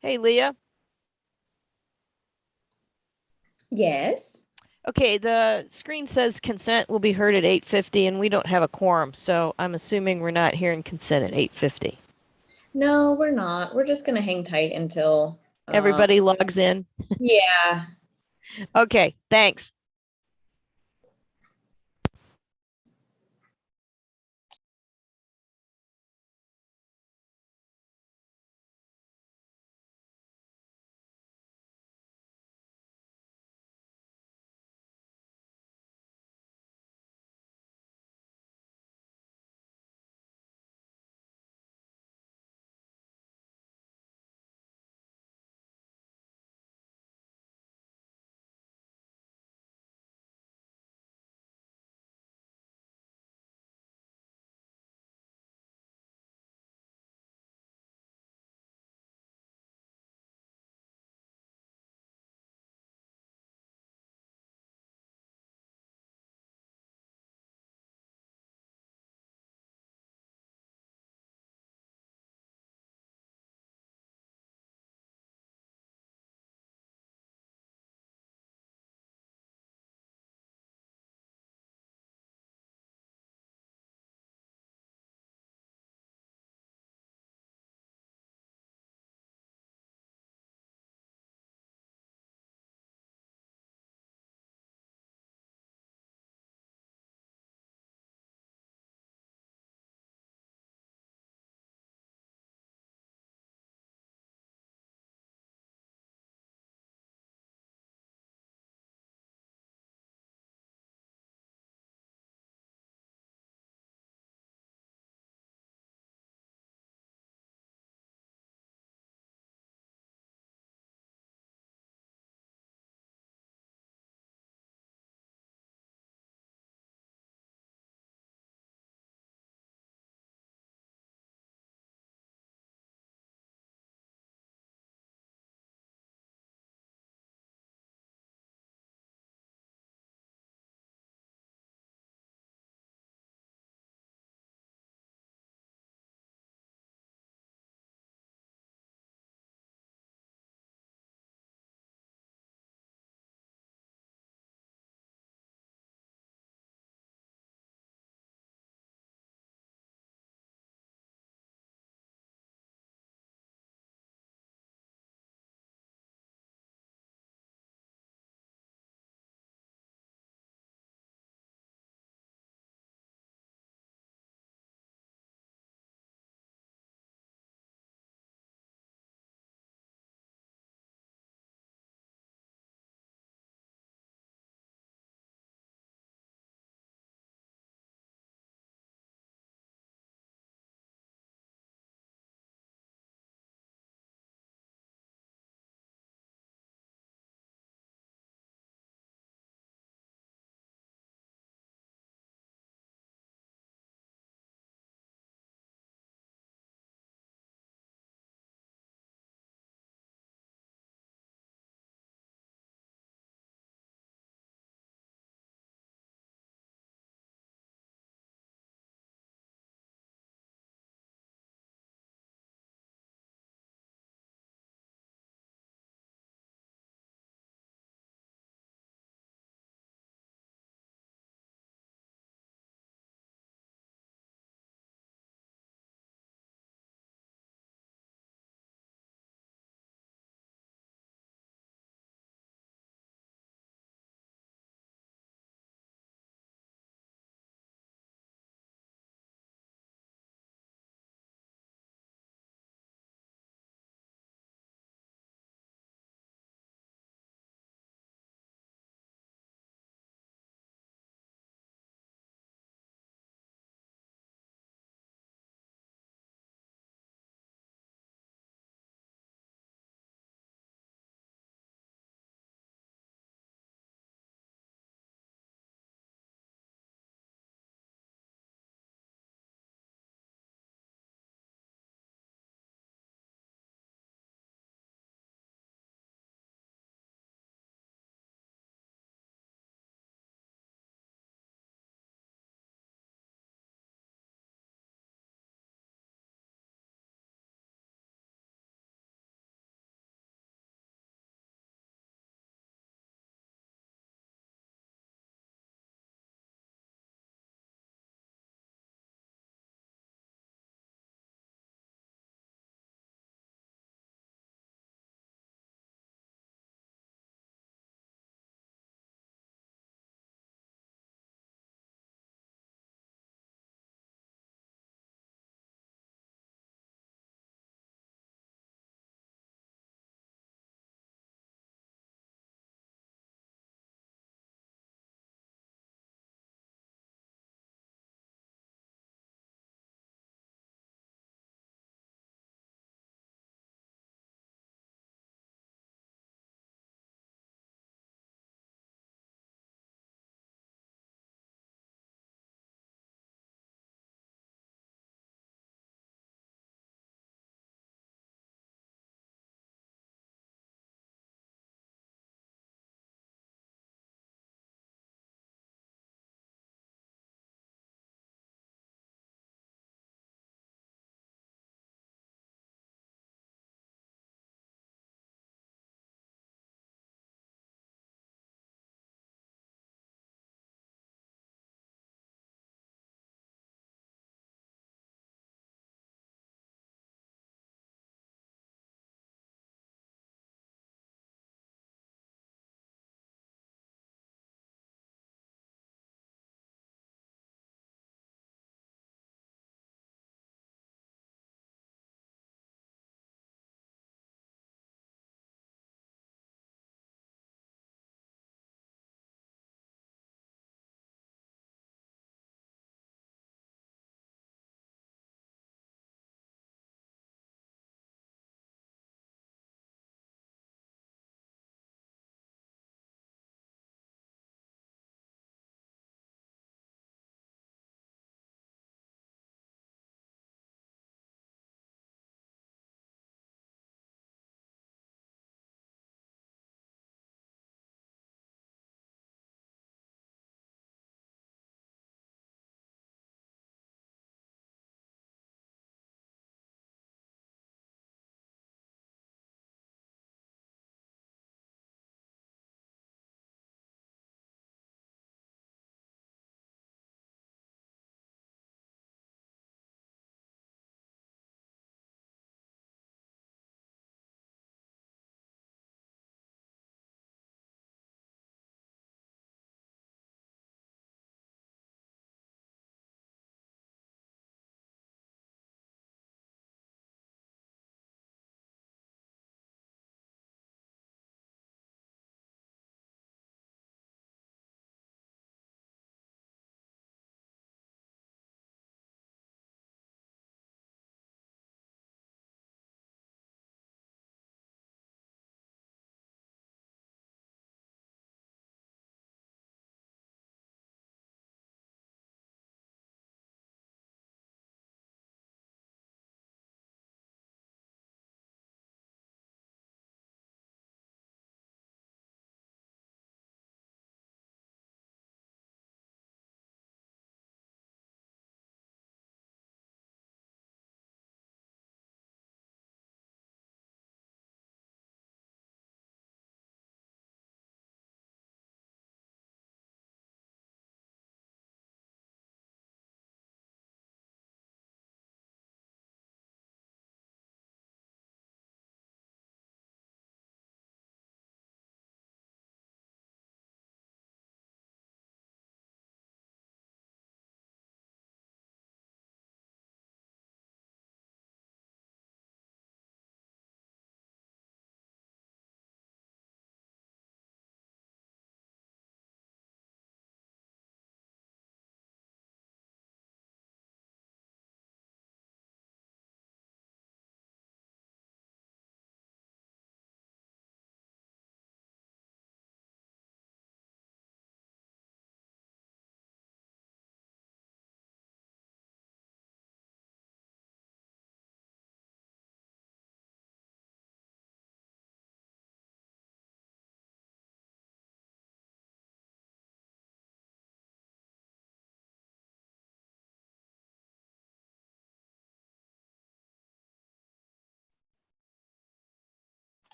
Hey, Leah. Yes. Okay, the screen says consent will be heard at 8:50 and we don't have a quorum, so I'm assuming we're not hearing consent at 8:50. No, we're not. We're just gonna hang tight until Everybody logs in. yeah. Okay, thanks.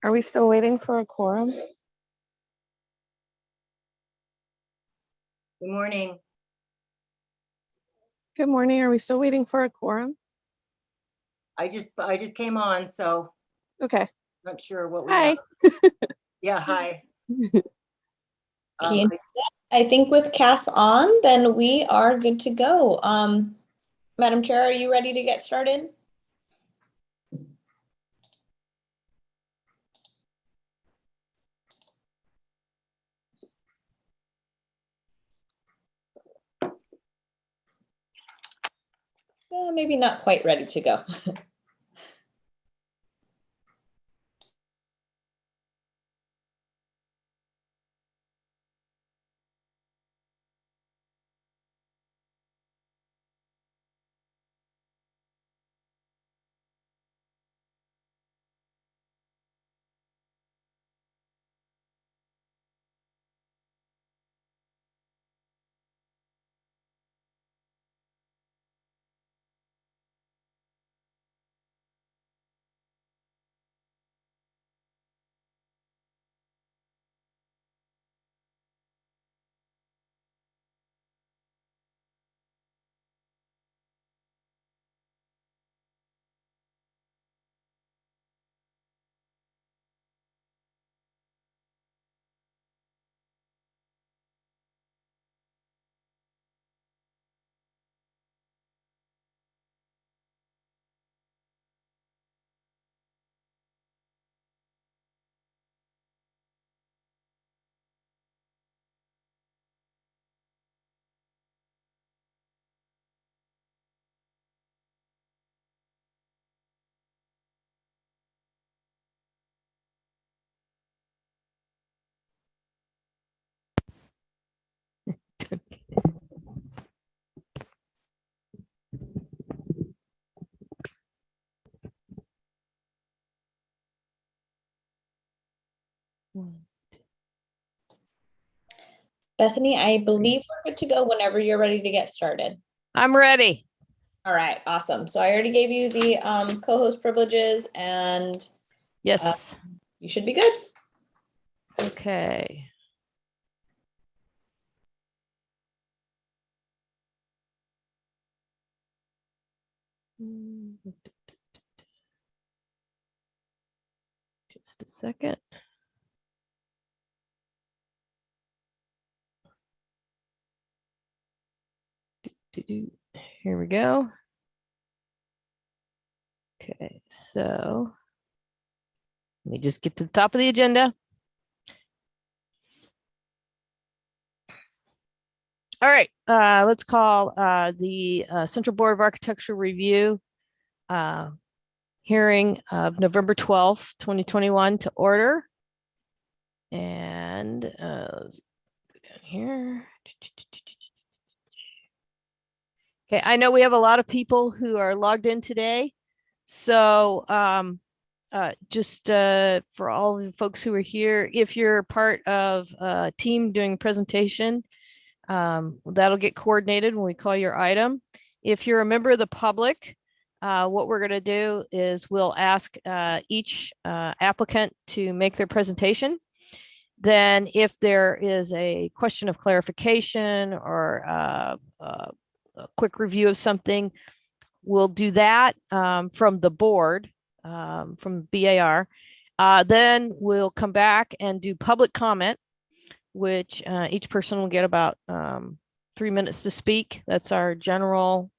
Are we still waiting for a quorum? Good morning. Good morning. Are we still waiting for a quorum? I just came on, so Okay. not sure what we Hi. got. Yeah, hi. Okay, I think with Cass on, then we are good to go. Madam Chair, are you ready to get started? Maybe not quite ready to go. Bethany, I believe we're good to go whenever you're ready to get started. I'm ready. All right, awesome. So I already gave you the co-host privileges and Yes. you should be good. Okay. Just a second. Here we go. Okay, so let me just get to the top of the agenda. All right, let's call the Central Board of Architecture Review hearing of November 12th, 2021 to order. And let's go down here. Okay, I know we have a lot of people who are logged in today. So just for all the folks who are here, if you're part of a team doing a presentation, that'll get coordinated when we call your item. If you're a member of the public, what we're going to do is we'll ask each applicant to make their presentation. Then if there is a question of clarification or a quick review of something, we'll do that from the board, from BAR. Then we'll come back and do public comment, which each person will get about 3 minutes to speak. That's our general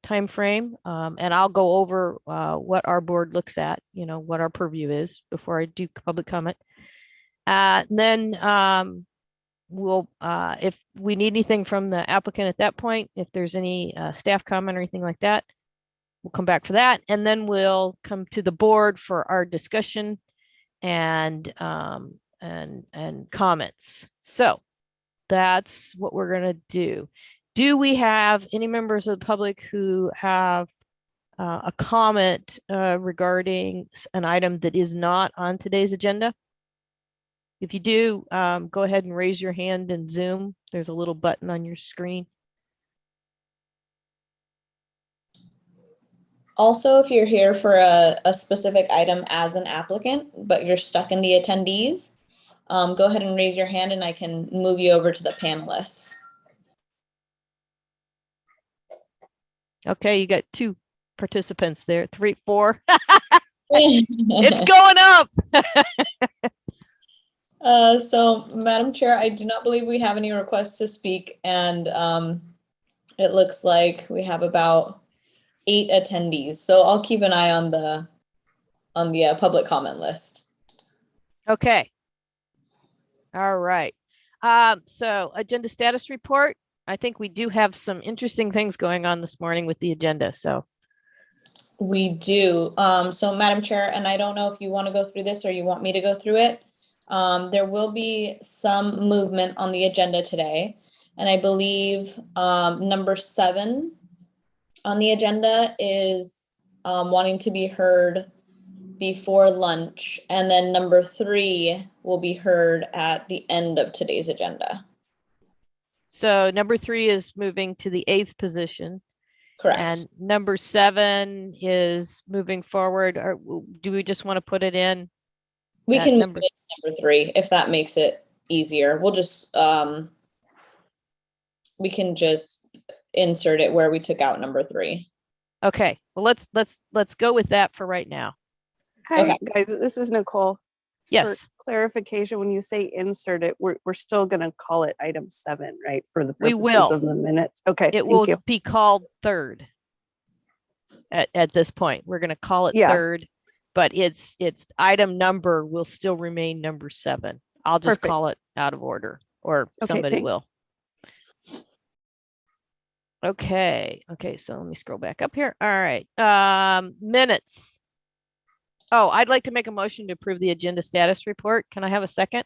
time frame. And I'll go over what our board looks at, what our purview is before I do public comment. Then we'll, if we need anything from the applicant at that point, if there's any staff comment or anything like that, we'll come back for that. And then we'll come to the board for our discussion and comments. So that's what we're going to do. Do we have any members of the public who have a comment regarding an item that is not on today's agenda? If you do, go ahead and raise your hand in Zoom. There's a little button on your screen. Also, if you're here for a specific item as an applicant, but you're stuck in the attendees, go ahead and raise your hand and I can move you over to the panelists. Okay, you got 2 participants there, 3, 4. It's going up. So, Madam Chair, I do not believe we have any requests to speak, and it looks like we have about 8 attendees. So I'll keep an eye on the public comment list. Okay. All right. So agenda status report. I think we do have some interesting things going on this morning with the agenda. So We do. So Madam Chair, and I don't know if you want to go through this or you want me to go through it. There will be some movement on the agenda today. And I believe number 7 on the agenda is wanting to be heard before lunch. And then number 3 will be heard at the end of today's agenda. so number 3 is moving to the 8th position. Correct. And number 7 is moving forward. Or do we just want to put it in? We at can move number- it to number 3 if that makes it easier. We'll just, we can just insert it where we took out number 3. Okay, well, let's go with that for right now. Hi, Okay. guys, this is Nicole. Yes, For clarification, when you say insert it, we're still gonna call it item 7, right? For the We purposes will. of the minutes. Okay, it will thank you. be called 3rd. At this point, we're going to call it Yeah. 3rd, but its item number will still remain number 7. I'll just Perfect. call it out of order, or Okay, somebody thanks. will. Okay, so let me scroll back up here. All right, minutes. Oh, I'd like to make a motion to approve the agenda status report. Can I have a second?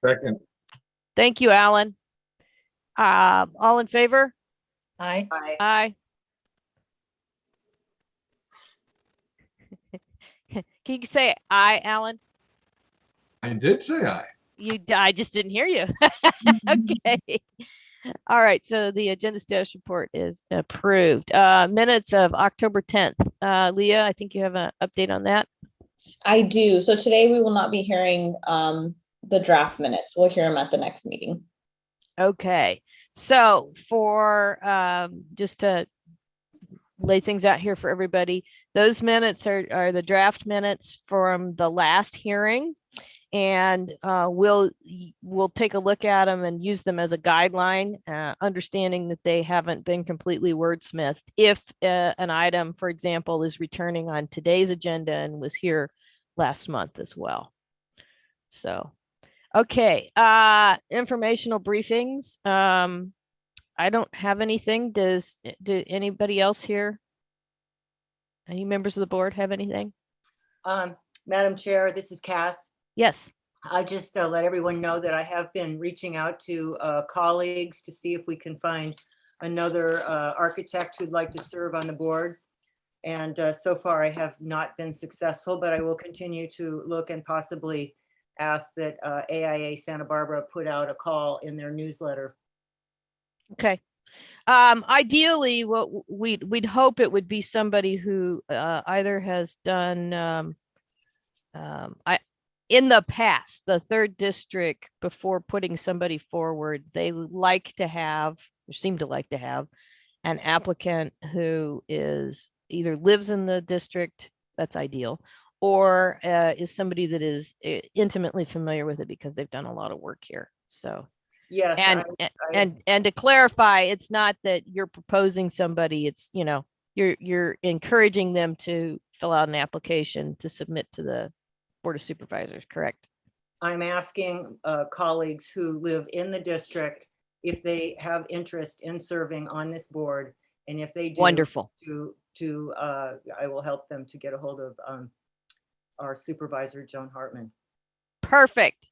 Second, Thank you, Alan. All in favor? Aye. Aye. Can you say aye, Alan? I did say aye. I just didn't hear you. Okay. All right, so the agenda status report is approved. Minutes of October 10th. Leah, I think you have an update on that. I do. So today we will not be hearing the draft minutes. We'll hear them at the next meeting. Okay, so for just to lay things out here for everybody, those minutes are the draft minutes from the last hearing. And we'll take a look at them and use them as a guideline, understanding that they haven't been completely wordsmithed. If an item, for example, is returning on today's agenda and was here last month as well. So, okay, informational briefings. I don't have anything. Do anybody else here? Any members of the board have anything? Madam Chair, this is Cass. Yes. I just let everyone know that I have been reaching out to colleagues to see if we can find another architect who'd like to serve on the board. And so far I have not been successful, but I will continue to look and possibly ask that AIA Santa Barbara put out a call in their newsletter. Okay. Ideally, what we'd hope it would be somebody who either has done in the past, the 3rd district, before putting somebody forward, they like to have, or seem to like to have, an applicant who is either lives in the district, that's ideal, or is somebody that is intimately familiar with it because they've done a lot of work here. So, Yes. and to clarify, it's not that you're proposing somebody, it's, you're encouraging them to fill out an application to submit to the Board of Supervisors, correct? I'm asking colleagues who live in the district if they have interest in serving on this board. And if they do, Wonderful. I will help them to get a hold of our supervisor, Joan Hartman. Perfect.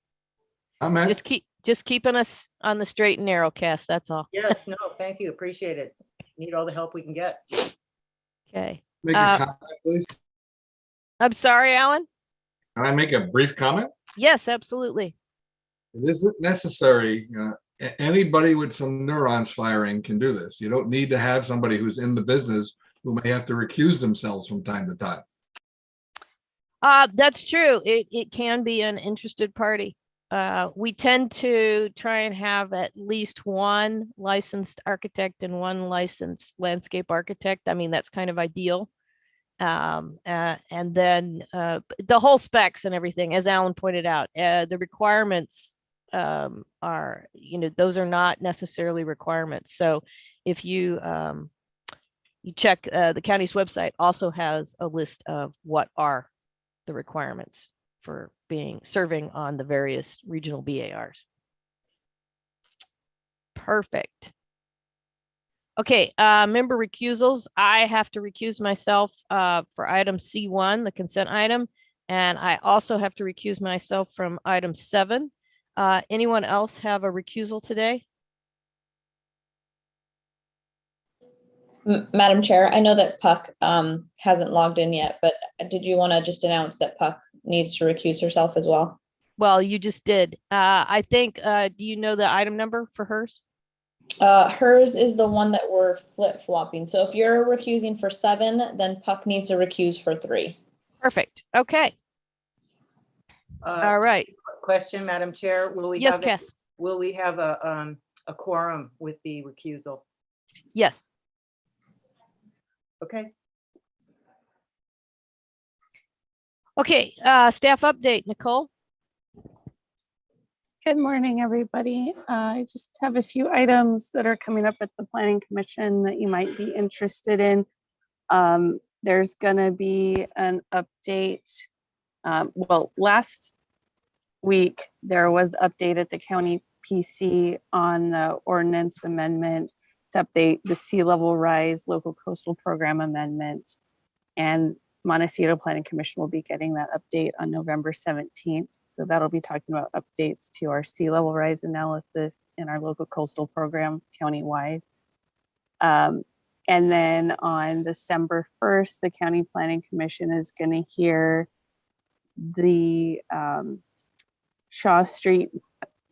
I'm in. Just keeping us on the straight and narrow, Cass, that's all. Yes, no, thank you. Appreciate it. Need all the help we can get. Okay. Make a comment, please. I'm sorry, Alan? Can I make a brief comment? Yes, absolutely. It isn't necessary Anybody with some neurons firing can do this. You don't need to have somebody who's in the business who may have to recuse themselves from time to time. That's true. It can be an interested party. We tend to try and have at least one licensed architect and one licensed landscape architect. I mean, that's kind of ideal. And then the whole specs and everything, as Alan pointed out, the requirements are, those are not necessarily requirements. So if you check the county's website, also has a list of what are the requirements for serving on the various regional BARs. Perfect. Okay, member recusals. I have to recuse myself for item C1, the consent item, and I also have to recuse myself from item 7. Anyone else have a recusal today? Madam Chair, I know that Puck hasn't logged in yet, but did you want to just announce that Puck needs to recuse herself as well? Well, you just did. I think, do you know the item number for hers? Hers is the one that we're flip-flopping. So if you're recusing for 7, then Puck needs to recuse for 3. Perfect. Okay. All right. Question, Madam Chair, Yes, Cass. will we have a quorum with the recusal? Yes. Okay. Okay, staff update, Nicole. Good morning, everybody. I just have a few items that are coming up at the Planning Commission that you might be interested in. There's gonna be an update. Well, last week, there was update at the county PC on the ordinance amendment to update the sea level rise local coastal program amendment. And Montecito Planning Commission will be getting that update on November 17th. So that'll be talking about updates to our sea level rise analysis in our local coastal program countywide. And then on December 1st, the County Planning Commission is going to hear the Shaw Street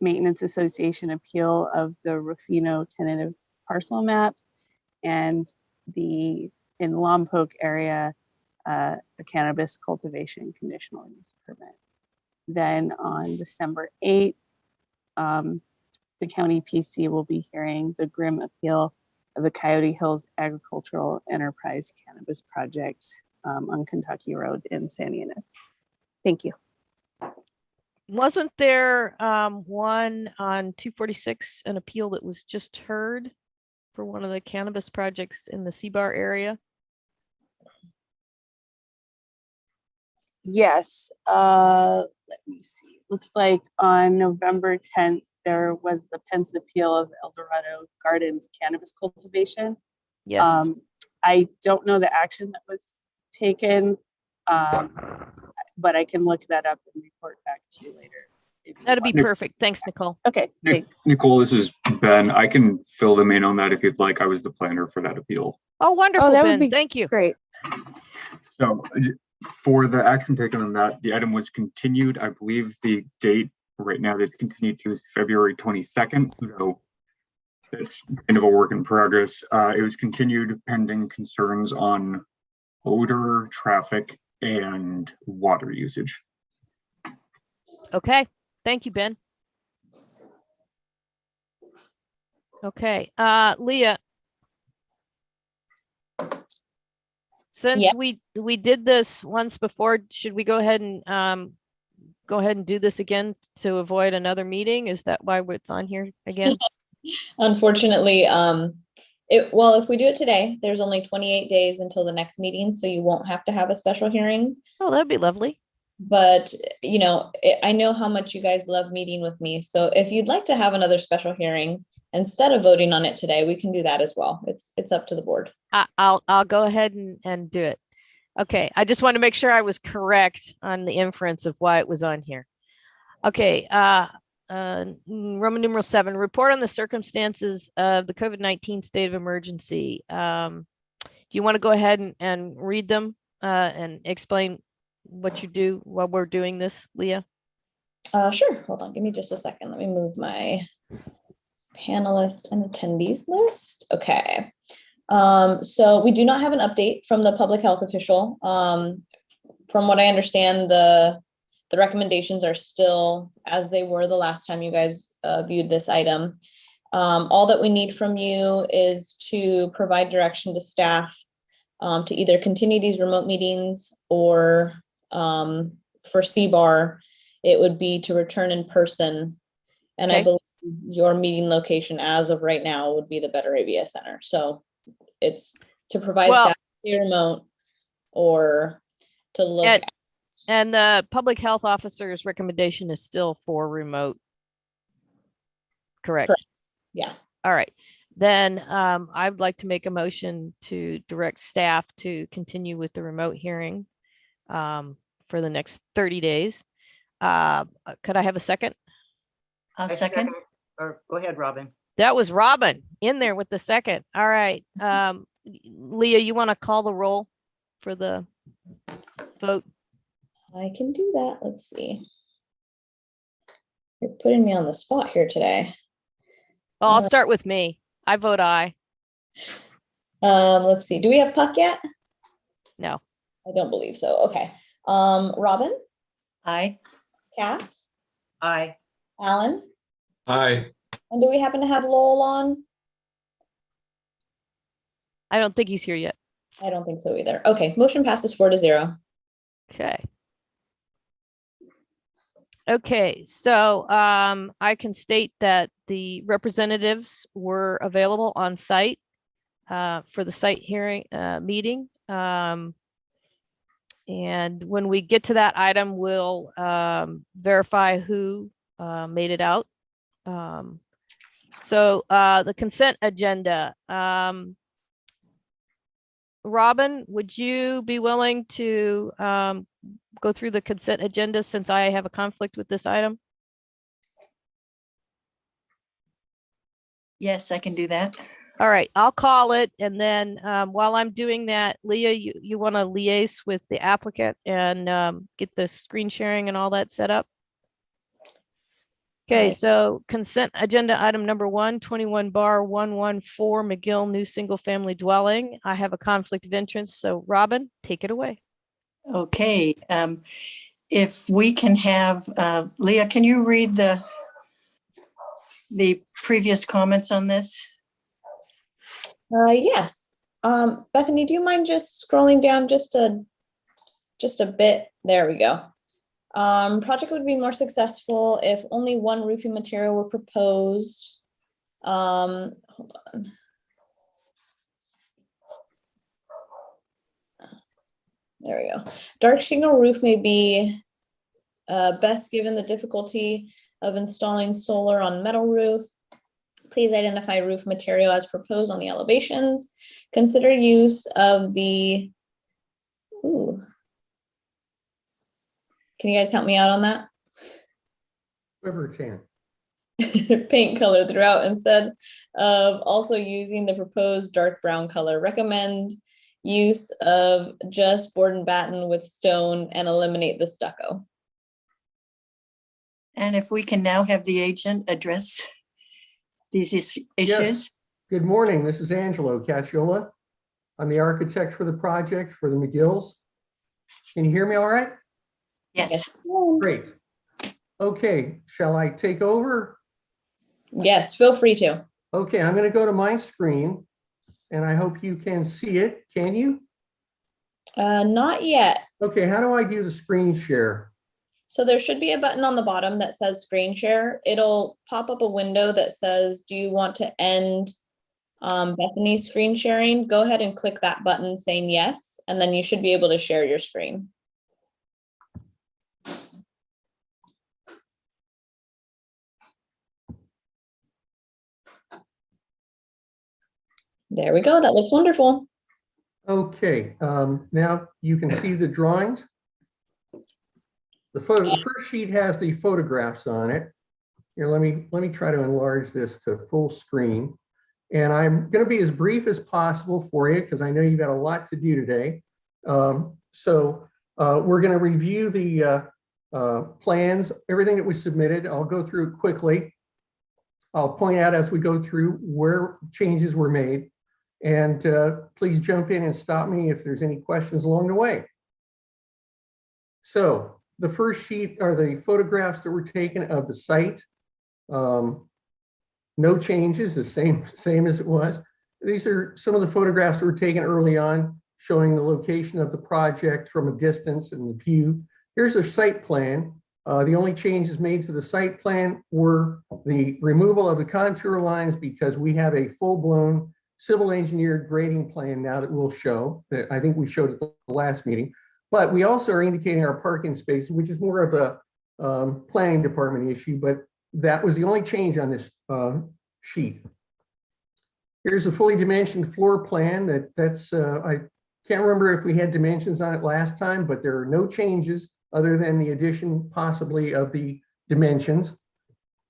Maintenance Association appeal of the Rufino tentative parcel map, and in Lompoc area, a cannabis cultivation conditional use permit. Then on December 8th, the county PC will be hearing the Grimm appeal of the Coyote Hills Agricultural Enterprise Cannabis Project on Kentucky Road in Santa Ynez. Thank you. Wasn't there one on 246, an appeal that was just heard for one of the cannabis projects in the C-Bar area? Yes, let me see. Looks like on November 10th, there was the Pence appeal of Eldorado Gardens cannabis cultivation. Yes. I don't know the action that was taken, but I can look that up and report back to you later. That'd be perfect. Thanks, Nicole. Okay, thanks. Nicole, this is Ben. I can fill them in on that if you'd like. I was the planner for that appeal. Oh, wonderful, that would Ben. be Thank you. Great. So for the action taken on that, the item was continued. I believe the date right now that's continued to is February 22nd. So it's kind of a work in progress. It was continued pending concerns on odor, traffic, and water usage. Okay. Thank you, Ben. Okay, Leah. Since Yeah. we did this once before, should we go ahead and do this again to avoid another meeting? Is that why it's on here again? Unfortunately, well, if we do it today, there's only 28 days until the next meeting, so you won't have to have a special hearing. Oh, that'd be lovely. But, I know how much you guys love meeting with me. So if you'd like to have another special hearing, instead of voting on it today, we can do that as well. It's up to the board. I'll go ahead and do it. Okay, I just want to make sure I was correct on the inference of why it was on here. Okay, Roman numeral 7, report on the circumstances of the COVID-19 state of emergency. Do you want to go ahead and read them and explain what you do while we're doing this, Leah? Sure. Hold on. Give me just a second. Let me move my panelists and attendees list. Okay. So we do not have an update from the public health official. From what I understand, the recommendations are still as they were the last time you guys viewed this item. All that we need from you is to provide direction to staff to either continue these remote meetings, or for CBAR, it would be to return in person. And I Okay. believe your meeting location as of right now would be the Better ABS Center. So it's to provide Well- staff to stay remote or to look And- at. And the public health officer's recommendation is still for remote. Correct. Correct. Yeah. All right. Then I'd like to make a motion to direct staff to continue with the remote hearing for the next 30 days. Could I have a second? I'll I second. Or go ahead, Robin. That was Robin in there with the second. All right. Leah, you want to call the roll for the vote? I can do that. Let's see. You're putting me on the spot here today. Well, I'll start with me. I vote aye. Let's see. Do we have Puck yet? No. I don't believe so. Okay. Robin, Aye. Cass, Aye. Alan, Aye. and do we happen to have Lowell on? I don't think he's here yet. I don't think so either. Okay, motion passes 4-0. Okay. Okay, so I can state that the representatives were available on site for the site hearing meeting. And when we get to that item, we'll verify who made it out. So the consent agenda. Robin, would you be willing to go through the consent agenda since I have a conflict with this item? Yes, I can do that. All right, I'll call it. And then while I'm doing that, Leah, you want to liaise with the applicant and get the screen sharing and all that set up? Okay, Right. so consent agenda item number 1, 21 bar 114 McGill new single family dwelling. I have a conflict of interest. So Robin, take it away. Okay. If we can have, Leah, can you read the previous comments on this? Yes. Bethany, do you mind just scrolling down just a bit? There we go. Project would be more successful if only one roofing material were proposed. Hold on. There we go. Dark shingle roof may be best given the difficulty of installing solar on metal roof. Please identify roof material as proposed on the elevations. Consider use of the, ooh. Can you guys help me out on that? Whoever can. Paint color throughout instead of also using the proposed dark brown color. Recommend use of just board and batten with stone and eliminate the stucco. And if we can now have the agent address these issues? Good morning. This is Angelo Cacciola. I'm the architect for the project for the McGills. Can you hear me all right? Yes. Great. Okay, shall I take over? Yes, feel free to. Okay, I'm going to go to my screen and I hope you can see it. Can you? Not yet. Okay, how do I do the screen share? So there should be a button on the bottom that says screen share. It'll pop up a window that says, do you want to end Bethany's screen sharing? Go ahead and click that button saying yes, and then you should be able to share your screen. There we go. That looks wonderful. Okay, now you can see the drawings. The first sheet has the photographs on it. Here, let me try to enlarge this to full screen. And I'm going to be as brief as possible for you because I know you've got a lot to do today. We're going to review the plans, everything that was submitted. I'll go through it quickly. I'll point out as we go through where changes were made. And please jump in and stop me if there's any questions along the way. So the first sheet are the photographs that were taken of the site. No changes, the same as it was. These are some of the photographs that were taken early on, showing the location of the project from a distance and the view. Here's a site plan. The only changes made to the site plan were the removal of the contour lines, because we have a full-blown civil engineered grading plan now that we'll show, that I think we showed at the last meeting. But we also are indicating our parking space, which is more of a planning department issue, but that was the only change on this sheet. Here's a fully dimensioned floor plan I can't remember if we had dimensions on it last time, but there are no changes other than the addition possibly of the dimensions.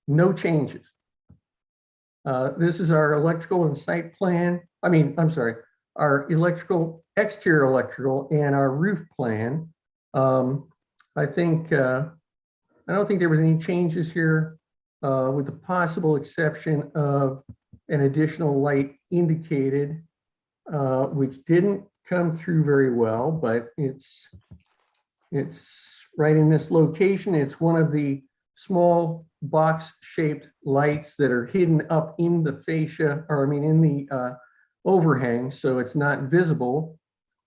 No changes. This is our electrical and site plan. I'm sorry, our exterior electrical and our roof plan. I don't think there was any changes here, with the possible exception of an additional light indicated, which didn't come through very well, but it's right in this location. It's one of the small box-shaped lights that are hidden up in the fascia, in the overhang, so it's not visible.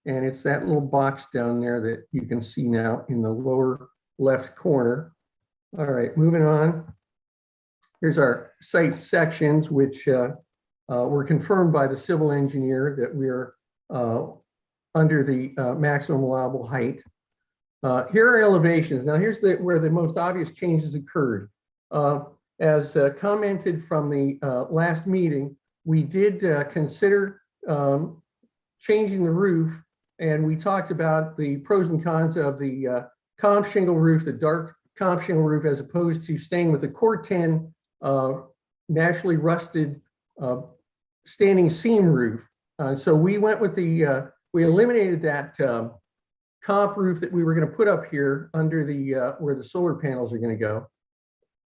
And it's that little box down there that you can see now in the lower left corner. All right, moving on. Here's our site sections, which were confirmed by the civil engineer that we are under the maximum allowable height. Here are elevations. Now here's where the most obvious changes occurred. As commented from the last meeting, we did consider changing the roof, and we talked about the pros and cons of the comp shingle roof, the dark comp shingle roof, as opposed to staying with the Corten naturally rusted standing seam roof. So we went with we eliminated that comp roof that we were going to put up here under the where the solar panels are going to go.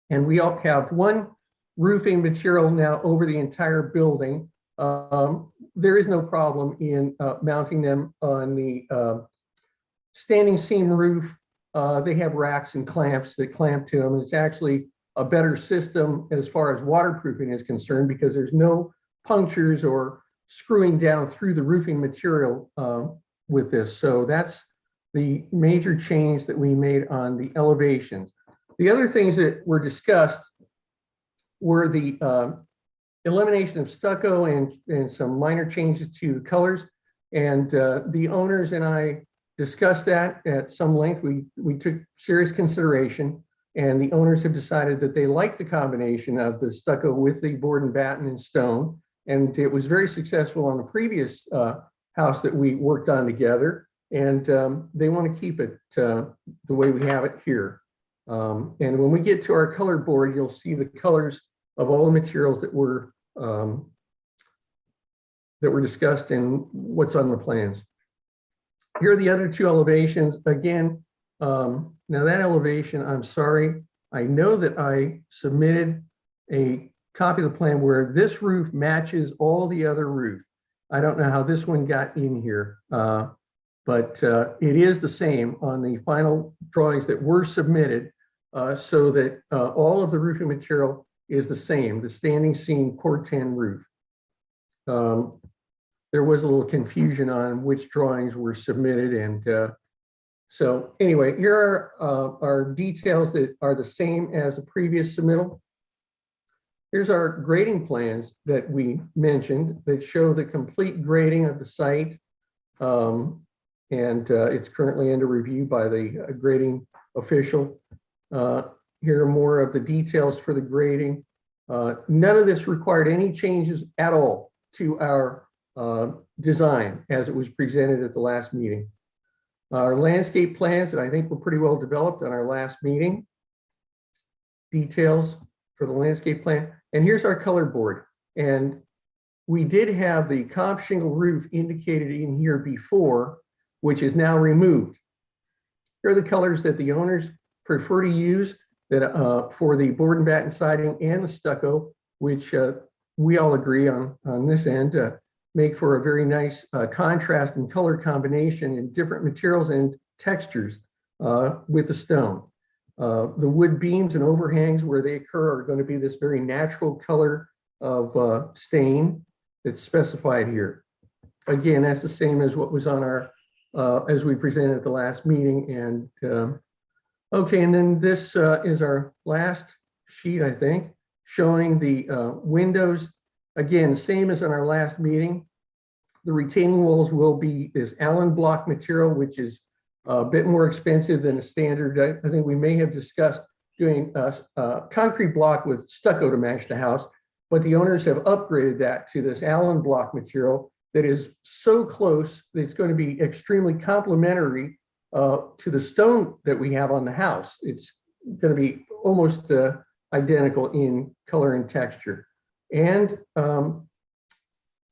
And we all have one roofing material now over the entire building. There is no problem in mounting them on the standing seam roof. They have racks and clamps that clamp to them. It's actually a better system as far as waterproofing is concerned, because there's no punctures or screwing down through the roofing material with this. So that's the major change that we made on the elevations. The other things that were discussed were the elimination of stucco and some minor changes to the colors. And the owners and I discussed that at some length. We took serious consideration, and the owners have decided that they like the combination of the stucco with the board and batten and stone. And it was very successful on the previous house that we worked on together. And they want to keep it the way we have it here. And when we get to our color board, you'll see the colors of all the materials that were discussed and what's on the plans. Here are the other two elevations. Again, now that elevation, I'm sorry, I know that I submitted a copy of the plan where this roof matches all the other roof. I don't know how this one got in here, but it is the same on the final drawings that were submitted, so that all of the roofing material is the same, the standing seam Corten roof. There was a little confusion on which drawings were submitted, and so anyway, here are details that are the same as the previous submittal. Here's our grading plans that we mentioned that show the complete grading of the site. And it's currently under review by the grading official. Here are more of the details for the grading. None of this required any changes at all to our design as it was presented at the last meeting. Our landscape plans that I think were pretty well developed on our last meeting. Details for the landscape plan. And here's our color board. And we did have the comp shingle roof indicated in here before, which is now removed. Here are the colors that the owners prefer to use that for the board and batten siding and the stucco. which we all agree on this end, make for a very nice contrast and color combination in different materials and textures with the stone. The wood beams and overhangs where they occur are going to be this very natural color of stain that's specified here. Again, that's the same as what was on our, as we presented at the last meeting. And okay, and then this is our last sheet, I think, showing the windows. Again, same as in our last meeting. The retaining walls will be this Allen block material, which is a bit more expensive than a standard. I think we may have discussed doing a concrete block with stucco to match the house, but the owners have upgraded that to this Allen block material that is so close that it's going to be extremely complementary to the stone that we have on the house. It's going to be almost identical in color and texture. And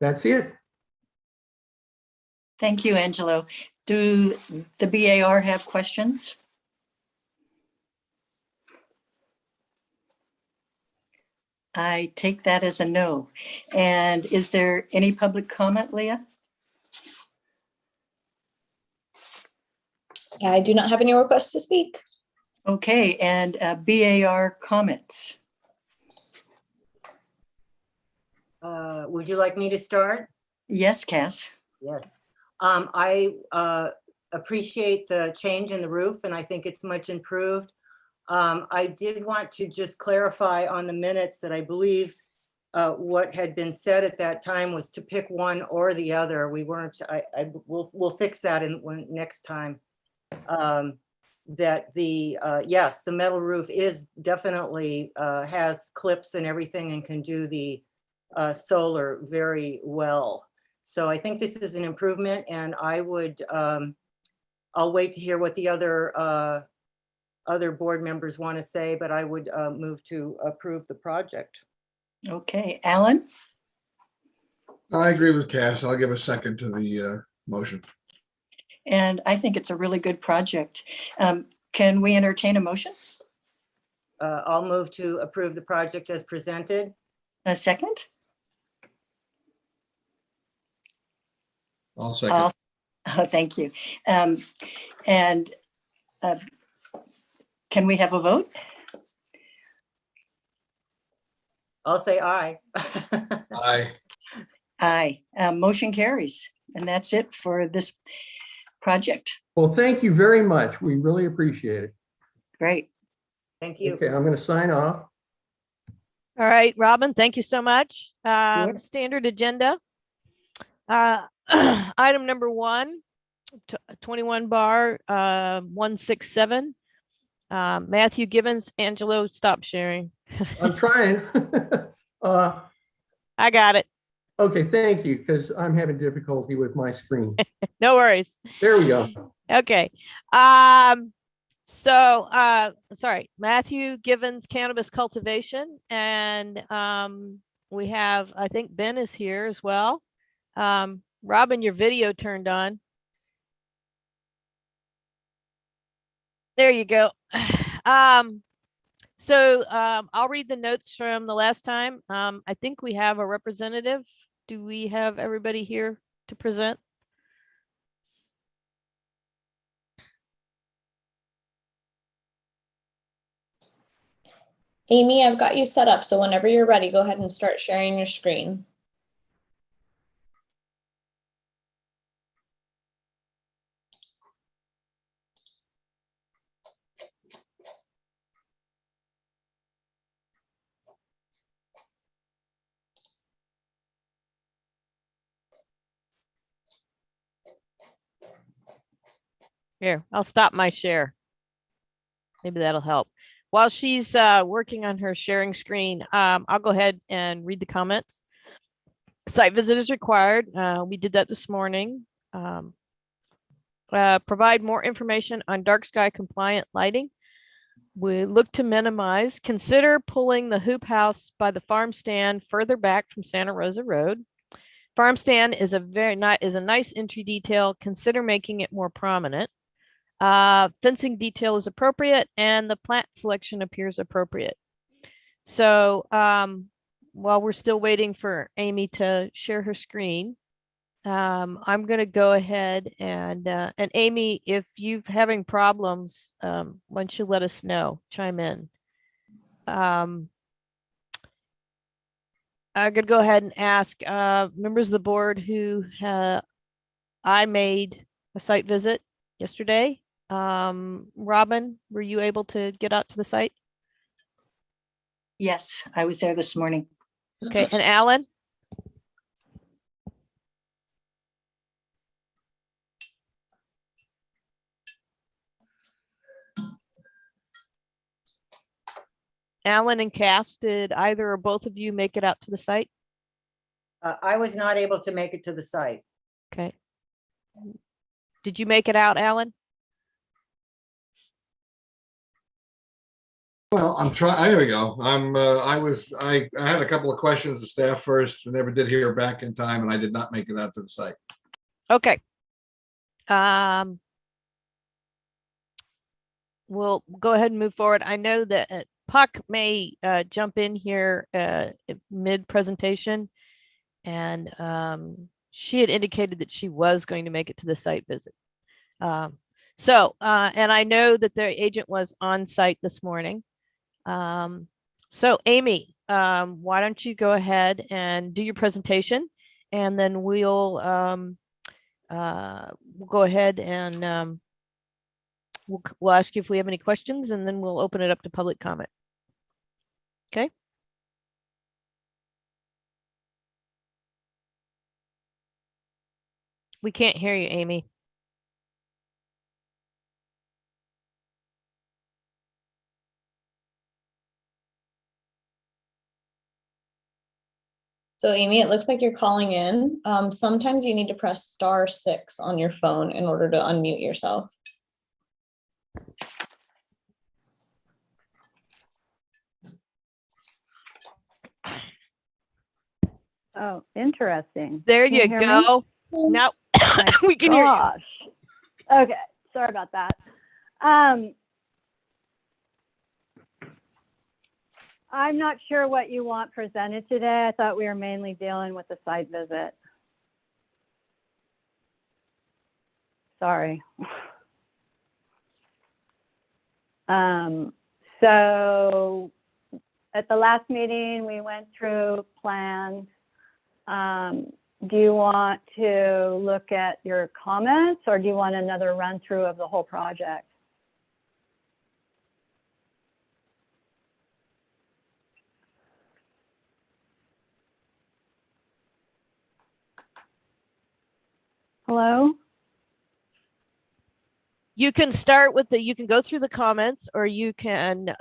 that's it. Thank you, Angelo. Do the BAR have questions? I take that as a no. And is there any public comment, Leah? I do not have any requests to speak. Okay, and BAR comments. Would you like me to start? Yes, Cass. Yes. I appreciate the change in the roof, and I think it's much improved. I did want to just clarify on the minutes that I believe what had been said at that time was to pick one or the other. We weren't, we'll fix that next time. That the, yes, the metal roof is definitely has clips and everything and can do the solar very well. So I think this is an improvement, and I would, I'll wait to hear what the other board members want to say, but I would move to approve the project. Okay, Alan? I agree with Cass. I'll give a second to the motion. And I think it's a really good project. Can we entertain a motion? I'll move to approve the project as presented. A second? I'll second. Oh, thank you. And can we have a vote? I'll say aye. Aye. Aye. Motion carries. And that's it for this project. Well, thank you very much. We really appreciate it. Great. Thank you. Okay, I'm going to sign off. All right, Robin, thank you so much. Standard agenda. Item number 1, 21 bar 167. Matthew Gibbons, Angelo, stop sharing. I'm trying. I got it. Okay, thank you, because I'm having difficulty with my screen. No worries. There we go. Okay. Sorry, Matthew Givens Cannabis Cultivation, and we have, I think Ben is here as well. Robin, your video turned on. There you go. I'll read the notes from the last time. I think we have a representative. Do we have everybody here to present? Amy, I've got you set up, so whenever you're ready, go ahead and start sharing your screen. Here, I'll stop my share. Maybe that'll help. While she's working on her sharing screen, I'll go ahead and read the comments. Site visit is required. We did that this morning. Provide more information on dark sky compliant lighting. We look to minimize. Consider pulling the hoop house by the farm stand further back from Santa Rosa Road. Farm stand is a nice entry detail. Consider making it more prominent. Fencing detail is appropriate, and the plant selection appears appropriate. So while we're still waiting for Amy to share her screen, I'm going to go ahead and Amy, if you're having problems, why don't you let us know, chime in. I'm going to go ahead and ask members of the board who I made a site visit yesterday. Robin, were you able to get out to the site? Yes, I was there this morning. Okay, and Alan? Alan and Cass, did either or both of you make it out to the site? I was not able to make it to the site. Okay. Did you make it out, Alan? Well, I'm trying, there we go. I had a couple of questions to staff first, never did hear back in time, and I did not make it out to the site. Okay. We'll go ahead and move forward. I know that Puck may jump in here mid-presentation, and she had indicated that she was going to make it to the site visit. And I know that the agent was on site this morning. So Amy, why don't you go ahead and do your presentation, and then we'll go ahead and we'll ask you if we have any questions, and then we'll open it up to public comment. Okay. We can't hear you, Amy. So Amy, it looks like you're calling in. Sometimes you need to press *6 on your phone in order to unmute yourself. Oh, interesting. There Can you hear me? go. Now My we can hear you. gosh. Okay, sorry about that. I'm not sure what you want presented today. I thought we were mainly dealing with the site visit. Sorry. So at the last meeting, we went through plans. Do you want to look at your comments, or do you want another run through of the whole project? Hello? You can start with you can go through the comments, or you can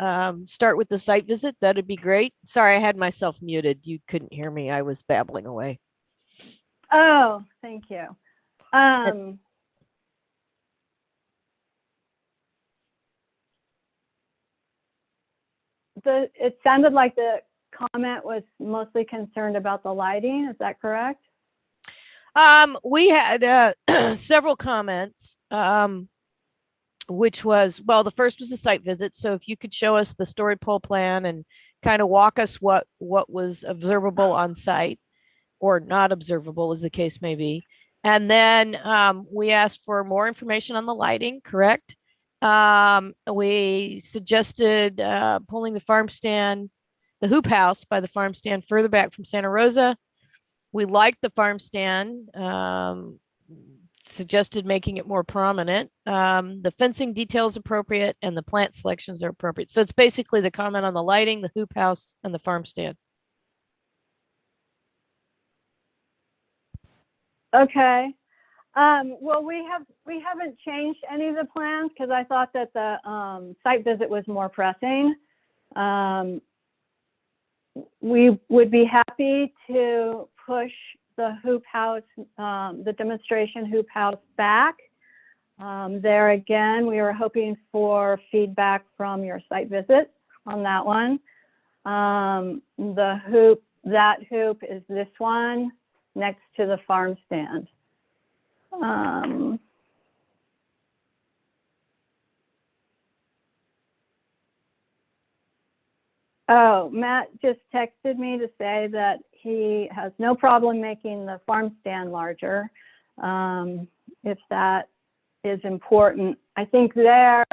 start with the site visit. That'd be great. Sorry, I had myself muted. You couldn't hear me. I was babbling away. Oh, thank you. It sounded like the comment was mostly concerned about the lighting. Is that correct? We had several comments, which was, well, the first was the site visit. So if you could show us the story pole plan and kind of walk us what was observable on site, or not observable as the case may be. And then we asked for more information on the lighting, correct? We suggested pulling the farm stand, the hoop house by the farm stand further back from Santa Rosa. We liked the farm stand, suggested making it more prominent. The fencing details appropriate, and the plant selections are appropriate. So it's basically the comment on the lighting, the hoop house, and the farm stand. Okay. Well, we haven't changed any of the plans because I thought that the site visit was more pressing. We would be happy to push the hoop house, the demonstration hoop house back. There again, we were hoping for feedback from your site visit on that one. That hoop is this one next to the farm stand. Oh, Matt just texted me to say that he has no problem making the farm stand larger, if that is important. I think there,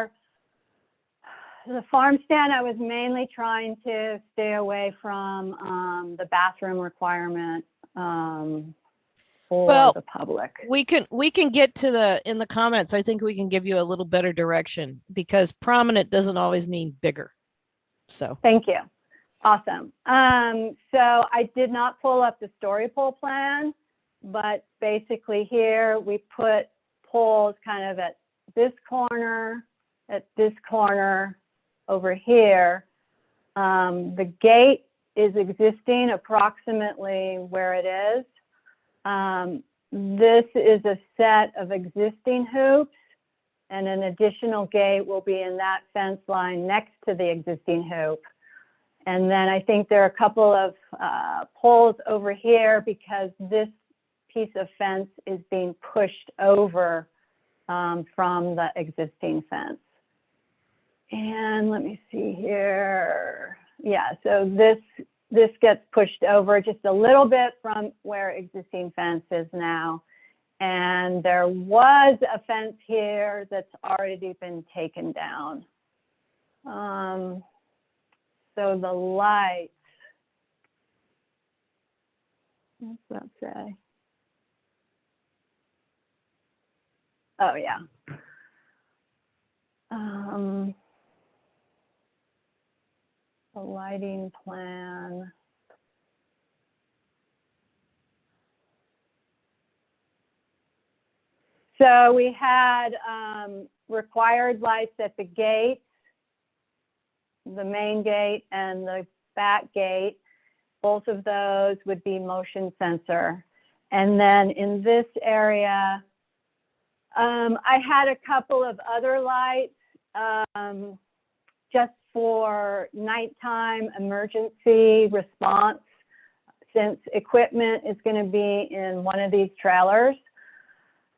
the farm stand, I was mainly trying to stay away from the bathroom requirement for Well, the public. We can get to in the comments. I think we can give you a little better direction because prominent doesn't always mean bigger. So, Thank you. Awesome. So I did not pull up the story pole plan, but basically here we put poles kind of at this corner, over here. The gate is existing approximately where it is. This is a set of existing hoops, and an additional gate will be in that fence line next to the existing hoop. And then I think there are a couple of poles over here because this piece of fence is being pushed over from the existing fence. And let me see here. Yeah, so this gets pushed over just a little bit from where existing fence is now. And there was a fence here that's already been taken down. So the lights, what's that say? Oh, yeah. The lighting plan. So we had required lights at the gate, the main gate and the back gate. Both of those would be motion sensor. And then in this area, I had a couple of other lights just for nighttime emergency response, since equipment is going to be in one of these trailers.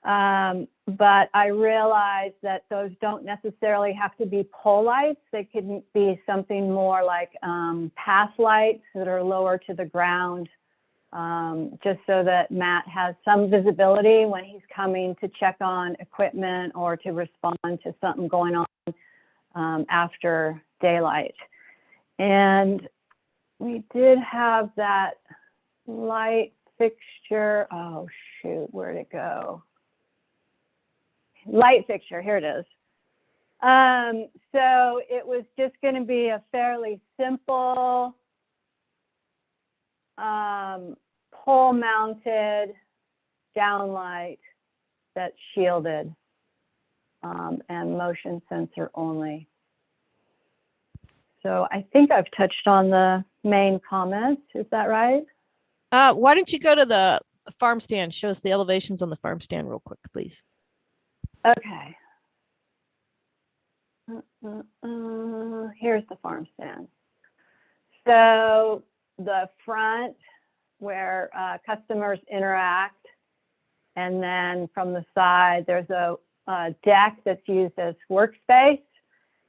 But I realized that those don't necessarily have to be pole lights. They could be something more like path lights that are lower to the ground, just so that Matt has some visibility when he's coming to check on equipment or to respond to something going on after daylight. And we did have that light fixture. Oh, shoot, where'd it go? Light fixture, here it is. So it was just going to be a fairly simple pole mounted downlight that's shielded and motion sensor only. So I think I've touched on the main comments. Is that right? why don't you go to the farm stand? Show us the elevations on the farm stand real quick, please. Okay. Here's the farm stand. So the front where customers interact, and then from the side, there's a deck that's used as workspace,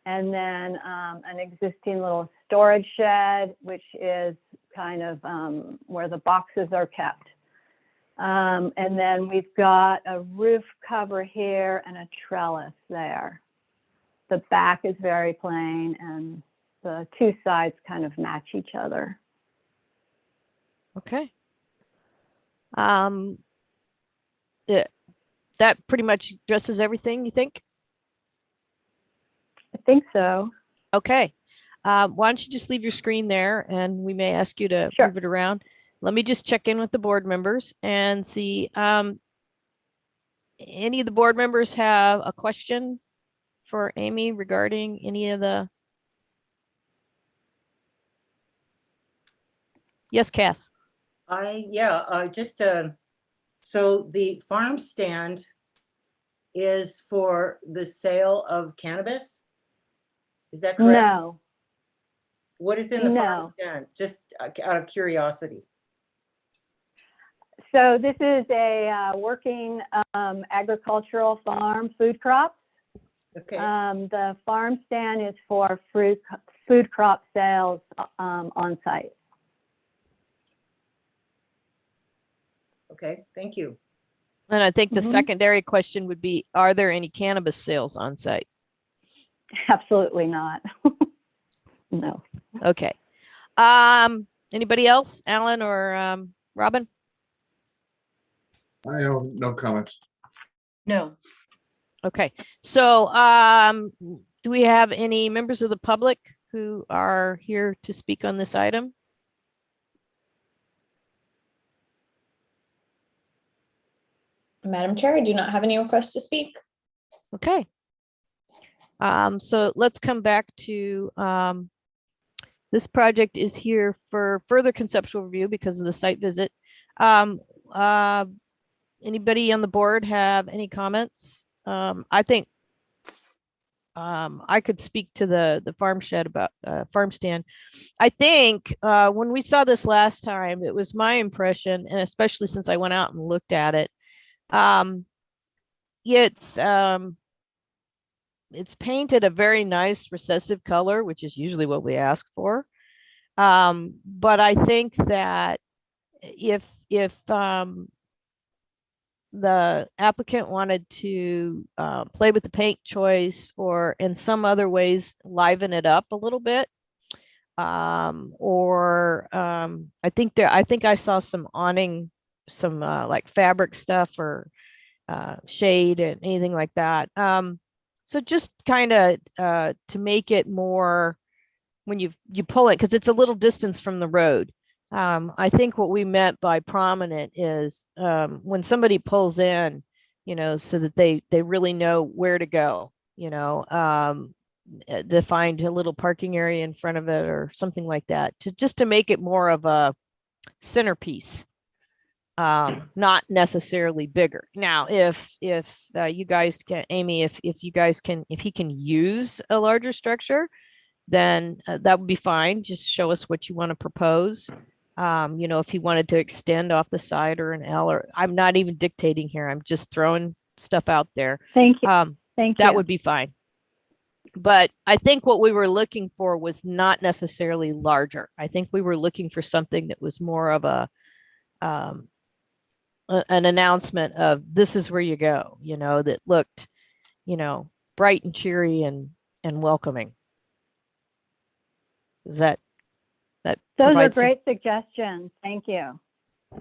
and then an existing little storage shed, which is kind of where the boxes are kept. And then we've got a roof cover here and a trellis there. The back is very plain and the two sides kind of match each other. Okay. That pretty much addresses everything, you think? I think so. Okay. Why don't you just leave your screen there and we may ask you to Sure. move it around. Let me just check in with the board members and see, any of the board members have a question for Amy regarding any of the? Yes, Cass. So the farm stand is for the sale of cannabis? Is that correct? No. What is in the farm No. stand? Just out of curiosity. So this is a working agricultural farm, food crops. Okay. The farm stand is for food crop sales on site. Okay, thank you. And I think the Mhm. secondary question would be, are there any cannabis sales on site? Absolutely not. No. Okay. Anybody else? Alan or Robin? I have no comments. No, Okay. So do we have any members of the public who are here to speak on this item? Madam Chair, I do not have any requests to speak. Okay. So let's come back to this project is here for further conceptual review because of the site visit. Anybody on the board have any comments? I think I could speak to the farm shed about farm stand. I think when we saw this last time, it was my impression, and especially since I went out and looked at it, it's painted a very nice recessive color, which is usually what we ask for. But I think that if the applicant wanted to play with the paint choice or in some other ways liven it up a little bit, I think I saw some awning, some like fabric stuff or shade and anything like that. So just kind of to make it more when you pull it, because it's a little distance from the road. I think what we meant by prominent is when somebody pulls in, so that they really know where to go, to find a little parking area in front of it or something like that, to make it more of a centerpiece, not necessarily bigger. Now, if you guys can, Amy, if he can use a larger structure, then that would be fine. Just show us what you want to propose. If he wanted to extend off the side or an L, or I'm not even dictating here. I'm just throwing stuff out there. Thank you. Thank you. That would be fine. But I think what we were looking for was not necessarily larger. I think we were looking for something that was more of an announcement of this is where you go, that looked, bright and cheery and welcoming. Is that Those are provides some- great suggestions. Thank you.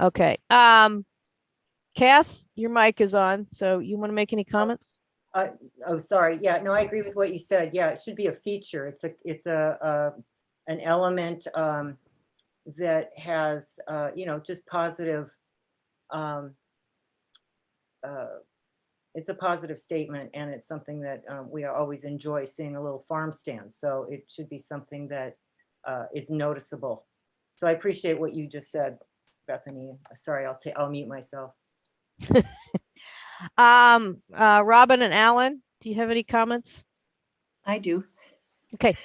Okay. Cass, your mic is on, so you want to make any comments? Oh, sorry. Yeah, no, I agree with what you said. Yeah, it should be a feature. It's an element that has, just positive. It's a positive statement, and it's something that we always enjoy seeing, a little farm stand. So it should be something that is noticeable. So I appreciate what you just said, Bethany. Sorry, I'll mute myself. Robin and Alan, do you have any comments? I do. Okay.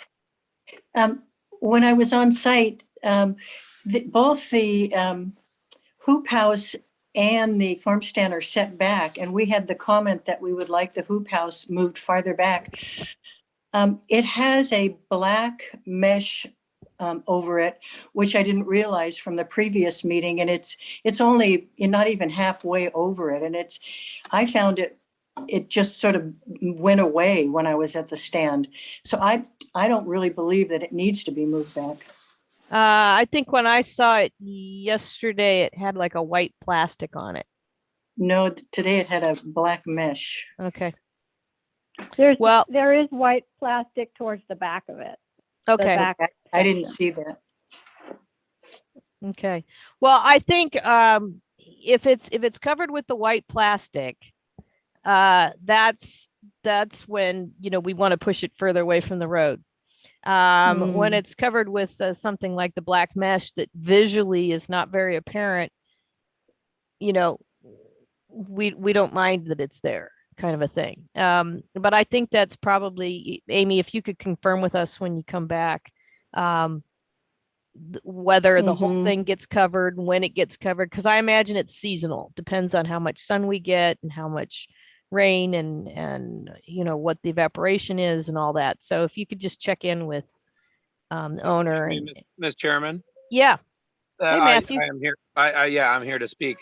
When I was on site, both the hoop house and the farm stand are set back, and we had the comment that we would like the hoop house moved farther back. It has a black mesh over it, which I didn't realize from the previous meeting, and it's only not even halfway over it, and I found it just sort of went away when I was at the stand. So I don't really believe that it needs to be moved back. I think when I saw it yesterday, it had like a white plastic on it. No, today it had a black mesh. Okay. There is white plastic towards the back of it. the Okay. back I didn't section. see that. Okay. Well, I think if it's covered with the white plastic, that's when we want to push it further away from the road. When it's covered with something like the black mesh that visually is not very apparent, we don't mind that it's there, kind of a thing. But I think that's probably, Amy, if you could confirm with us when you come back, whether the whole thing gets covered, when it gets covered, because I imagine it's seasonal. Depends on how much sun we get and how much rain and what the evaporation is and all that. So if you could just check in with the owner. Hey, And Ms. Chairman. yeah, Hey, Matthew. I am here. Yeah, I'm here to speak.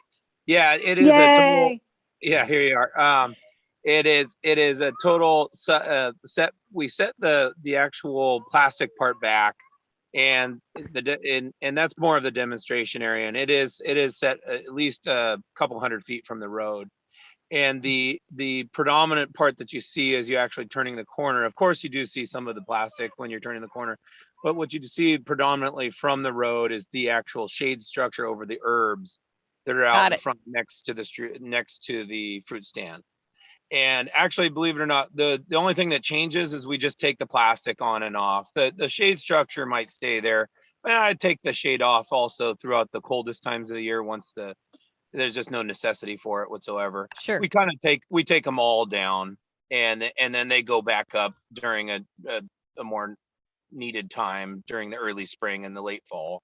Yeah, it is a total. Yay. Yeah, here you are. It is a total set. We set the actual plastic part back, and and that's more of the demonstration area, and it is set at least a couple 100 feet from the road. And the predominant part that you see as you actually turning the corner, of course you do see some of the plastic when you're turning the corner, but what you see predominantly from the road is the actual shade structure over the herbs that are out Got in it. front next to the street, next to the fruit stand. And actually, believe it or not, the only thing that changes is we just take the plastic on and off. The shade structure might stay there. I take the shade off also throughout the coldest times of the year once there's just no necessity for it whatsoever. Sure. We kind of take them all down, and then they go back up during a more needed time during the early spring and the late fall.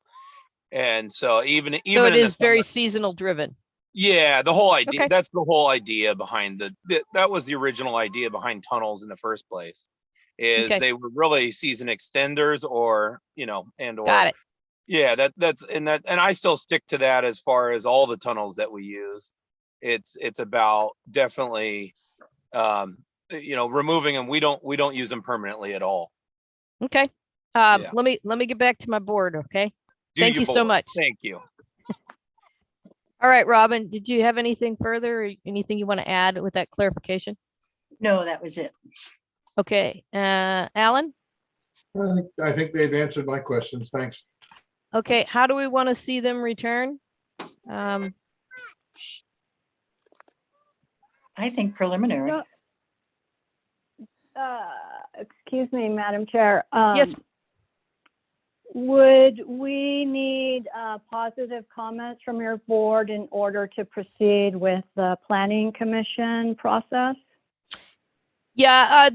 And so even So it in the is very summer- seasonal driven. yeah, the whole idea, Okay. that's the whole idea behind that was the original idea behind tunnels in the first place, is Okay. they were really season extenders or Got it. yeah, and I still stick to that as far as all the tunnels that we use. It's about definitely removing them. We don't use them permanently at all. Okay. Yeah. Let me get back to my board. Okay. Do Thank you so both. much. Thank you. All right, Robin, did you have anything further or anything you want to add with that clarification? No, that was it. Okay. Alan? I think they've answered my questions. Thanks. Okay. How do we want to see them return? I think preliminary. No. Excuse me, Madam Chair. Yes. Would we need positive comments from your board in order to proceed with the planning commission process? Yeah,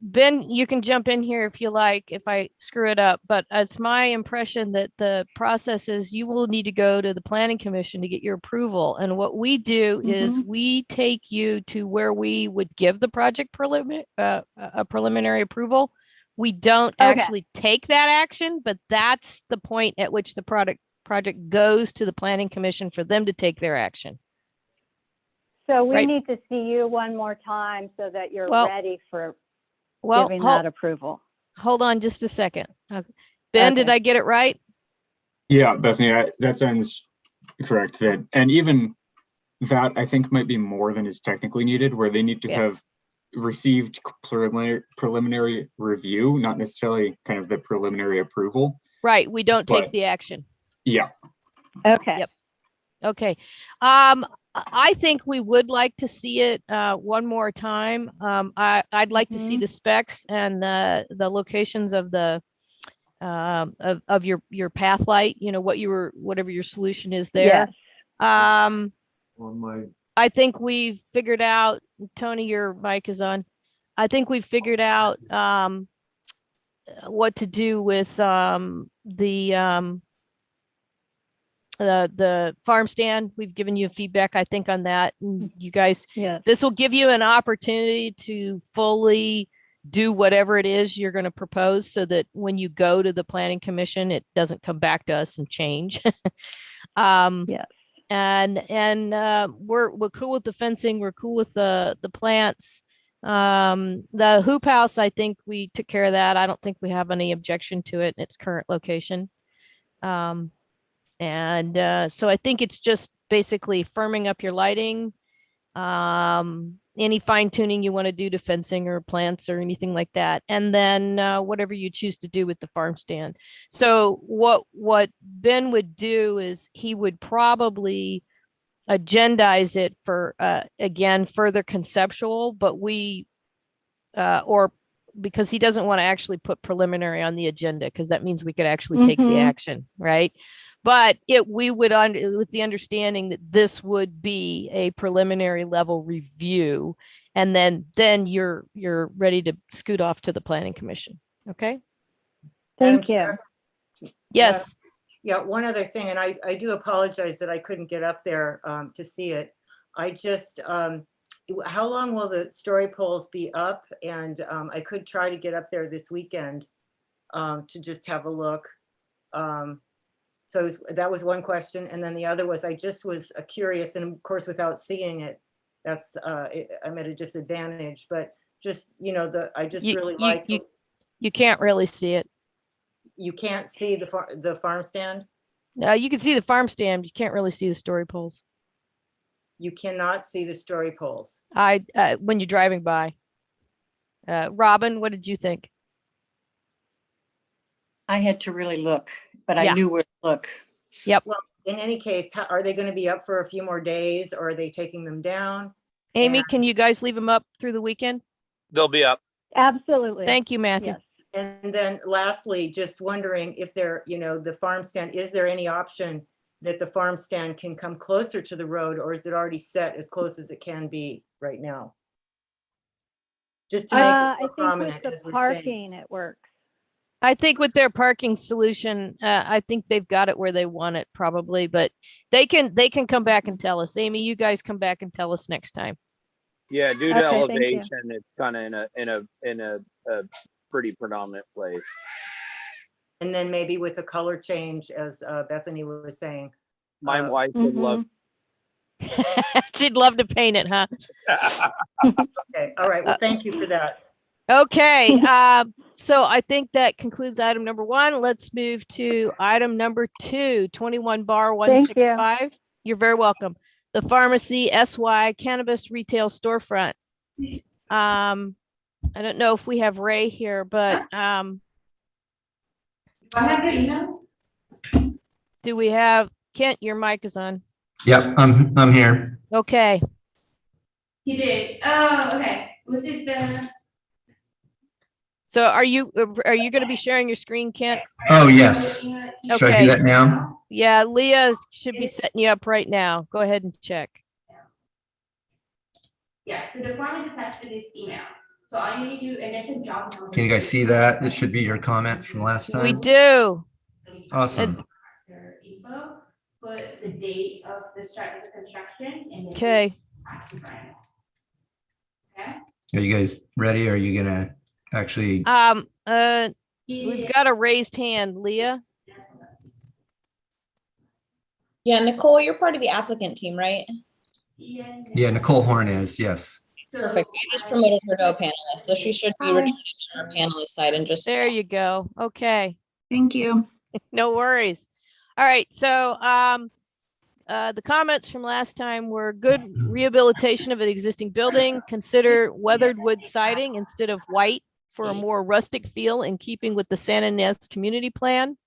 Ben, you can jump in here if you like, if I screw it up, but it's my impression that the process is you will need to go to the planning commission to get your approval. And what we do is we take you to where we would give the project a preliminary approval. We don't Okay. actually take that action, but that's the point at which the project goes to the planning commission for them to take their action. So we Right. need to see you one more time so that you're Well- ready for Well, giving that approval. hold on just a second. Ben, did Okay. I get it right? Yeah, Bethany, that sounds correct. And even that I think might be more than is technically needed, where they need to Yeah. have received preliminary review, not necessarily kind of the preliminary approval. Right, we don't take But- the action. Yeah, Okay. Yep. Okay. I think we would like to see it one more time. I'd like to see the specs and the locations of the of your path light, whatever your solution is there. Yes. On my, I think we've figured out, Tony, your mic is on. I think we've figured out what to do with the farm stand. We've given you feedback, I think, on that. And you guys, Yes. this will give you an opportunity to fully do whatever it is you're going to propose so that when you go to the planning commission, it doesn't come back to us and change. Yes. And we're cool with the fencing. We're cool with the plants. The hoop house, I think we took care of that. I don't think we have any objection to it in its current location. So I think it's just basically firming up your lighting. Any fine tuning you want to do to fencing or plants or anything like that. And then whatever you choose to do with the farm stand. So what Ben would do is he would probably agendize it for, again, further conceptual, but or because he doesn't want to actually put preliminary on the agenda, because that means we could actually take the Mhm. action, right? But we would, with the understanding that this would be a preliminary level review, and then you're ready to scoot off to the planning commission. Okay? Madam Thank you. Chair? Yes. Yeah, one other thing, and I do apologize that I couldn't get up there to see it. I just, how long will the story poles be up? And I could try to get up there this weekend to just have a look. So that was one question. And then the other was, I just was curious, and of course, without seeing it, that's, I'm at a disadvantage, but just, I just really like, You can't really see it. you can't see the farm stand? You can see the farm stand. You can't really see the story poles. You cannot see the story poles. When you're driving by. Robin, what did you think? I had to really look, but I Yeah. knew where to look. Well, in any case, are they going to be up for a few more days, or are they taking them down? Amy, And- can you guys leave them up through the weekend? They'll be up. Absolutely. Thank you, Matthew. Yes. And then lastly, just wondering if there, the farm stand, is there any option that the farm stand can come closer to the road, or is it already set as close as it can be right now? Just to make it I more think with prominent, the as we're saying. parking, it works. I think with their parking solution, I think they've got it where they want it probably, but they can come back and tell us. Amy, you guys come back and tell us next time. Yeah, due Okay, to thank you. elevation, it's kind of in a pretty predominant place. And then maybe with a color change, as Bethany was saying. My wife would love. She'd love to paint it, huh? Okay, all right, well, thank you for that. Okay, so I think that concludes item number 1. Let's move to item number 2, 21 bar Thank you. 165. You're very welcome. The Pharmacy SY Cannabis Retail Storefront. I don't know if we have Ray here, but do we have Kent? Your mic is on. Yep, I'm here. Okay. He did. Oh, okay. Was it the? So are you going to be sharing your screen, Kent? Oh, yes. Should I Okay. do that now? Yeah, Leah should be setting you up right now. Go ahead and check. Yeah. So the form is attached to this email. So all you need to do, and there's a job number. Can you guys see that? It should be your comment from last time. We do. Awesome. Your info, put the date of the start of the construction and. then Okay. Okay. Are you guys ready? Or are you gonna actually? We've got a raised hand, Leah. Yeah, Nicole, you're part of the applicant team, right? Yeah, Nicole Horn is, yes. Perfect. I just promoted her to a panelist, so she should be returning on our panelist side and just. There you go. Okay. Thank you. No worries. All right. So the comments from last time were good rehabilitation of an existing building. Consider weathered wood siding instead of white for a more rustic feel in keeping with the San Ynez community plan.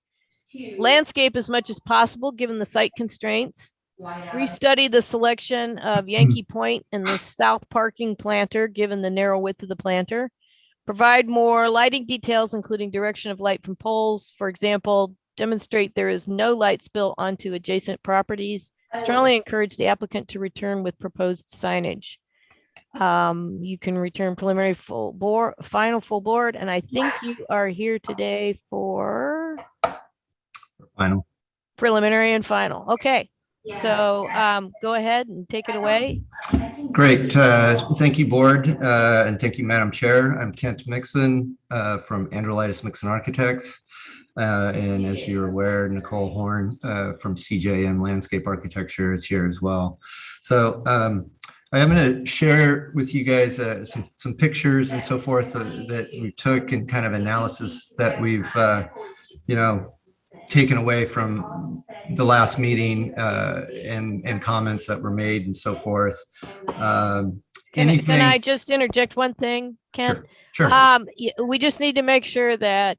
Landscape as much as possible, given the site constraints. Restudy the selection of Yankee Point and the south parking planter, given the narrow width of the planter. Provide more lighting details, including direction of light from poles. For example, demonstrate there is no light spill onto adjacent properties. Strongly encourage the applicant to return with proposed signage. You can return preliminary final full board, and I think you are here today for Final. preliminary and final. Okay. So go ahead and take it away. Great. Thank you, board, and thank you, Madam Chair. I'm Kent Mixon from Androlitis Mixon Architects. And as you're aware, Nicole Horn from CJM Landscape Architecture is here as well. So I am going to share with you guys some pictures and so forth that we took and kind of analysis that we've, taken away from the last meeting and comments that were made and so forth. Can I just interject one thing, Ken? Sure. We just need to make sure that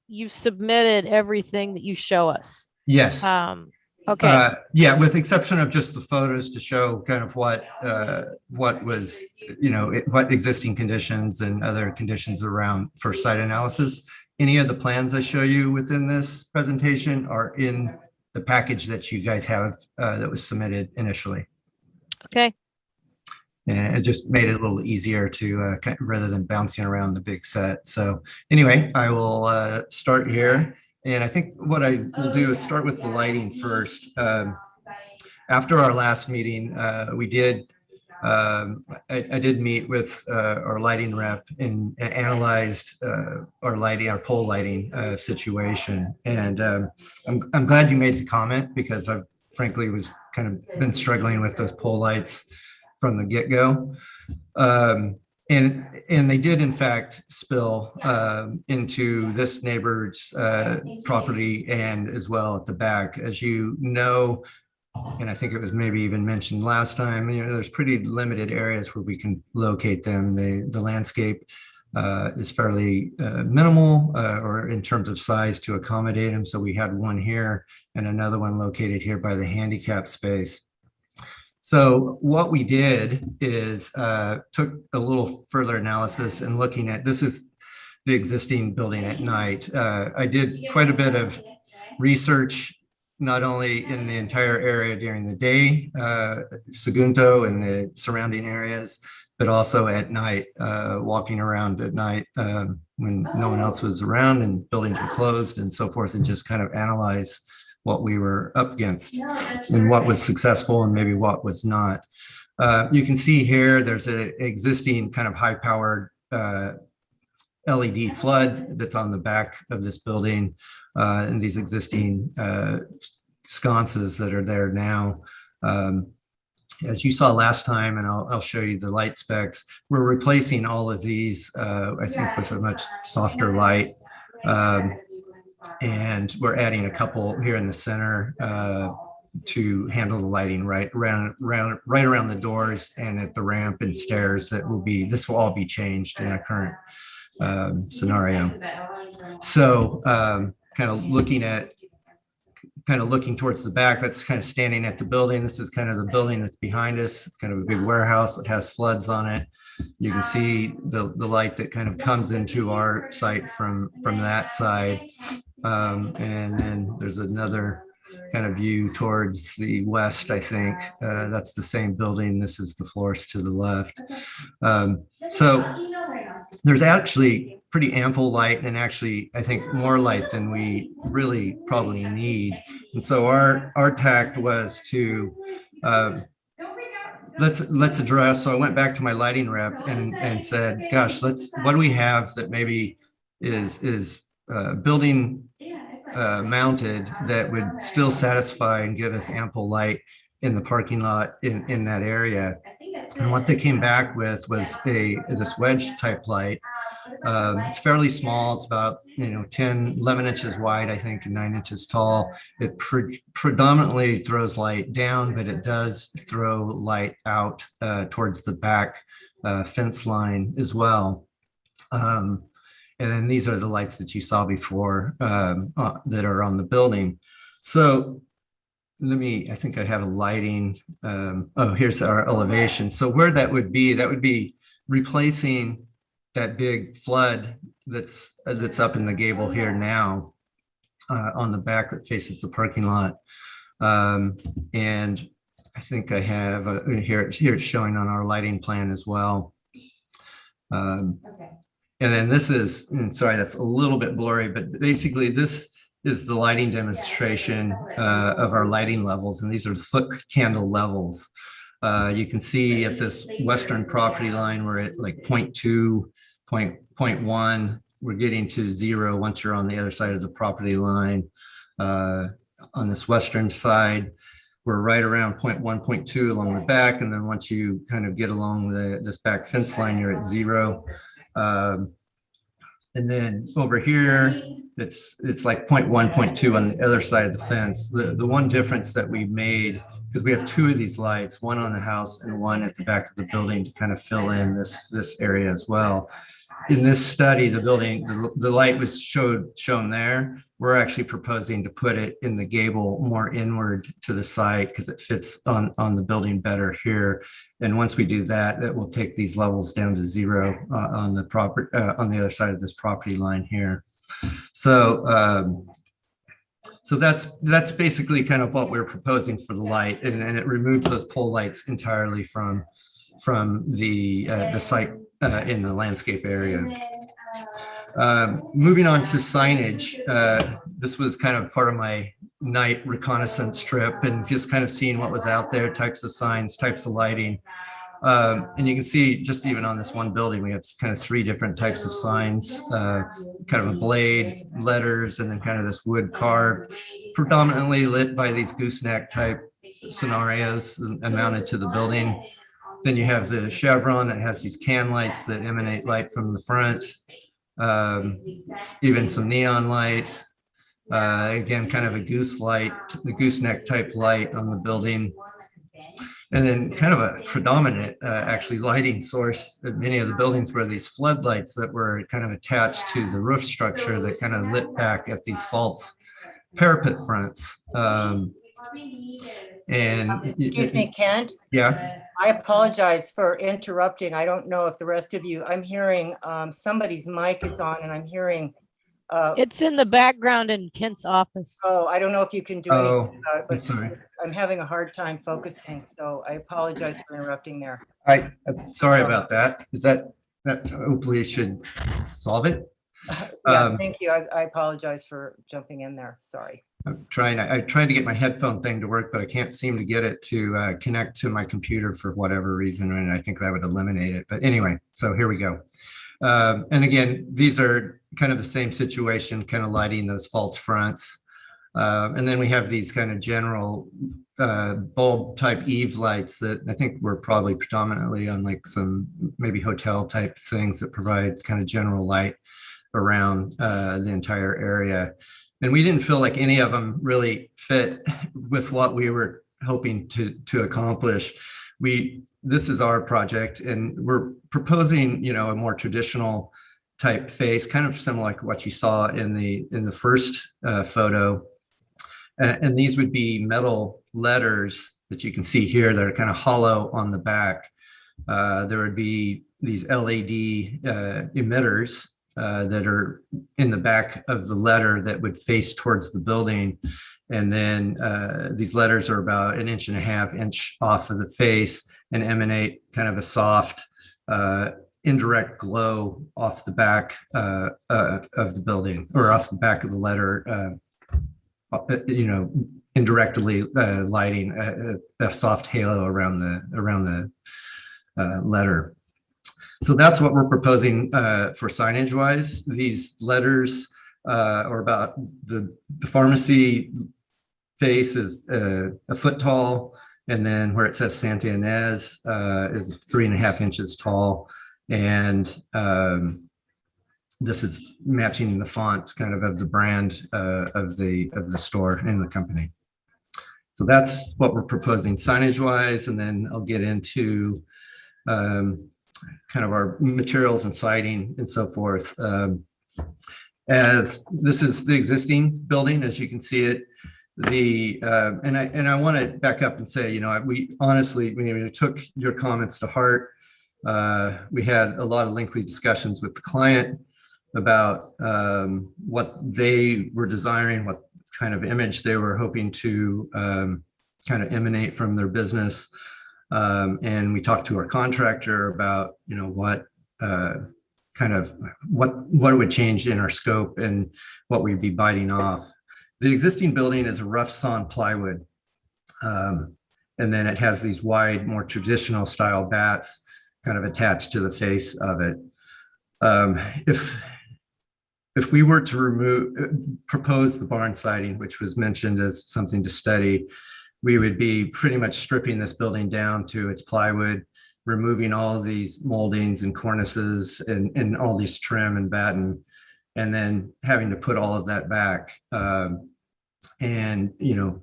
you've submitted everything that you show us. Yes. Okay. Yeah, with exception of just the photos to show kind of what was, what existing conditions and other conditions around for site analysis. Any of the plans I show you within this presentation are in the package that you guys have that was submitted initially. Okay. And it just made it a little easier to rather than bouncing around the big set. So anyway, I will start here. And I think what I will do is start with the lighting first. After our last meeting, we did I did meet with our lighting rep and analyzed our pole lighting situation. And I'm glad you made the comment, because I've frankly was kind of been struggling with those pole lights from the get-go. And they did in fact spill into this neighbor's property and as well at the back. As you know, and I think it was maybe even mentioned last time, there's pretty limited areas where we can locate them. The landscape is fairly minimal or in terms of size to accommodate them. So we had one here and another one located here by the handicap space. So what we did is took a little further analysis and looking at, this is the existing building at night. I did quite a bit of research, not only in the entire area during the day, Sagunto and the surrounding areas, but also at night, walking around at night when no one else was around and buildings were closed and so forth, and just kind of analyze what we were up against and what was successful and maybe what was not. You can see here, there's an existing kind of high-powered LED flood that's on the back of this building, and these existing sconces that are there now. As you saw last time, and I'll show you the light specs, we're replacing all of these, I think, with a much softer light. And we're adding a couple here in the center to handle the lighting right around the doors and at the ramp and stairs. This will all be changed in a current scenario. So kind of looking towards the back, that's kind of standing at the building. This is kind of the building that's behind us. It's kind of a big warehouse that has floods on it. You can see the light that kind of comes into our site from that side. And then there's another kind of view towards the west, I think. That's the same building. This is the floors to the left. So there's actually pretty ample light, and actually, I think more light than we really probably need. And so our tact was to let's address. So I went back to my lighting rep and said, gosh, what do we have that maybe is building mounted that would still satisfy and give us ample light in the parking lot in that area. And what they came back with was this wedge type light. It's fairly small. It's about 11 inches wide, I think, and 9 inches tall. It predominantly throws light down, but it does throw light out towards the back fence line as well. And then these are the lights that you saw before that are on the building. So I think I have a lighting. Oh, here's our elevation. So where that would be replacing that big flood that's up in the gable here now on the back that faces the parking lot. And I think I have here it's showing on our lighting plan as well. Okay. And then this is, sorry, that's a little bit blurry, but basically this is the lighting demonstration of our lighting levels. And these are the foot candle levels. You can see at this western property line, we're at like 0.2, 0.1. We're getting to 0 once you're on the other side of the property line. On this western side, we're right around 0.1, 0.2 along the back. And then once you kind of get along this back fence line, you're at 0. And then over here, it's like 0.1, 0.2 on the other side of the fence. The one difference that we made, because we have 2 of these lights, one on the house and one at the back of the building to kind of fill in this area as well. In this study, the light was shown there. We're actually proposing to put it in the gable more inward to the side because it fits on the building better here. And once we do that, that will take these levels down to 0 on the other side of this property line here. So so that's basically kind of what we're proposing for the light, and it removes those pole lights entirely from the site in the landscape area. Moving on to signage, this was kind of part of my night reconnaissance trip and just kind of seeing what was out there, types of signs, types of lighting. And you can see just even on this one building, we have kind of 3 different types of signs, kind of a blade, letters, and then kind of this wood carved, predominantly lit by these gooseneck type scenarios mounted to the building. Then you have the chevron that has these can lights that emanate light from the front, even some neon light. Again, kind of a gooseneck type light on the building. And then kind of a predominant actually lighting source at many of the buildings were these floodlights that were kind of attached to the roof structure that kind of lit back at these false parapet fronts. Excuse me, Kent. Yeah. I apologize for interrupting. I don't know if the rest of you, I'm hearing somebody's mic is on and I'm hearing. It's in the background in Kent's office. Oh, I don't know if you can do Oh, anything about it, but sorry. I'm having a hard time focusing. So I apologize for interrupting there. I'm sorry about that. Is that hopefully should solve it? Yeah, thank you. I apologize for jumping in there. Sorry. I'm trying. I tried to get my headphone thing to work, but I can't seem to get it to connect to my computer for whatever reason, and I think that would eliminate it. But anyway, so here we go. And again, these are kind of the same situation, kind of lighting those false fronts. And then we have these kind of general bulb type eave lights that I think were probably predominantly on like some maybe hotel type things that provide kind of general light around the entire area. And we didn't feel like any of them really fit with what we were hoping to accomplish. This is our project, and we're proposing, you know, a more traditional type face, kind of similar like what you saw in the first photo. And these would be metal letters that you can see here that are kind of hollow on the back. There would be these LED emitters that are in the back of the letter that would face towards the building. And then these letters are about 1.5 inches off of the face and emanate kind of a soft indirect glow off the back of the building, or off the back of the letter, you know, indirectly lighting a soft halo around the letter. So that's what we're proposing for signage wise. These letters are about the pharmacy face is a foot tall, and then where it says Santa Ynez is 3.5 inches tall, and this is matching the font kind of the brand of the store and the company. So that's what we're proposing signage wise, and then I'll get into kind of our materials and siding and so forth. As this is the existing building, as you can see it, and I want to back up and say, you know, we honestly, we took your comments to heart. We had a lot of lengthy discussions with the client about what they were desiring, what kind of image they were hoping to kind of emanate from their business. And we talked to our contractor about, you know, what would change in our scope and what we'd be biting off. The existing building is a rough sawn plywood. And then it has these wide, more traditional style bats kind of attached to the face of it. If we were to propose the barn siding, which was mentioned as something to study, we would be pretty much stripping this building down to its plywood, removing all of these moldings and cornices and all these trim and batten, and then having to put all of that back and, you know,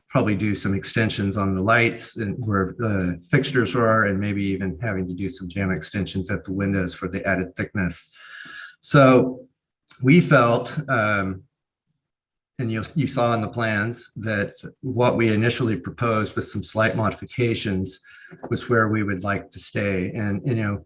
probably do some extensions on the lights and where the fixtures are, and maybe even having to do some jamb extensions at the windows for the added thickness. So we felt, and you saw in the plans, that what we initially proposed with some slight modifications was where we would like to stay. And, you know,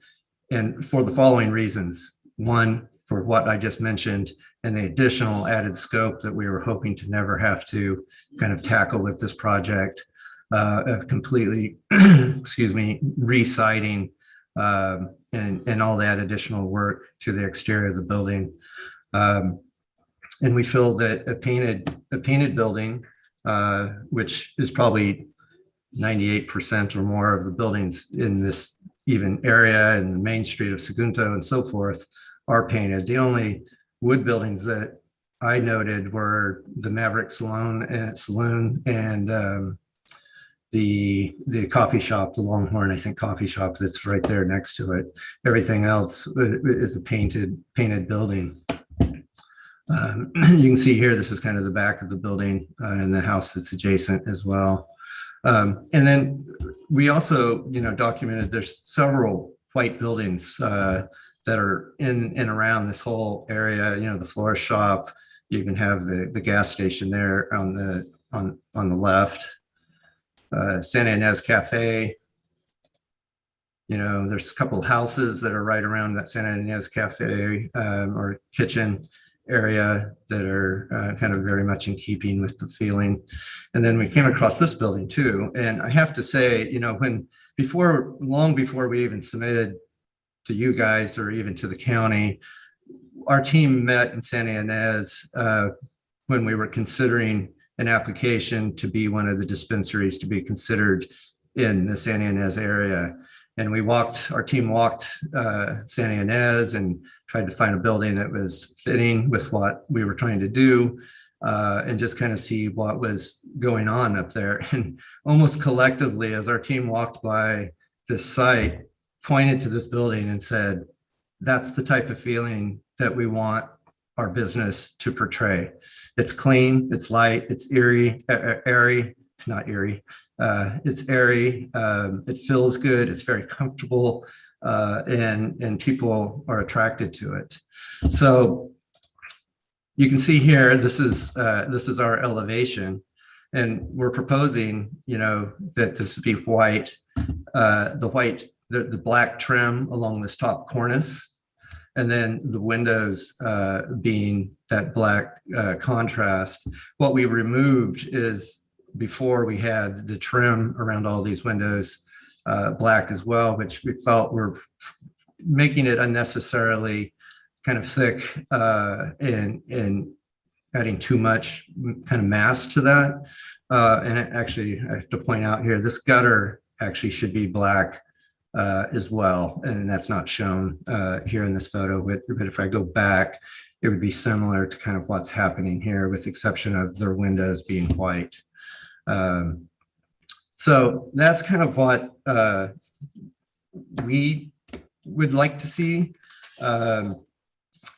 and for the following reasons: one, for what I just mentioned, and the additional added scope that we were hoping to never have to kind of tackle with this project of completely, excuse me, re-siding and all that additional work to the exterior of the building. And we feel that a painted building, which is probably 98% or more of the buildings in this even area and the main street of Sagunto and so forth are painted. The only wood buildings that I noted were the Maverick Saloon and the coffee shop, the Longhorn, I think coffee shop that's right there next to it. Everything else is a painted building. You can see here, this is kind of the back of the building and the house that's adjacent as well. And then we also, documented there's several white buildings that are in and around this whole area. The florist shop. You even have the gas station there on the left. Santa Ynez Cafe. There's a couple of houses that are right around that Santa Ynez Cafe or kitchen area that are kind of very much in keeping with the feeling. And then we came across this building too. And I have to say, long before we even submitted to you guys or even to the county, our team met in Santa Ynez when we were considering an application to be one of the dispensaries to be considered in the Santa Ynez area. And our team walked Santa Ynez and tried to find a building that was fitting with what we were trying to do and just kind of see what was going on up there. And almost collectively, as our team walked by this site, pointed to this building and said, that's the type of feeling that we want our business to portray. It's clean, it's light, it's airy, not eerie. It's airy, it feels good, it's very comfortable, and people are attracted to it. So you can see here, this is our elevation, and we're proposing, that this be white, the black trim along this top cornice, and then the windows being that black contrast. What we removed is, before we had the trim around all these windows black as well, which we felt were making it unnecessarily kind of thick and adding too much kind of mass to that. And actually, I have to point out here, this gutter actually should be black as well, and that's not shown here in this photo, but if I go back, it would be similar to kind of what's happening here, with the exception of their windows being white. So that's kind of what we would like to see. And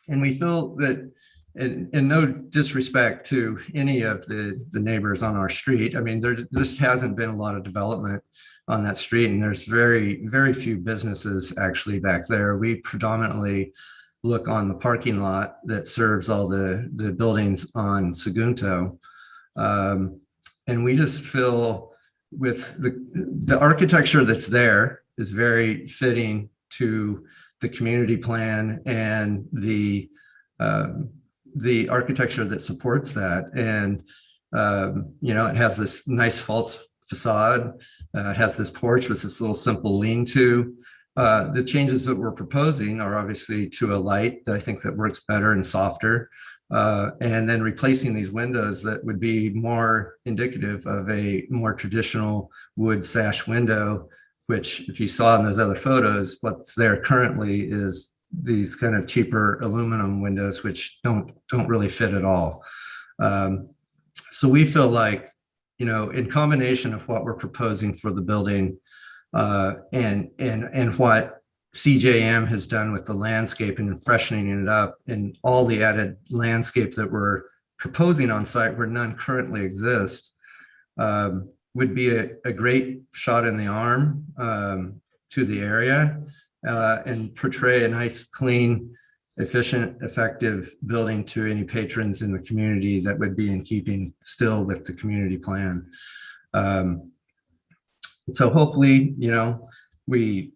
we feel that, in no disrespect to any of the neighbors on our street, I mean, there just hasn't been a lot of development on that street, and there's very, very few businesses actually back there. We predominantly look on the parking lot that serves all the buildings on Sagunto. And we just feel with the architecture that's there is very fitting to the community plan and the architecture that supports that. And, it has this nice false facade. It has this porch with this little simple lean-to. The changes that we're proposing are obviously to a light that I think that works better and softer. And then replacing these windows that would be more indicative of a more traditional wood sash window, which, if you saw in those other photos, what's there currently is these kind of cheaper aluminum windows, which don't really fit at all. So we feel like, in combination of what we're proposing for the building and what CJM has done with the landscaping and freshening it up, and all the added landscape that we're proposing on site where none currently exists, would be a great shot in the arm to the area and portray a nice, clean, efficient, effective building to any patrons in the community that would be in keeping still with the community plan. So hopefully, we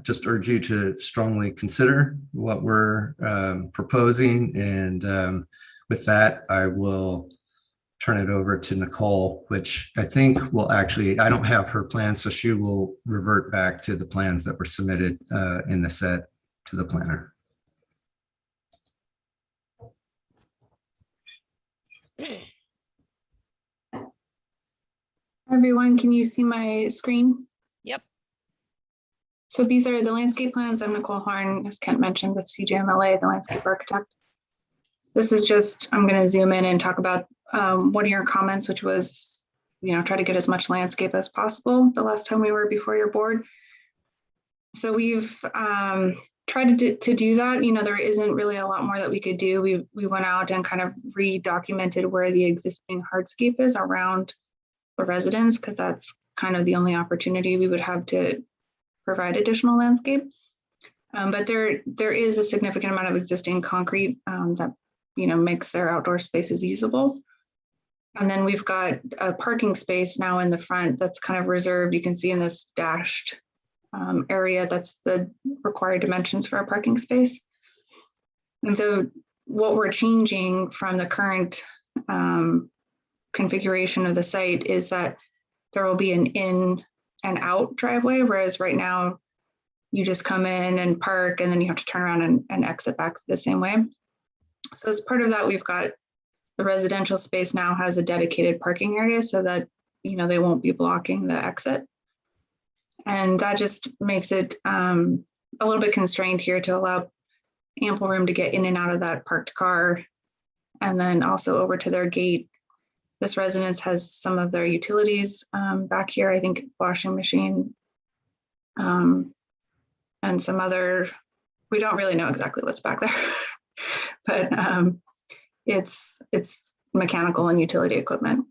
just urge you to strongly consider what we're proposing. And with that, I will turn it over to Nicole, which I think will actually, I don't have her plans, so she will revert back to the plans that were submitted in the set to the planner. Everyone. everyone. Can you see my screen? Yep. So these are the landscape plans. I'm Nicole Horn, as Kent mentioned, with CJMLA, the landscape architect. This is just, I'm going to zoom in and talk about one of your comments, which was, try to get as much landscape as possible the last time we were before your board. So we've tried to do that. There isn't really a lot more that we could do. We went out and kind of re-documented where the existing hardscape is around the residents, because that's kind of the only opportunity we would have to provide additional landscape. But there is a significant amount of existing concrete that makes their outdoor spaces usable. And then we've got a parking space now in the front that's kind of reserved. You can see in this dashed area, that's the required dimensions for a parking space. And so what we're changing from the current configuration of the site is that there will be an in and out driveway, whereas right now you just come in and park and then you have to turn around and exit back the same way. So as part of that, we've got the residential space now has a dedicated parking area so that they won't be blocking the exit. And that just makes it a little bit constrained here to allow ample room to get in and out of that parked car. And then also over to their gate. This residence has some of their utilities back here, I think washing machine and some other, we don't really know exactly what's back there, but it's mechanical and utility equipment.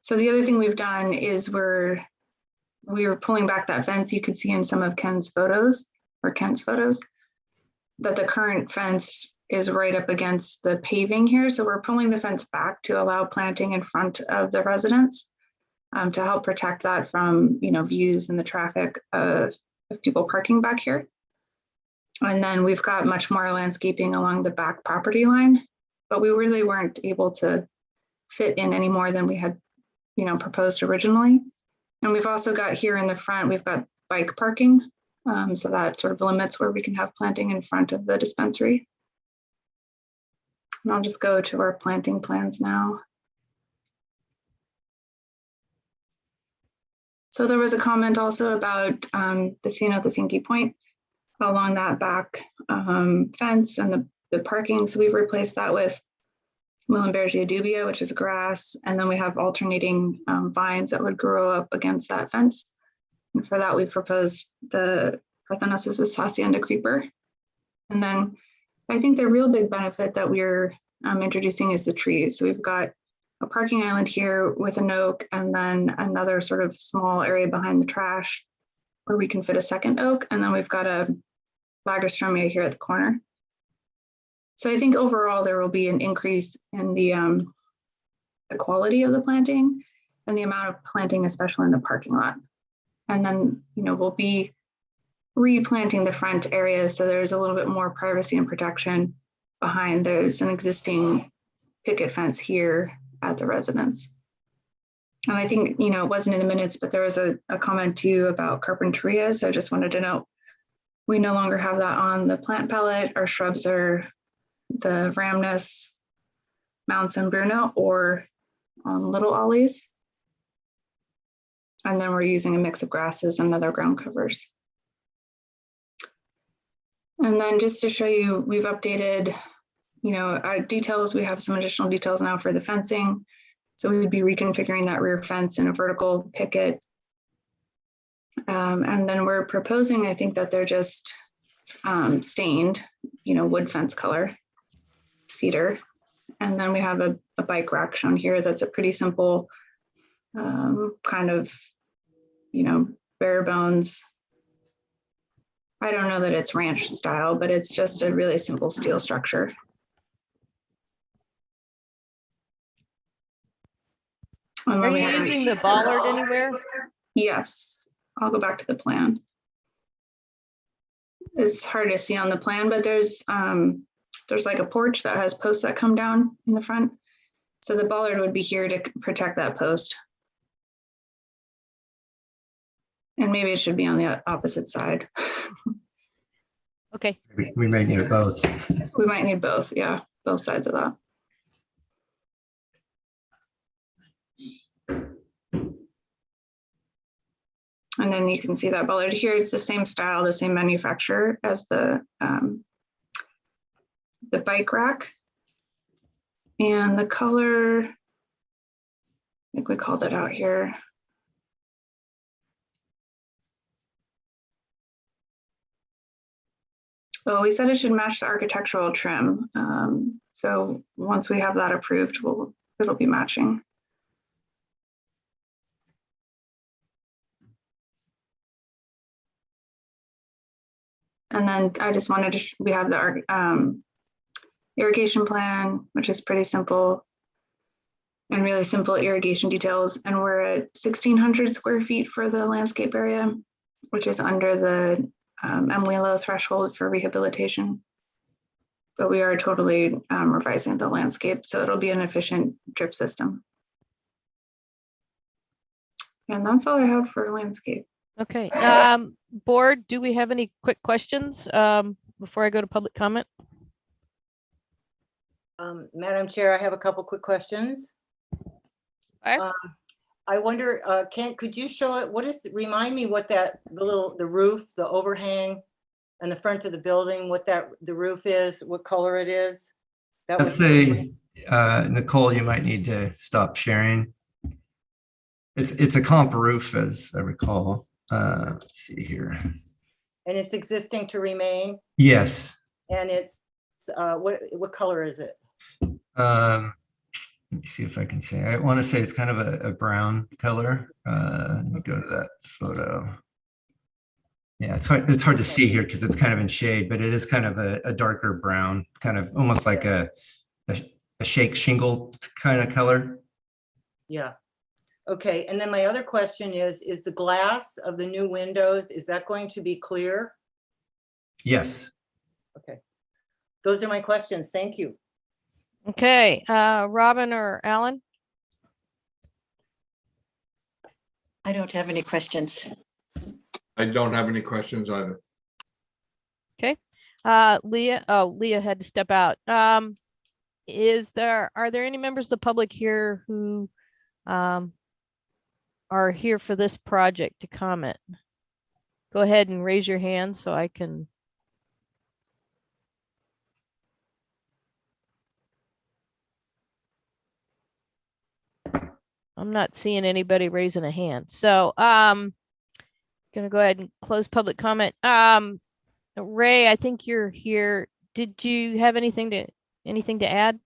So the other thing we've done is we were pulling back that fence. You could see in some of Kent's photos that the current fence is right up against the paving here. So we're pulling the fence back to allow planting in front of the residence to help protect that from, views and the traffic of people parking back here. And then we've got much more landscaping along the back property line, but we really weren't able to fit in any more than we had, proposed originally. And we've also got here in the front, we've got bike parking. So that sort of limits where we can have planting in front of the dispensary. And I'll just go to our planting plans now. So there was a comment also about the Sinky Point along that back fence and the parking. So we've replaced that with Muhlenbergia dubia, which is grass. And then we have alternating vines that would grow up against that fence. And for that, we've proposed the Parthenosis hacienda creeper. And then I think the real big benefit that we're introducing is the trees. So we've got a parking island here with an oak and then another sort of small area behind the trash where we can fit a second oak. And then we've got a Lagerstromia here at the corner. So I think overall there will be an increase in the quality of the planting and the amount of planting, especially in the parking lot. And then, we'll be replanting the front areas so there's a little bit more privacy and protection behind. There's an existing picket fence here at the residence. And I think, it wasn't in the minutes, but there was a comment too about Carpinteria. So I just wanted to note, we no longer have that on the plant palette. Our shrubs are the Rhamnus, Mounts and Bruno, or little ollies. And then we're using a mix of grasses and other ground covers. And then just to show you, we've updated, our details. We have some additional details now for the fencing. So we would be reconfiguring that rear fence in a vertical picket. And then we're proposing, I think that they're just stained, wood fence color, cedar. And then we have a bike rack shown here. That's a pretty simple kind of, bare bones. I don't know that it's ranch style, but it's just a really simple steel structure. Are you using the bollard anywhere? Yes, I'll go back to the plan. It's hard to see on the plan, but there's like a porch that has posts that come down in the front. So the bollard would be here to protect that post. And maybe it should be on the opposite side. Okay. We may need both. We might need both, yeah, both sides of that. And then you can see that bollard here. It's the same style, the same manufacturer as the bike rack. And the color, I think we called it out here. Well, we said it should match the architectural trim. So once we have that approved, it'll be matching. And then I just wanted to, we have the irrigation plan, which is pretty simple and really simple irrigation details. And we're at 1,600 square feet for the landscape area, which is under the MWILO threshold for rehabilitation. But we are totally revising the landscape, so it'll be an efficient drip system. And that's all I have for landscape. Okay, board, do we have any quick questions before I go to public comment? Madam Chair, I have a couple quick questions. Okay. I wonder, Kent, could you show it? What is, remind me what that, the roof, the overhang and the front of the building, what the roof is, what color it is? That I'd was say, Nicole, you might need to stop sharing. It's a comp roof, as I recall. Let's see here. And it's existing to remain, Yes. and it's what color is it? Let me see if I can say. I want to say it's kind of a brown color. Let me go to that photo. Yeah, it's hard to see here because it's kind of in shade, but it is kind of a darker brown, kind of almost like a shake shingle kind of color. Yeah. Okay, and then my other question is the glass of the new windows, is that going to be clear? Yes. Okay. Those are my questions. Thank you. Okay, Robin or Alan? I don't have any questions. I don't have any questions either. Okay, Leah, Leah had to step out. Are there any members of the public here who are here for this project to comment? Go ahead and raise your hand so I can. I'm not seeing anybody raising a hand. So, gonna go ahead and close public comment. Ray, I think you're here. Did you have anything to add?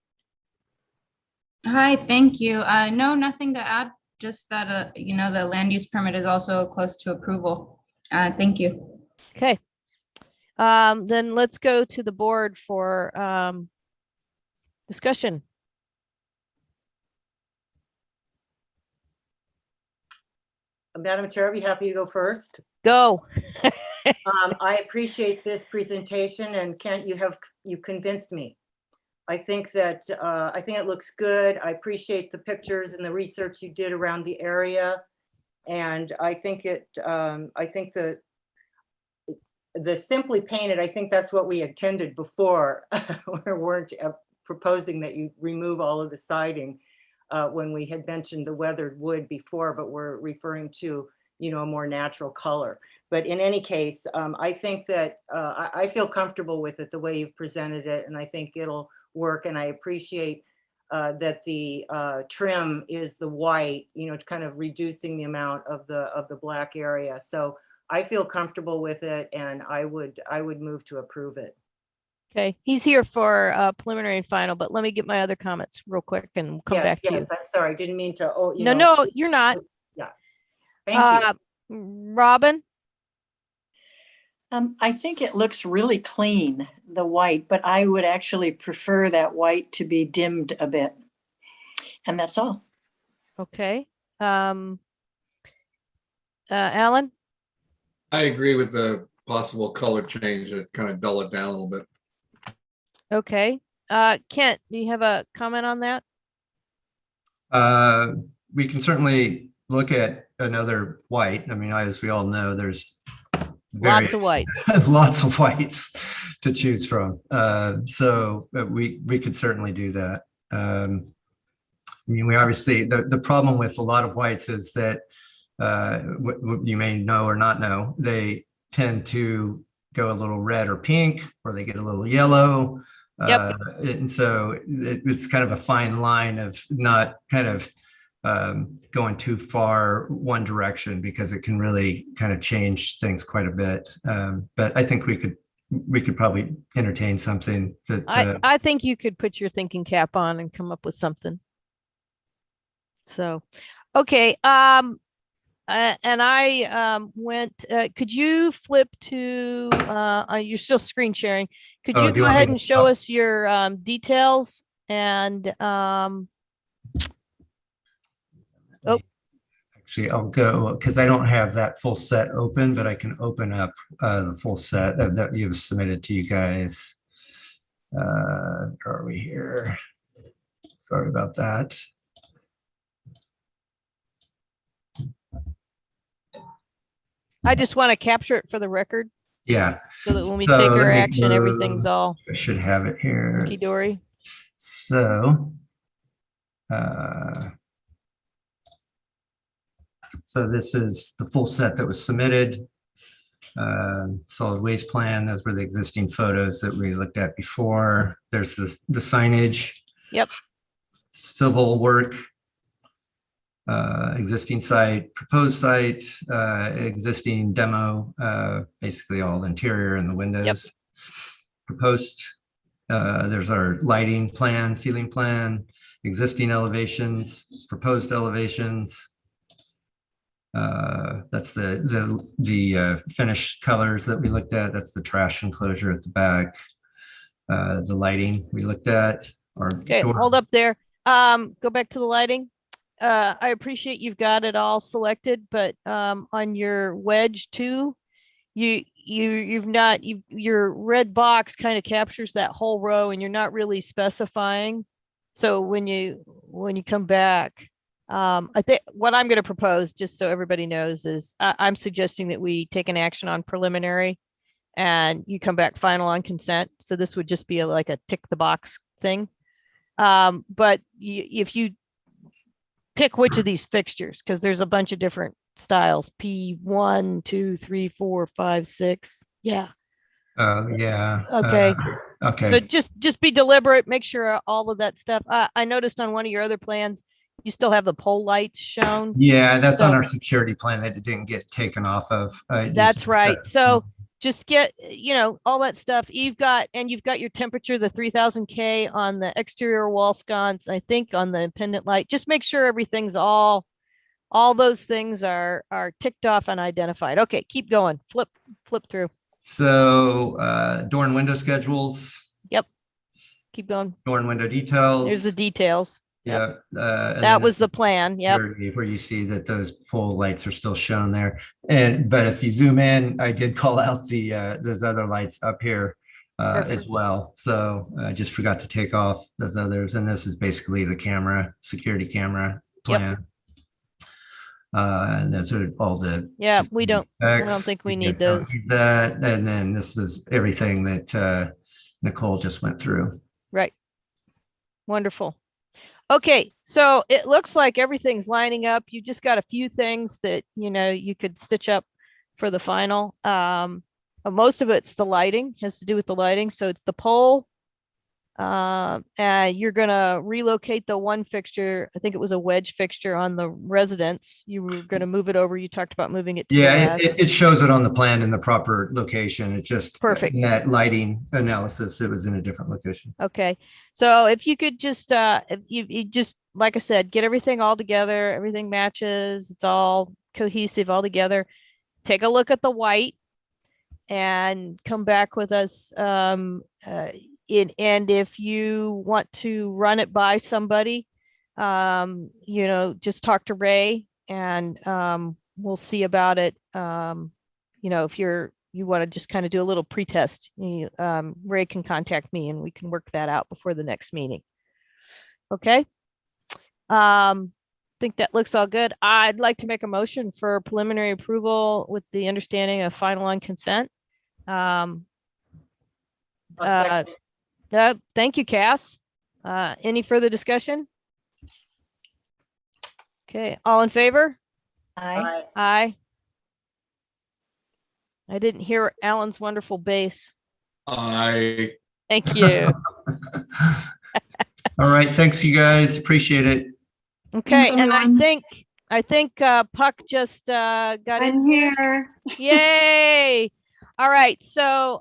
Hi, thank you. No, nothing to add, just that, you know, the land use permit is also close to approval. Thank you. Okay. Then let's go to the board for discussion. Madam Chair, I'd be happy to go first. Go. I appreciate this presentation, and Kent, you convinced me. I think it looks good. I appreciate the pictures and the research you did around the area. And I think the simply painted, I think that's what we intended before. We weren't proposing that you remove all of the siding when we had mentioned the weathered wood before, but we're referring to, you know, a more natural color. But in any case, I think that I feel comfortable with it the way you've presented it, and I think it'll work. And I appreciate that the trim is the white, you know, kind of reducing the amount of the black area. So I feel comfortable with it, and I would move to approve it. Okay, he's here for preliminary and final, but let me get my other comments real quick and we'll come back to you. Yes, I'm sorry, didn't mean to. Oh, you No, know. no, you're not. Yeah. Thank you. Robin? I think it looks really clean, the white, but I would actually prefer that white to be dimmed a bit. And that's all. Okay. Alan? I agree with the possible color change, to kind of dull it down a little bit. Okay. Kent, do you have a comment on that? We can certainly look at another white. I mean, as we all know, there's Lots of white. lots of whites to choose from. So we could certainly do that. I mean, we obviously, the problem with a lot of whites is that what you may know or not know, they tend to go a little red or pink, or they get a little yellow. Yep. And so it's kind of a fine line of not kind of going too far one direction, because it can really kind of change things quite a bit. But I think we could probably entertain something that I think you could put your thinking cap on and come up with something. So, okay. And I went, could you flip to, you're still screen sharing. Could Oh, you do you go want me ahead to and show stop? us your details and, Actually, I'll go, because I don't have that full set open, but I can open up the full set that you've submitted to you guys. Where are we here? Sorry about that. I just want to capture it for the record Yeah. so that when we So take let our me action, go- everything's all I should have it here. hunky dory. So this is the full set that was submitted. Solid waste plan, those were the existing photos that we looked at before. There's the signage. Yep. Civil work. Existing site, proposed site, existing demo, basically all interior and the windows. Proposed, there's our lighting plan, ceiling plan, existing elevations, proposed elevations. That's the finished colors that we looked at. That's the trash enclosure at the back. The lighting we looked at. Okay, hold up there. Go back to the lighting. I appreciate you've got it all selected, but on your wedge 2, your red box kind of captures that whole row and you're not really specifying. So when you come back, I think what I'm going to propose, just so everybody knows, is I'm suggesting that we take an action on preliminary and you come back final on consent. So this would just be like a tick the box thing. But if you pick which of these fixtures, because there's a bunch of different styles, P1, 2, 3, 4, 5, 6. Yeah. Yeah. Okay. Okay. So just be deliberate, make sure all of that stuff. I noticed on one of your other plans, you still have the pole lights shown. Yeah, that's on So- our security plan that it didn't get taken off of. That's right. So just get, all that stuff. You've got your temperature, the 3000 K on the exterior wall sconce, I think on the pendant light. Just make sure everything's all those things are ticked off and identified. Okay, keep going. Flip through. So door and window schedules, Yep. Keep going. door and window details. There's the details. Yeah. and That then was the plan. Yep. where you see that those pole lights are still shown there. But if you zoom in, I did call out those other lights up here as Perfect. well. So I just forgot to take off those others. And this is basically the camera, security camera plan. And those are all the. Yeah, I don't specs. think we You need guys don't those. need that. And then this was everything that Nicole just went through. Right. Wonderful. Okay, so it looks like everything's lining up. You just got a few things that, you could stitch up for the final. Most of it's the lighting, has to do with the lighting. So it's the pole. And you're gonna relocate the one fixture. I think it was a wedge fixture on the residence. You were gonna move it over. You talked about moving it to the Yeah, west. it shows it on the plan in the proper location. It just. Perfect. In that lighting analysis, it was in a different location. Okay, so if you could just, if you just, like I said, get everything all together, everything matches, it's all cohesive all together. Take a look at the white and come back with us. And if you want to run it by somebody, just talk to Ray and we'll see about it. If you want to just kind of do a little pretest, Ray can contact me and we can work that out before the next meeting. Okay. Think that looks all good. I'd like to make a motion for preliminary approval with the understanding of final on consent. Thank you, Cass. Any further discussion? Okay, all in favor? Aye. Aye. I didn't hear Alan's wonderful bass. I, Thank you. All right, thanks, you guys. Appreciate it. Okay, and everyone. I think Puck just got in. I'm here. Yay! All right, so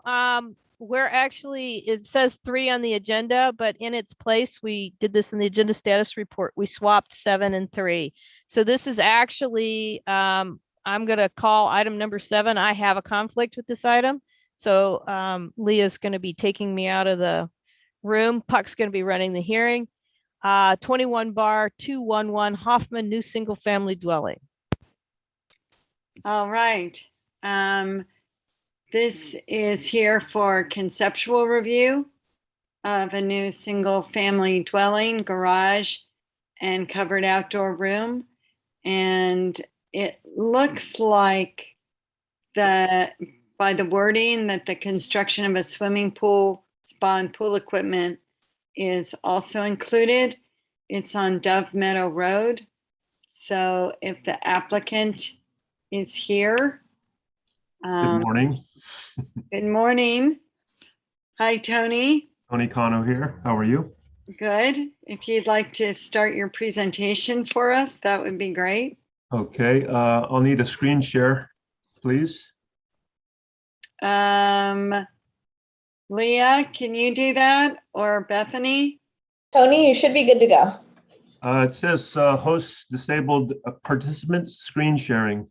we're actually, it says 3 on the agenda, but in its place, we did this in the agenda status report. We swapped 7 and 3. So this is actually I'm gonna call item number 7. I have a conflict with this item. So Leah's gonna be taking me out of the room. Puck's gonna be running the hearing. 21 bar 211 Hoffman, new single family dwelling. All right. This is here for conceptual review of a new single family dwelling, garage, and covered outdoor room. And it looks like by the wording that the construction of a swimming pool, spa, and pool equipment is also included. It's on Dove Meadow Road. So if the applicant is here. Good morning. Good morning. Hi, Tony. Tony Cano here. How are you? Good. If you'd like to start your presentation for us, that would be great. Okay, I'll need a screen share, please. Leah, can you do that? Or Bethany? Tony, you should be good to go. It says host disabled participants screen sharing.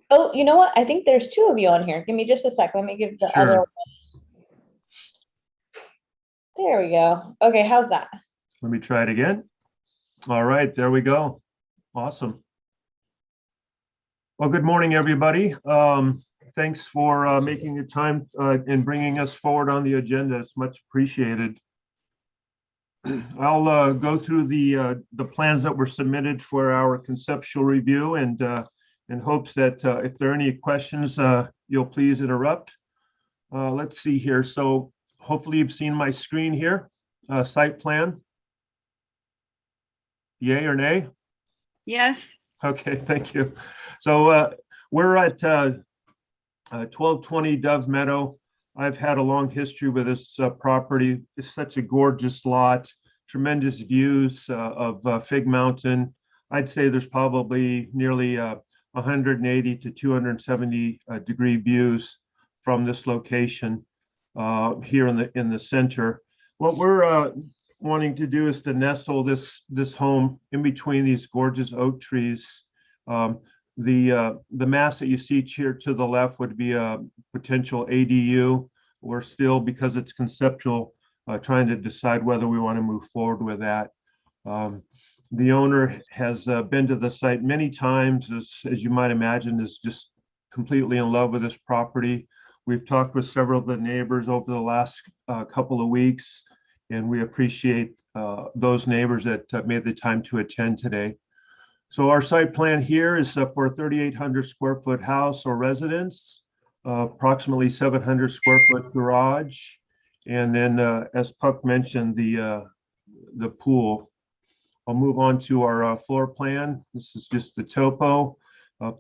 Oh, you know what? I think there's 2 of you on here. Give me just a sec. Let me give the Sure. other one. There we go. Okay, how's that? Let me try it again. All right, there we go. Awesome. Well, good morning, everybody. Thanks for making the time and bringing us forward on the agenda. It's much appreciated. I'll go through the plans that were submitted for our conceptual review and in hopes that if there are any questions, you'll please interrupt. Let's see here. So hopefully you've seen my screen here, site plan. Yay or nay? Yes. Okay, thank you. So we're at 1220 Dove Meadow. I've had a long history with this property. It's such a gorgeous lot, tremendous views of Fig Mountain. I'd say there's probably nearly 180 to 270 degree views from this location here in the center. What we're wanting to do is to nestle this home in between these gorgeous oak trees. The mass that you see here to the left would be a potential ADU. We're still, because it's conceptual, trying to decide whether we want to move forward with that. The owner has been to the site many times, as you might imagine, is just completely in love with this property. We've talked with several of the neighbors over the last couple of weeks, and we appreciate those neighbors that made the time to attend today. So our site plan here is for a 3,800 square foot house or residence, approximately 700 square foot garage, and then as Puck mentioned, the pool. I'll move on to our floor plan. This is just the topo.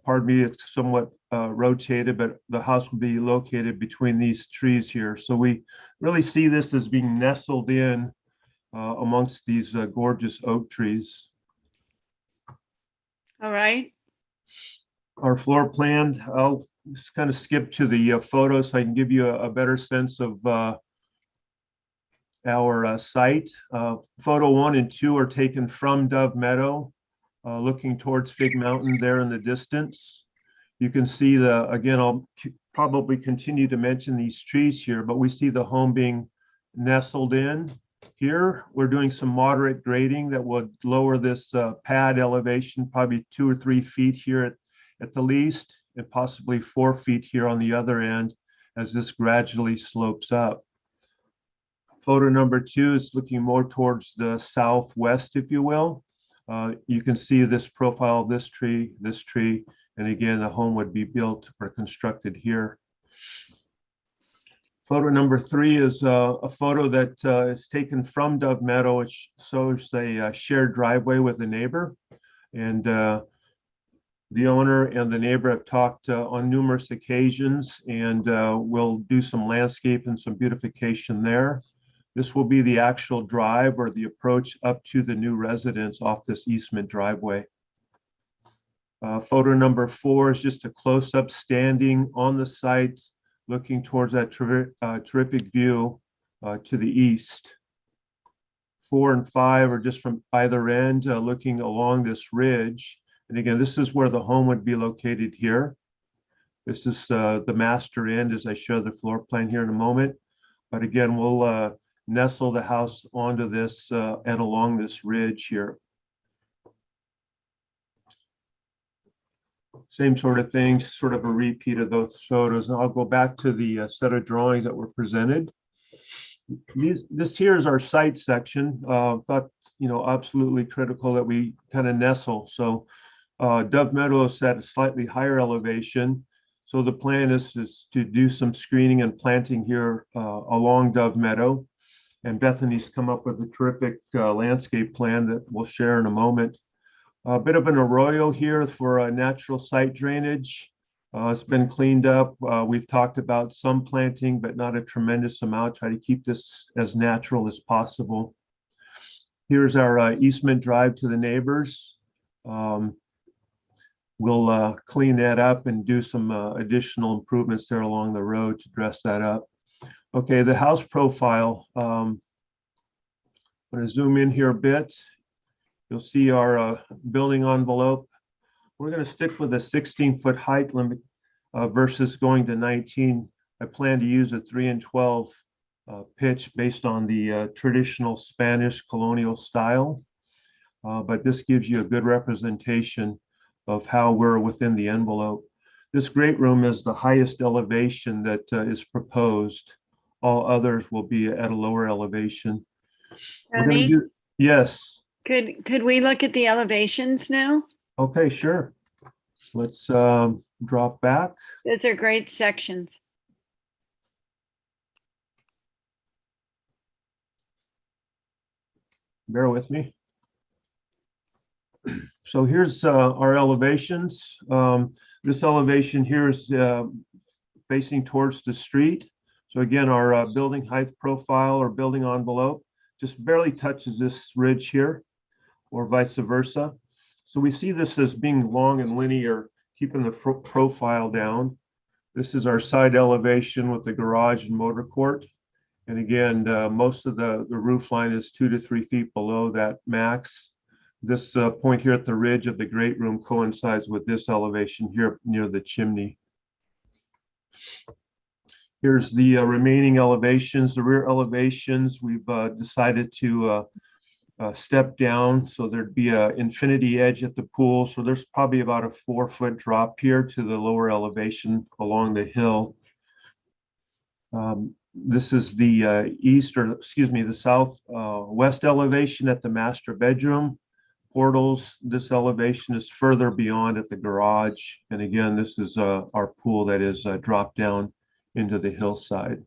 Pardon me, it's somewhat rotated, but the house will be located between these trees here. So we really see this as being nestled in amongst these gorgeous oak trees. All right. Our floor plan, I'll just kind of skip to the photos so I can give you a better sense of our site. Photo 1 and 2 are taken from Dove Meadow, looking towards Fig Mountain there in the distance. You can see again, I'll probably continue to mention these trees here, but we see the home being nestled in. Here, we're doing some moderate grading that would lower this pad elevation, probably 2 or 3 feet here at the least, and possibly 4 feet here on the other end as this gradually slopes up. Photo number 2 is looking more towards the southwest, if you will. You can see this profile of this tree, and again, the home would be built or constructed here. Photo number 3 is a photo that is taken from Dove Meadow, which shows a shared driveway with a neighbor. And The owner and the neighbor have talked on numerous occasions, and we'll do some landscape and some beautification there. This will be the actual drive or the approach up to the new residence off this easement driveway. Photo number 4 is just a close-up standing on the site, looking towards that terrific view to the east. 4 and 5 are just from either end, looking along this ridge. And again, this is where the home would be located here. This is the master end, as I show the floor plan here in a moment. But again, we'll nestle the house onto this and along this ridge here. Same sort of thing, sort of a repeat of those photos. And I'll go back to the set of drawings that were presented. This here is our site section. Thought, absolutely critical that we kind of nestle. So Dove Meadow is at a slightly higher elevation. So the plan is to do some screening and planting here along Dove Meadow. And Bethany's come up with a terrific landscape plan that we'll share in a moment. A bit of an arroyo here for natural site drainage. It's been cleaned up. We've talked about some planting, but not a tremendous amount. Try to keep this as natural as possible. Here's our easement drive to the neighbors. We'll clean that up and do some additional improvements there along the road to dress that up. Okay, the house profile. I'm going to zoom in here a bit. You'll see our building envelope. We're going to stick with a 16-foot height limit versus going to 19. I plan to use a 3 and 12 pitch based on the traditional Spanish colonial style. But this gives you a good representation of how we're within the envelope. This great room is the highest elevation that is proposed. All others will be at a lower elevation. Tony, yes. could we look at the elevations now? Okay, sure. Let's drop back. Those are great sections. Bear with me. So here's our elevations. This elevation here is facing towards the street. So again, our building height profile or building envelope just barely touches this ridge here, or vice versa. So we see this as being long and linear, keeping the profile down. This is our side elevation with the garage and motor court. And again, most of the roof line is 2 to 3 feet below that max. This point here at the ridge of the great room coincides with this elevation here near the chimney. Here's the remaining elevations, the rear elevations. We've decided to step down, so there'd be an infinity edge at the pool. So there's probably about a 4-foot drop here to the lower elevation along the hill. This is the the south west elevation at the master bedroom. Portals, this elevation is further beyond at the garage. And again, this is our pool that is dropped down into the hillside.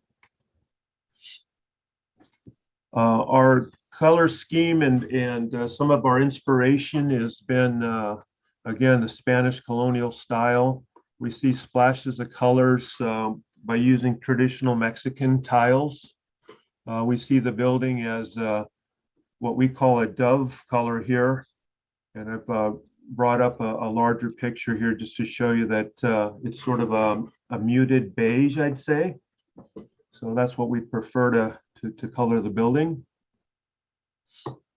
Our color scheme and some of our inspiration has been, again, the Spanish colonial style. We see splashes of colors by using traditional Mexican tiles. We see the building as what we call a dove color here. And I've brought up a larger picture here just to show you that it's sort of a muted beige, I'd say. So that's what we prefer to color the building.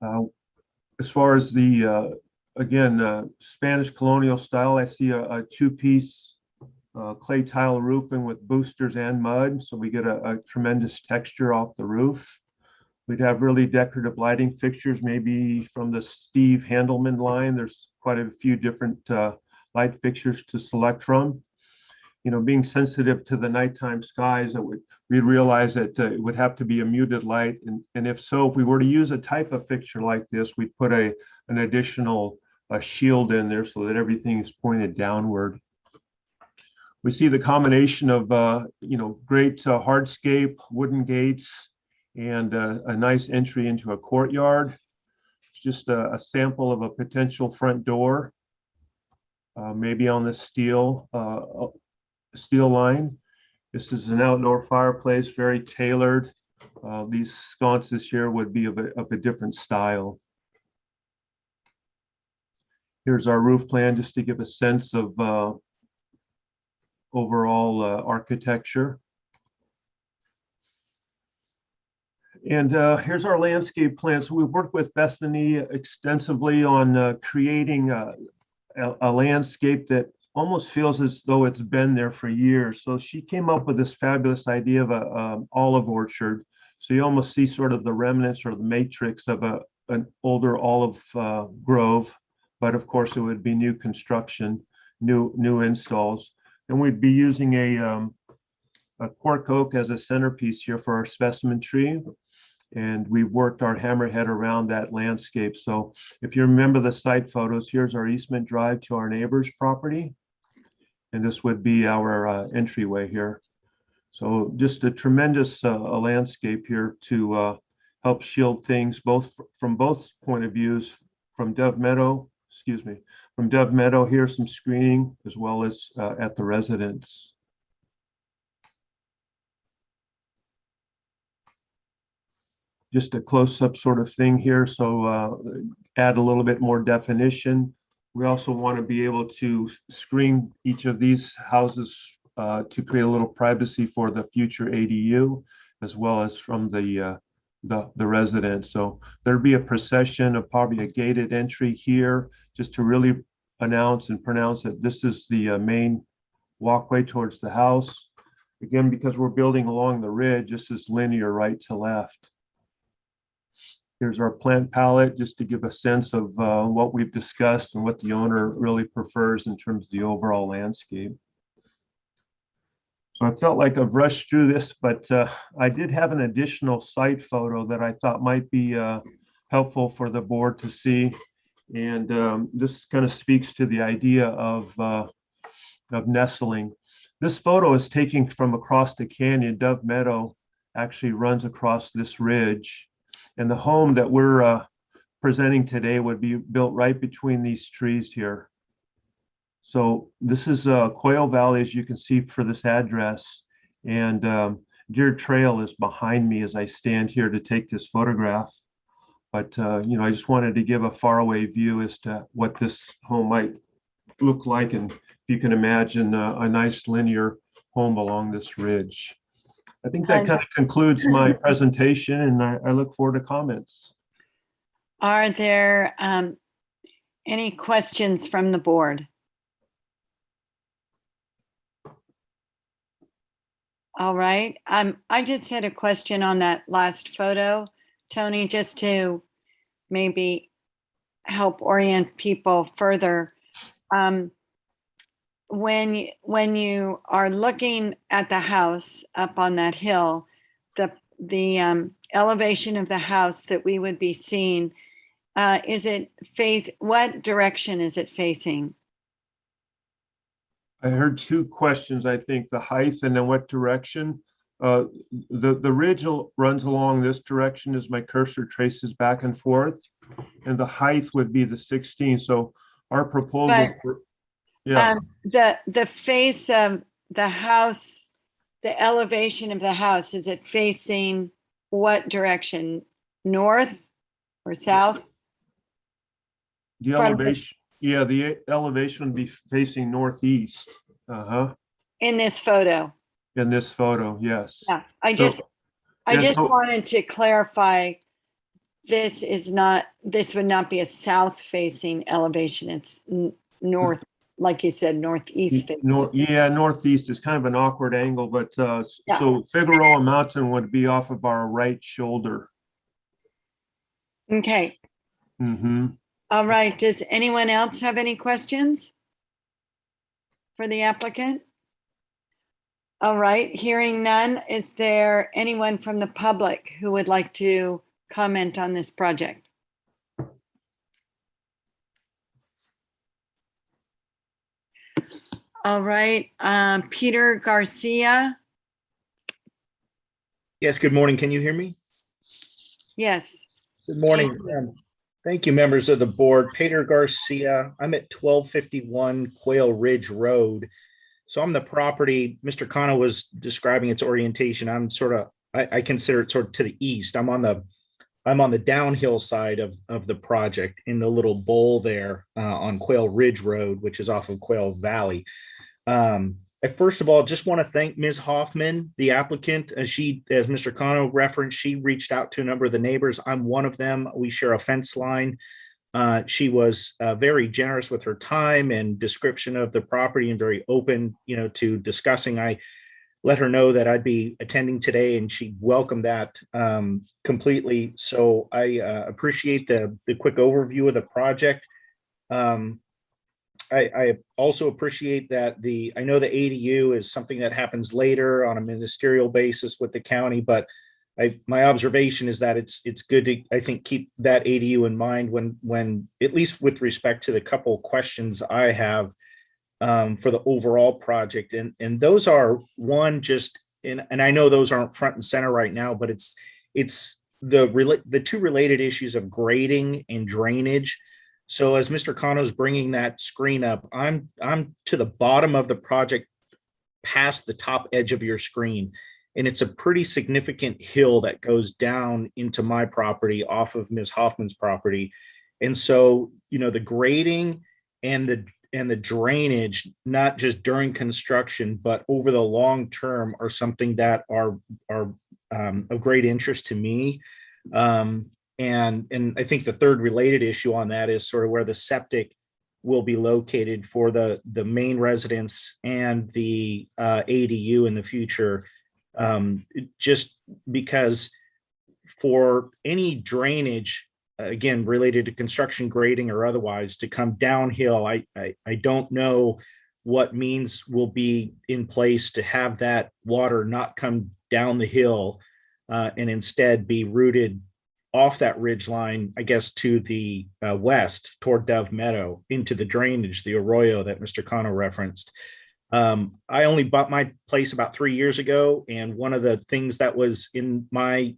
As far as the, again, Spanish colonial style, I see a 2-piece clay tile roofing with boosters and mud. So we get a tremendous texture off the roof. We'd have really decorative lighting fixtures, maybe from the Steve Handelman line. There's quite a few different light fixtures to select from. Being sensitive to the nighttime skies, we'd realize that it would have to be a muted light. And if so, if we were to use a type of fixture like this, we'd put an additional shield in there so that everything is pointed downward. We see the combination of, great hardscape, wooden gates, and a nice entry into a courtyard. It's just a sample of a potential front door. maybe on the steel line. This is an outdoor fireplace, very tailored. These sconces here would be of a different style. Here's our roof plan, just to give a sense of overall architecture. And here's our landscape plan. So we've worked with Bethany extensively on creating a landscape that almost feels as though it's been there for years. So she came up with this fabulous idea of an olive orchard. So you almost see sort of the remnants or the matrix of an older olive grove, but of course it would be new construction, new installs. And we'd be using a cork oak as a centerpiece here for our specimen tree. And we've worked our hammerhead around that landscape. So if you remember the site photos, here's our easement drive to our neighbor's property. And this would be our entryway here. So just a tremendous landscape here to help shield things from both point of views, from Dove Meadow, from Dove Meadow, here's some screening as well as at the residence. Just a close-up sort of thing here. So add a little bit more definition. We also want to be able to screen each of these houses to create a little privacy for the future ADU, as well as from the residents. So there'd be a procession of probably a gated entry here, just to really announce and pronounce that this is the main walkway towards the house. Again, because we're building along the ridge, this is linear right to left. Here's our plant palette, just to give a sense of what we've discussed and what the owner really prefers in terms of the overall landscape. So I felt like I've rushed through this, but I did have an additional site photo that I thought might be helpful for the board to see. And this kind of speaks to the idea of nestling. This photo is taken from across the canyon. Dove Meadow actually runs across this ridge. And the home that we're presenting today would be built right between these trees here. So this is Quail Valley, as you can see for this address. And Deer Trail is behind me as I stand here to take this photograph. But, you know, I just wanted to give a faraway view as to what this home might look like. And if you can imagine a nice linear home along this ridge. I think that kind of concludes my presentation, and I look forward to comments. Are there any questions from the board? All right. I just had a question on that last photo, Tony, just to maybe help orient people further. When you are looking at the house up on that hill, the elevation of the house that we would be seeing, what direction is it facing? I heard two questions, I think, the height and then what direction. The ridge runs along this direction as my cursor traces back and forth, and the height would be the 16. So our proposal the face of the house, the elevation of the house, is it facing what direction? North or south? The elevation, the elevation would be facing northeast. In this photo. In this photo, yes. Yeah, I just wanted to clarify, this would not be a south facing elevation. It's north, like you said, northeast facing. Northeast is kind of an awkward angle, but so Figueroa Mountain would be off of our right shoulder. Okay. All right. Does anyone else have any questions for the applicant? All right. Hearing none, is there anyone from the public who would like to comment on this project? All right. Peter Garcia. Yes, good morning. Can you hear me? Yes. Good morning. Thank you, members of the board. Peter Garcia. I'm at 1251 Quail Ridge Road. So I'm the property, Mr. Kano was describing its orientation. I'm sort of, I consider it sort of to the east. I'm on the downhill side of the project in the little bowl there on Quail Ridge Road, which is off of Quail Valley. I first of all, just want to thank Ms. Hoffman, the applicant. As Mr. Kano referenced, she reached out to a number of the neighbors. I'm one of them. We share a fence line. She was very generous with her time and description of the property and very open, to discussing. I let her know that I'd be attending today and she welcomed that completely. So I appreciate the quick overview of the project. I also appreciate that I know the ADU is something that happens later on a ministerial basis with the county, but my observation is that it's good to, I think, keep that ADU in mind when at least with respect to the couple of questions I have for the overall project. And those are and I know those aren't front and center right now, but it's the two related issues of grading and drainage. So as Mr. Kano's bringing that screen up, I'm to the bottom of the project past the top edge of your screen. And it's a pretty significant hill that goes down into my property off of Ms. Hoffman's property. And so, the grading and the drainage, not just during construction, but over the long term, are something that are of great interest to me. And I think the third related issue on that is sort of where the septic will be located for the main residence and the ADU in the future. Just because for any drainage, again, related to construction, grading or otherwise, to come downhill, I don't know what means will be in place to have that water not come down the hill and instead be routed off that ridge line, I guess, to the west toward Dove Meadow into the drainage, the arroyo that Mr. Kano referenced. I only bought my place about 3 years ago, and one of the things that was in my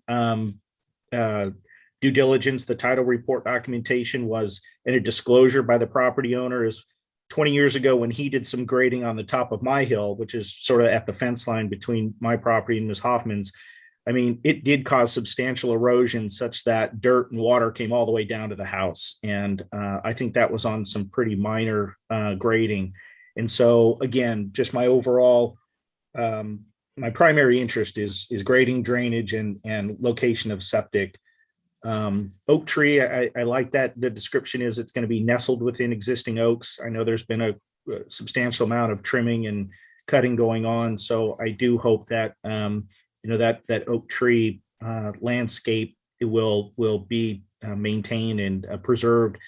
due diligence, the title report documentation, was in a disclosure by the property owner is 20 years ago when he did some grading on the top of my hill, which is sort of at the fence line between my property and Ms. Hoffman's. I mean, it did cause substantial erosion such that dirt and water came all the way down to the house. And I think that was on some pretty minor grading. And so, again, just my overall, my primary interest is grading, drainage, and location of septic. Oak tree, I like that the description is it's going to be nestled within existing oaks. I know there's been a substantial amount of trimming and cutting going on. So I do hope that, that oak tree landscape will be maintained and preserved.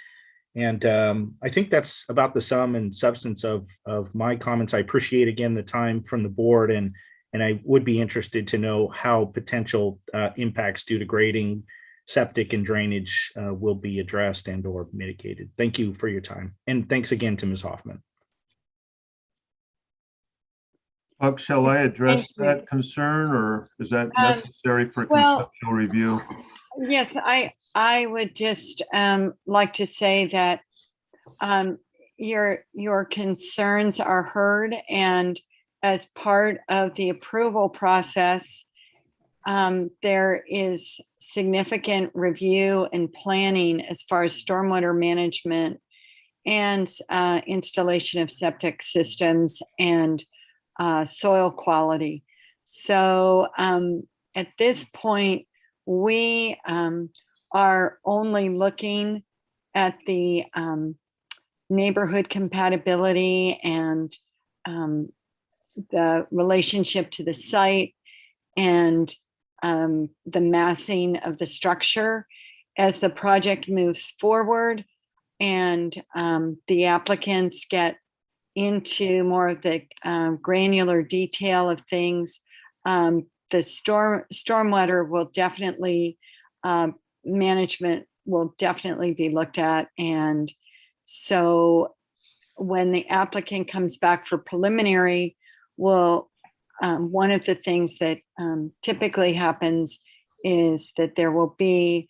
And I think that's about the sum and substance of my comments. I appreciate, again, the time from the board, and I would be interested to know how potential impacts due to grading, septic, and drainage will be addressed and or mitigated. Thank you for your time. And thanks again to Ms. Hoffman. Huck, shall I address Thank you. that concern, or is that necessary for conceptual review? Yes, I would just like to say that your concerns are heard, and as part of the approval process, there is significant review and planning as far as stormwater management and installation of septic systems and soil quality. So at this point, we are only looking at the neighborhood compatibility and the relationship to the site and the massing of the structure. As the project moves forward and the applicants get into more of the granular detail of things, the stormwater will definitely, management will definitely be looked at. And so when the applicant comes back for preliminary, one of the things that typically happens is that there will be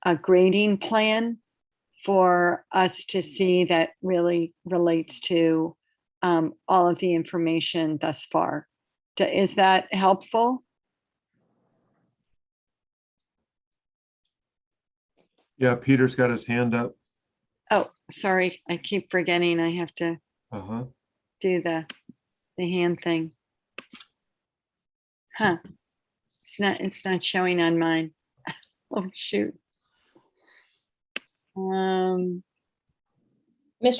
a grading plan for us to see that really relates to all of the information thus far. Is that helpful? Yeah, Peter's got his hand up. Oh, sorry, I keep forgetting I have to Uh-huh. do the hand thing. Huh. It's not showing on mine. Oh, shoot. Mr.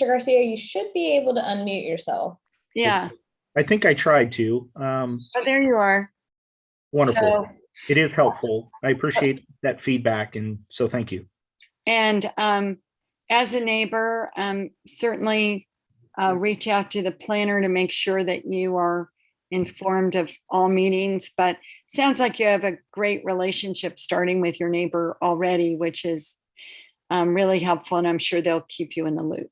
Garcia, you should be able to unmute yourself. Yeah. I think I tried to. Oh, there you are. Wonderful. So- It is helpful. I appreciate that feedback, and so thank you. And as a neighbor, certainly reach out to the planner to make sure that you are informed of all meetings. But sounds like you have a great relationship starting with your neighbor already, which is really helpful, and I'm sure they'll keep you in the loop.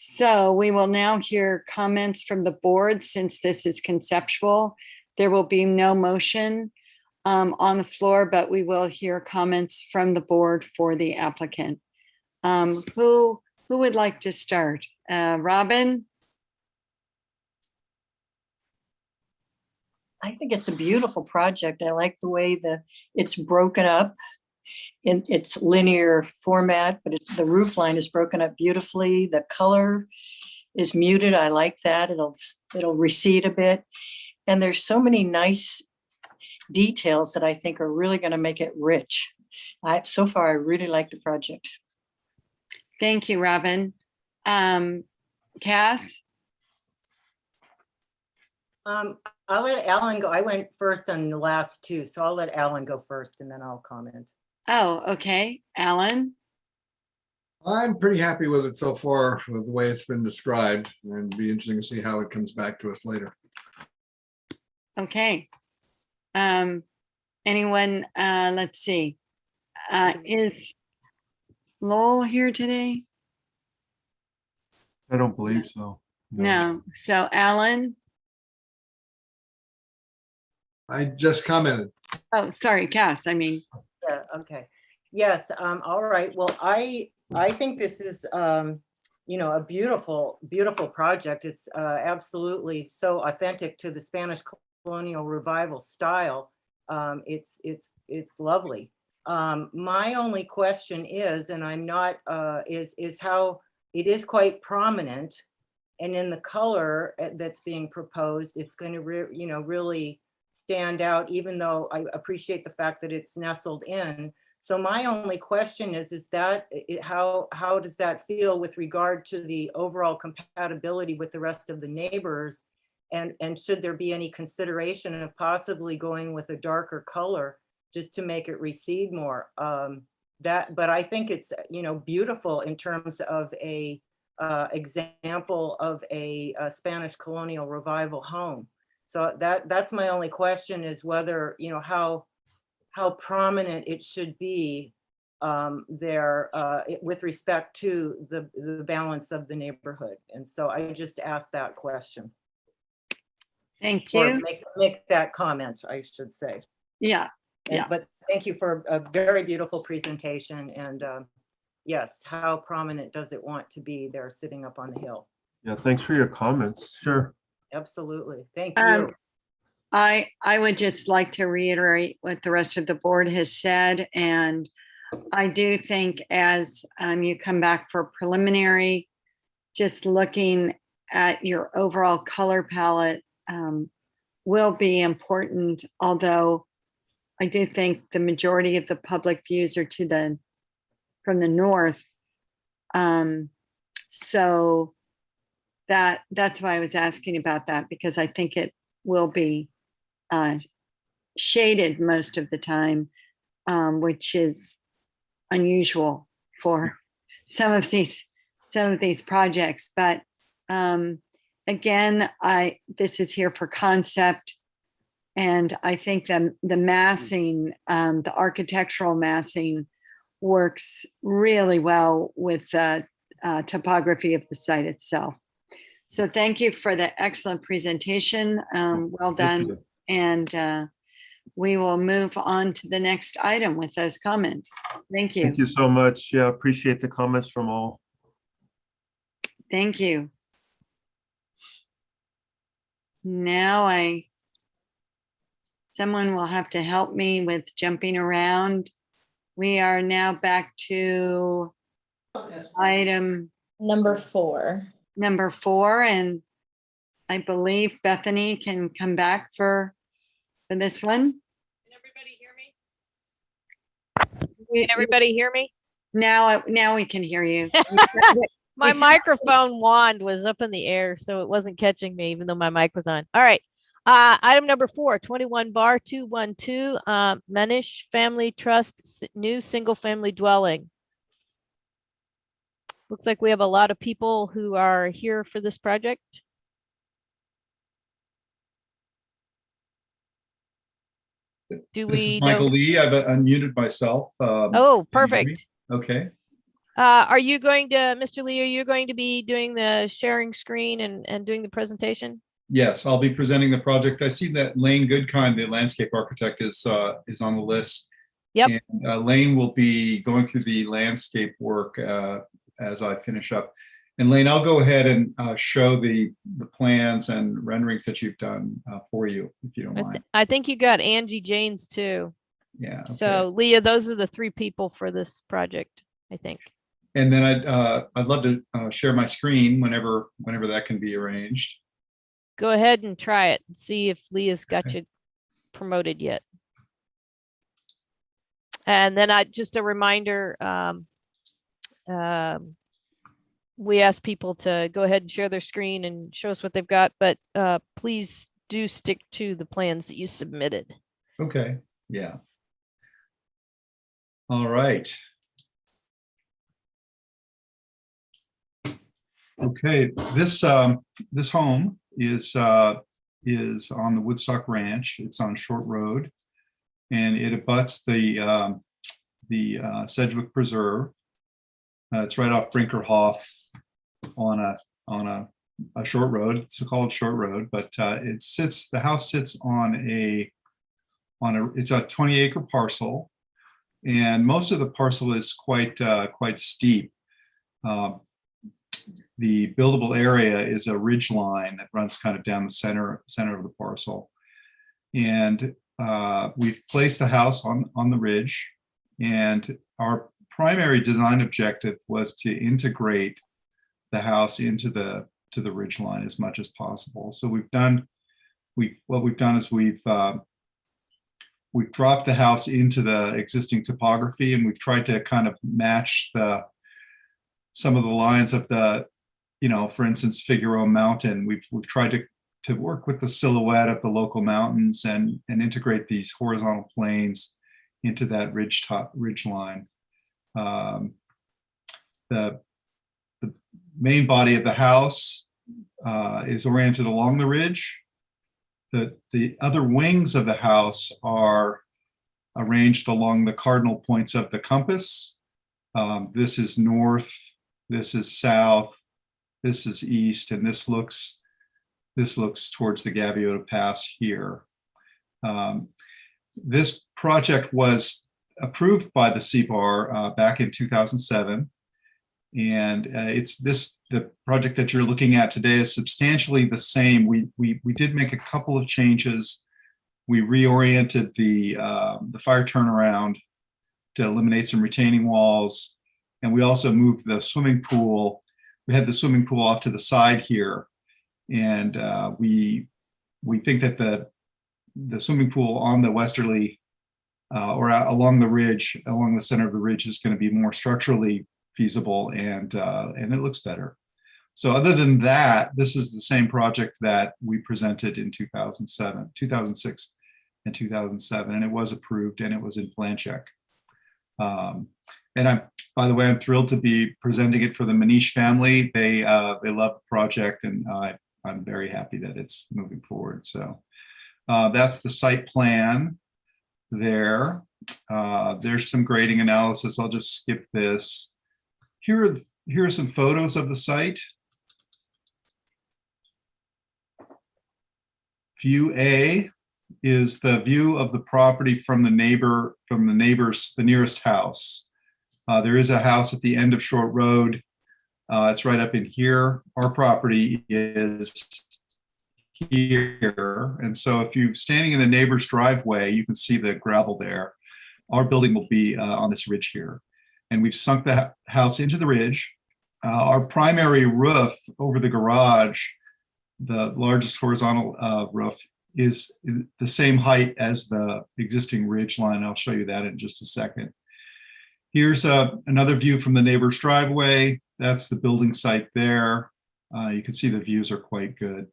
So we will now hear comments from the board. Since this is conceptual, there will be no motion on the floor, but we will hear comments from the board for the applicant. Who would like to start? Robin? I think it's a beautiful project. I like the way it's broken up in its linear format, but the roof line is broken up beautifully. The color is muted. I like that. It'll recede a bit. And there's so many nice details that I think are really going to make it rich. So far, I really like the project. Thank you, Robin. Cass? I'll let Alan go. I went first on the last two, so I'll let Alan go first and then I'll comment. Oh, okay. Alan? I'm pretty happy with it so far, with the way it's been described, and it'd be interesting to see how it comes back to us later. Okay. Anyone, let's see. Is Lowell here today? I don't believe so. No. So Alan? I just commented. Oh, sorry, Cass, I mean. Yeah, okay. Yes, all right. Well, I think this is, you know, a beautiful, beautiful project. It's absolutely so authentic to the Spanish colonial revival style. It's lovely. My only question is, and I'm not, is how it is quite prominent, and in the color that's being proposed, it's going to, you know, really stand out, even though I appreciate the fact that it's nestled in. So my only question is that how does that feel with regard to the overall compatibility with the rest of the neighbors? And should there be any consideration of possibly going with a darker color just to make it recede more? But I think it's, you know, beautiful in terms of a example of a Spanish colonial revival home. So that's my only question, is whether, you know, how prominent it should be there with respect to the balance of the neighborhood. And so I just asked that question. Thank Or you. make that comment, I should say. Yeah. Yeah. But thank you for a very beautiful presentation. And yes, how prominent does it want to be there sitting up on the hill? Yeah, thanks for your comments. Sure. Absolutely. Thank you. I would just like to reiterate what the rest of the board has said. And I do think as you come back for preliminary, just looking at your overall color palette will be important, although I do think the majority of the public views are from the north. So that's why I was asking about that, because I think it will be shaded most of the time, which is unusual for some of these projects. But again, this is here for concept, and I think the massing, the architectural massing, works really well with the topography of the site itself. So thank you for the excellent presentation. Well done. And we will move on to the next item with those comments. Thank you. Thank you so much. Yeah, appreciate the comments from all. Thank you. Now someone will have to help me with jumping around. We are now back to item Number 4. number 4, and I believe Bethany can come back for this one. Can everybody hear me? Now we can hear you. My microphone wand was up in the air, so it wasn't catching me, even though my mic was on. All right. Item number 4, 21 bar 212, Manish Family Trust, new single family dwelling. Looks like we have a lot of people who are here for this project. Do This we is Michael know? Lee. I've unmuted myself. Oh, perfect. Okay. Are you going to, Mr. Lee, are you going to be doing the sharing screen and doing the presentation? Yes, I'll be presenting the project. I see that Lane Goodkind, the landscape architect, is on the list. Yep. And Lane will be going through the landscape work as I finish up. And Lane, I'll go ahead and show the plans and renderings that you've done for you, if you don't mind. I think you got Angie Janes too. Yeah. Okay. So Leah, those are the 3 people for this project, I think. And then I'd love to share my screen whenever that can be arranged. Go ahead and try it and see if Leah's got you promoted yet. And then just a reminder, we ask people to go ahead and share their screen and show us what they've got, but please do stick to the plans that you submitted. Okay, yeah. All right. Okay, this home is on the Woodstock Ranch. It's on Short Road, and it abuts the Sedgwick Preserve. It's right off Brinkerhoff on a short road. It's called Short Road, but the house sits on it's a 20-acre parcel, and most of the parcel is quite steep. The buildable area is a ridge line that runs kind of down the center of the parcel. And we've placed the house on the ridge, and our primary design objective was to integrate the house into the ridge line as much as possible. So what we've done is we've dropped the house into the existing topography, and we've tried to kind of match some of the lines of for instance, Figueroa Mountain. We've tried to work with the silhouette of the local mountains and integrate these horizontal planes into that ridge line. The main body of the house is oriented along the ridge. The other wings of the house are arranged along the cardinal points of the compass. This is north, this is south, this is east, and this looks towards the Gaviota Pass here. This project was approved by the CBAR back in 2007. And the project that you're looking at today is substantially the same. We did make a couple of changes. We reoriented the fire turnaround to eliminate some retaining walls. And we also moved the swimming pool. We had the swimming pool off to the side here. And we think that the swimming pool on the westerly or along the ridge, along the center of the ridge, is going to be more structurally feasible, and it looks better. So other than that, this is the same project that we presented in 2006 and 2007, and it was approved and it was in plan check. And by the way, I'm thrilled to be presenting it for the Manish family. They love the project, and I'm very happy that it's moving forward. So that's the site plan there. There's some grading analysis. I'll just skip this. Here are some photos of the site. View A is the view of the property from the neighbors, the nearest house. There is a house at the end of Short Road. It's right up in here. Our property is here. And so if you're standing in the neighbor's driveway, you can see the gravel there. Our building will be on this ridge here. And we've sunk the house into the ridge. Our primary roof over the garage, the largest horizontal roof, is the same height as the existing ridge line. I'll show you that in just a second. Here's another view from the neighbor's driveway. That's the building site there. You can see the views are quite good.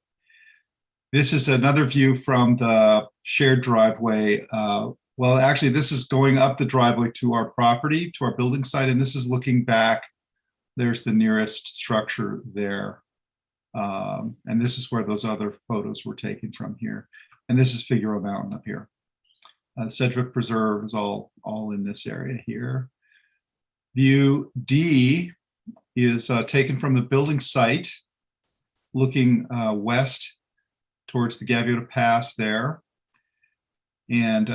This is another view from the shared driveway. Well, actually, this is going up the driveway to our property, to our building site, and this is looking back. There's the nearest structure there. And this is where those other photos were taken from here. And this is Figueroa Mountain up here. Sedgwick Preserve is all in this area here. View D is taken from the building site, looking west towards the Gaviota Pass there. And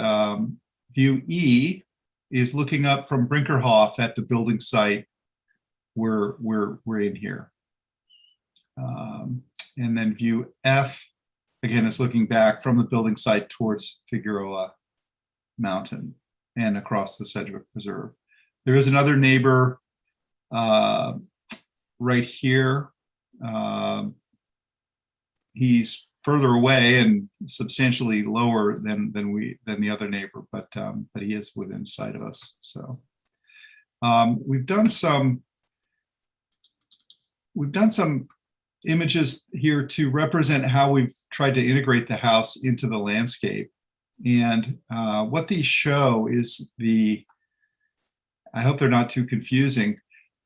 view E is looking up from Brinkerhoff at the building site where we're in here. And then view F, again, is looking back from the building site towards Figueroa Mountain and across the Sedgwick Preserve. There is another neighbor right here. He's further away and substantially lower than the other neighbor, but he is within sight of us. So we've done some images here to represent how we've tried to integrate the house into the landscape. And what these show is I hope they're not too confusing.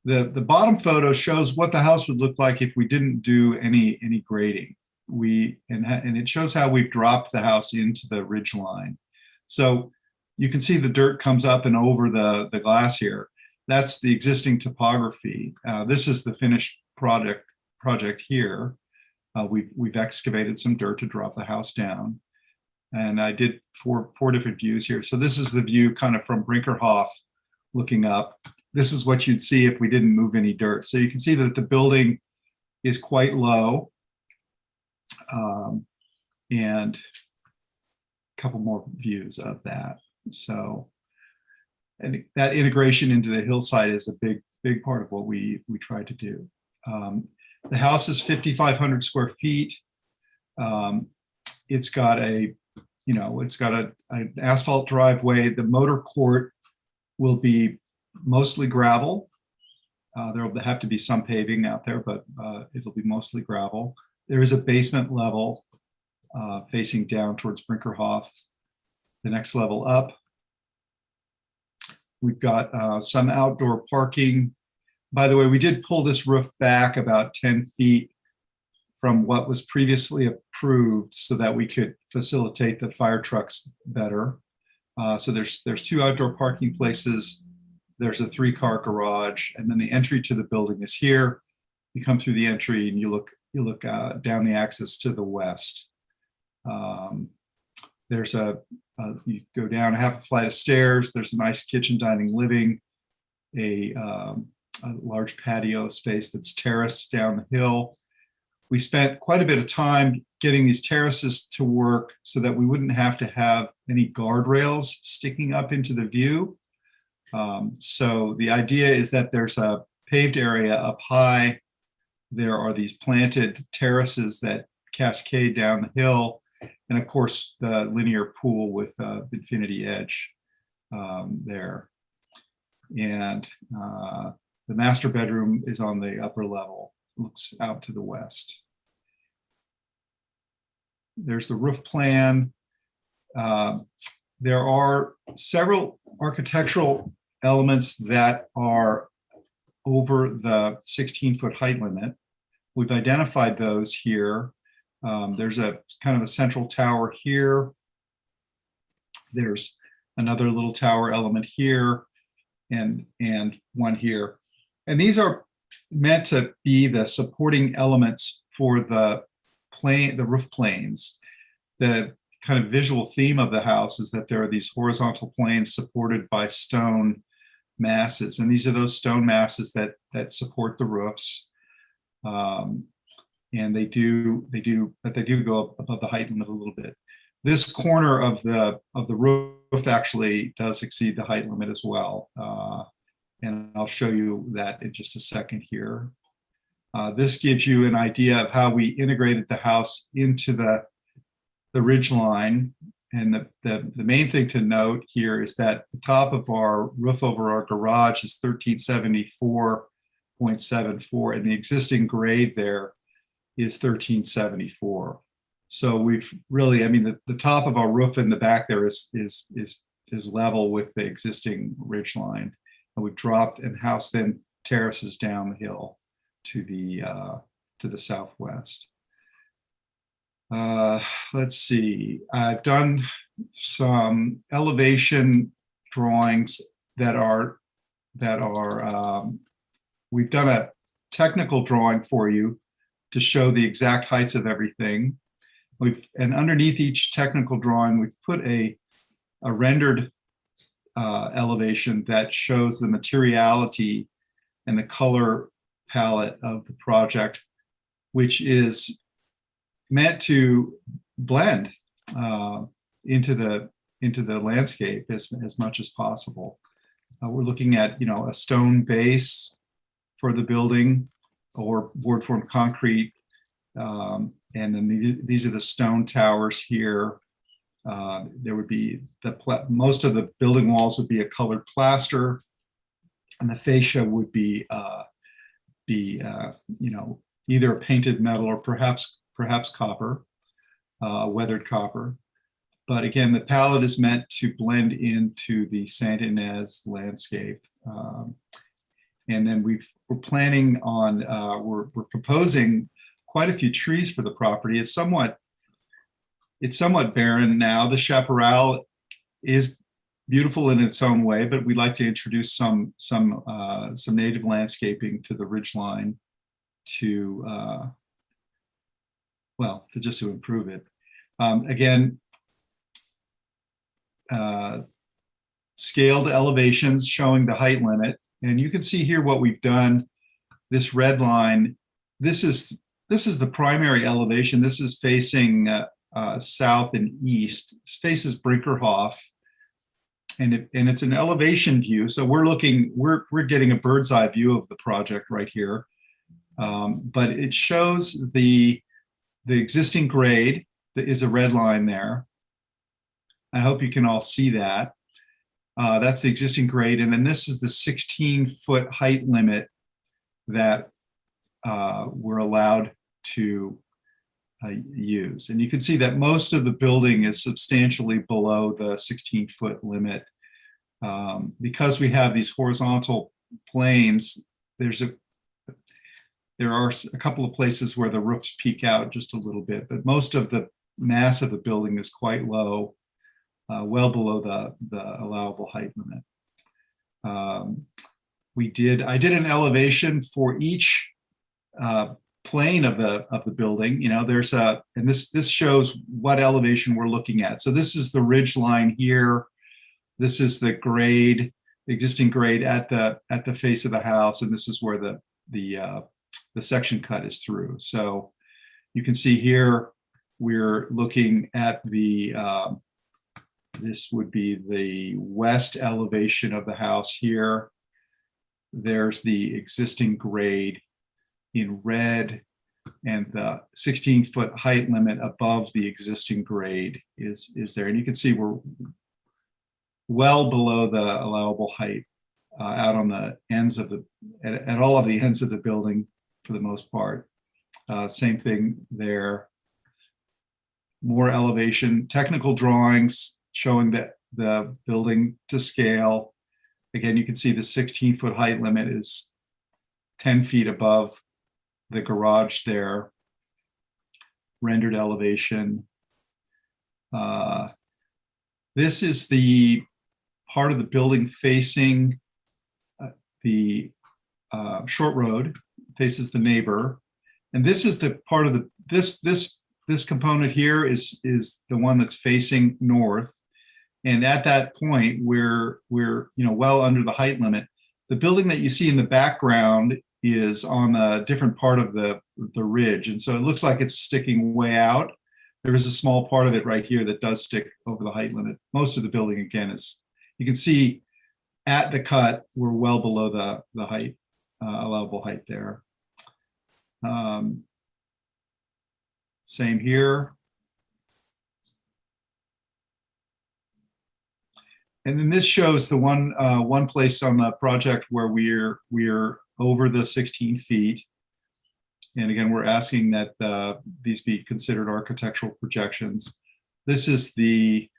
The bottom photo shows what the house would look like if we didn't do any grading. And it shows how we've dropped the house into the ridge line. So you can see the dirt comes up and over the glass here. That's the existing topography. This is the finished project here. We've excavated some dirt to drop the house down. And I did four different views here. So this is the view kind of from Brinkerhoff looking up. This is what you'd see if we didn't move any dirt. So you can see that the building is quite low. And a couple more views of that. So, and that integration into the hillside is a big part of what we try to do. The house is 5,500 square feet. It's got an asphalt driveway. The motor court will be mostly gravel. There will have to be some paving out there, but it'll be mostly gravel. There is a basement level facing down towards Brinkerhoff. The next level up. We've got some outdoor parking. By the way, we did pull this roof back about 10 feet from what was previously approved so that we could facilitate the fire trucks better. So there's 2 outdoor parking places. There's a 3-car garage, and then the entry to the building is here. You come through the entry and you look down the axis to the west. There's you go down a half a flight of stairs. There's a nice kitchen, dining, living, a large patio space that's terraced down the hill. We spent quite a bit of time getting these terraces to work so that we wouldn't have to have any guardrails sticking up into the view. So the idea is that there's a paved area up high. There are these planted terraces that cascade down the hill. And of course, the linear pool with infinity edge there. And the master bedroom is on the upper level, looks out to the west. There's the roof plan. There are several architectural elements that are over the 16-foot height limit. We've identified those here. There's a kind of a central tower here. There's another little tower element here and one here. And these are meant to be the supporting elements for the roof planes. The kind of visual theme of the house is that there are these horizontal planes supported by stone masses. And these are those stone masses that support the roofs. And they do go above the height limit a little bit. This corner of the roof actually does exceed the height limit as well. And I'll show you that in just a second here. This gives you an idea of how we integrated the house into the ridge line. And the main thing to note here is that the top of our roof over our garage is 1374.74, and the existing grade there is 1374. So we've really, I mean, the top of our roof in the back there is level with the existing ridge line. And we've dropped, and house then terraces down the hill to the southwest. Let's see, I've done some elevation drawings we've done a technical drawing for you to show the exact heights of everything. And underneath each technical drawing, we've put a rendered elevation that shows the materiality and the color palette of the project, which is meant to blend into the landscape as much as possible. We're looking at, a stone base for the building or board formed concrete. And then these are the stone towers here. There would be most of the building walls would be a colored plaster, and the fascia would be either a painted metal or perhaps copper, weathered copper. But again, the palette is meant to blend into the Santa Ynez landscape. And then we're planning on, we're proposing quite a few trees for the property. It's somewhat barren now. The chaparral is beautiful in its own way, but we'd like to introduce some native landscaping to the ridgeline to just to improve it. Again, scaled elevations showing the height limit, and you can see here what we've done. This red line, this is the primary elevation. This is facing south and east. This faces Brinkerhoff, and it's an elevation view. So we're getting a bird's eye view of the project right here, but it shows the existing grade. That is a red line there. I hope you can all see that. That's the existing grade, and then this is the 16-foot height limit that we're allowed to use. And you can see that most of the building is substantially below the 16-foot limit. Because we have these horizontal planes, there are a couple of places where the roofs peak out just a little bit, but most of the mass of the building is quite low, well below the allowable height limit. I did an elevation for each plane of the building. There's and this shows what elevation we're looking at. So this is the ridge line here. This is the grade, the existing grade at the face of the house, and this is where the section cut is through. So you can see here we're looking at this would be the west elevation of the house here. There's the existing grade in red, and the 16-foot height limit above the existing grade is there. And you can see we're well below the allowable height out on the ends of at all of the ends of the building for the most part. Same thing there. More elevation, technical drawings showing that the building to scale. Again, you can see the 16-foot height limit is 10 feet above the garage there. Rendered elevation. This is the part of the building facing the short road, faces the neighbor. And this is the part of this this component here is the one that's facing north. And at that point, we're well under the height limit. The building that you see in the background is on a different part of the ridge. And so it looks like it's sticking way out. There is a small part of it right here that does stick over the height limit. Most of the building, again, is, you can see at the cut, we're well below the height, allowable height there. Same here. And then this shows the one place on the project where we're over the 16 feet. And again, we're asking that these be considered architectural projections. This is the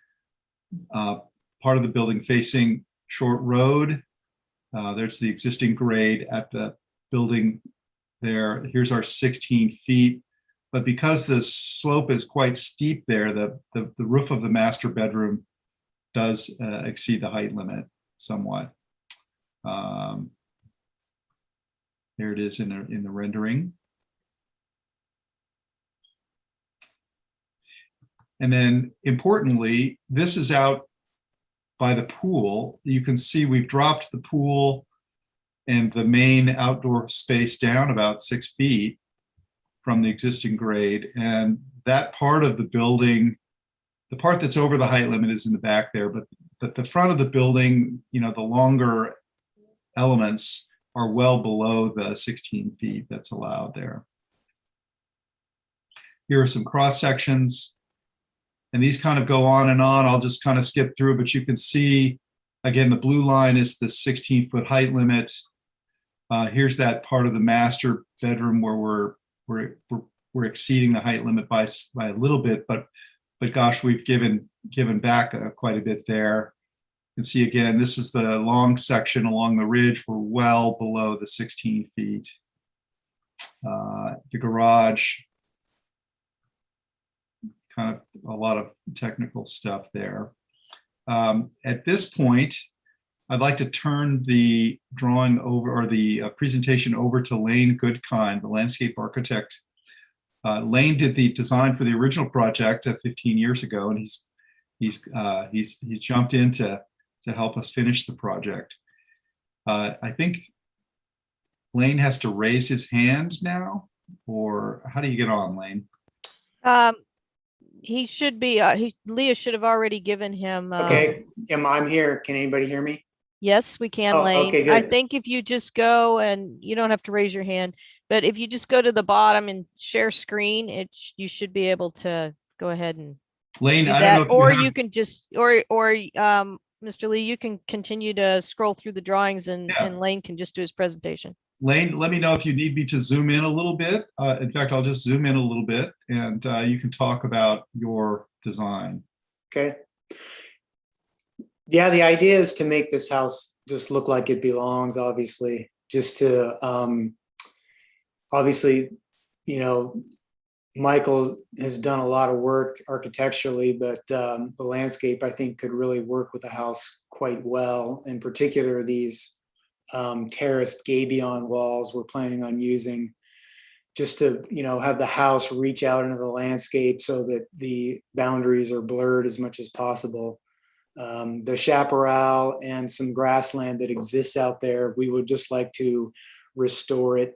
part of the building facing Short Road. There's the existing grade at the building there. Here's our 16 feet. But because the slope is quite steep there, the roof of the master bedroom does exceed the height limit somewhat. There it is in the rendering. And then importantly, this is out by the pool. You can see we've dropped the pool and the main outdoor space down about 6 feet from the existing grade. And that part of the building, the part that's over the height limit is in the back there, but the front of the building, the longer elements are well below the 16 feet that's allowed there. Here are some cross sections, and these kind of go on and on. I'll just kind of skip through, but you can see, again, the blue line is the 16-foot height limit. Here's that part of the master bedroom where we're exceeding the height limit by a little bit, but gosh, we've given back quite a bit there. You can see again, this is the long section along the ridge. We're well below the 16 feet. The garage, kind of a lot of technical stuff there. At this point, I'd like to turn the drawing over, or the presentation over to Lane Goodkind, the landscape architect. Lane did the design for the original project 15 years ago, and he's jumped in to help us finish the project. I think Lane has to raise his hand now, or how do you get on, Lane? He should be, Leah should have already given him. Okay, I'm here. Can anybody hear me? Yes, we can, Oh, Lane. okay, I good. think if you just go, and you don't have to raise your hand, but if you just go to the bottom and share screen, you should be able to go ahead and Lane, do I don't that. know if Or have, you can just, Mr. Lee, you can continue to scroll through the drawings, and Lane can just do his presentation. Lane, let me know if you need me to zoom in a little bit. In fact, I'll just zoom in a little bit, and you can talk about your design. Okay. Yeah, the idea is to make this house just look like it belongs, obviously, just to, obviously, Michael has done a lot of work architecturally, but the landscape, I think, could really work with the house quite well. In particular, these terraced gabion walls we're planning on using just to, have the house reach out into the landscape so that the boundaries are blurred as much as possible. The chaparral and some grassland that exists out there, we would just like to restore it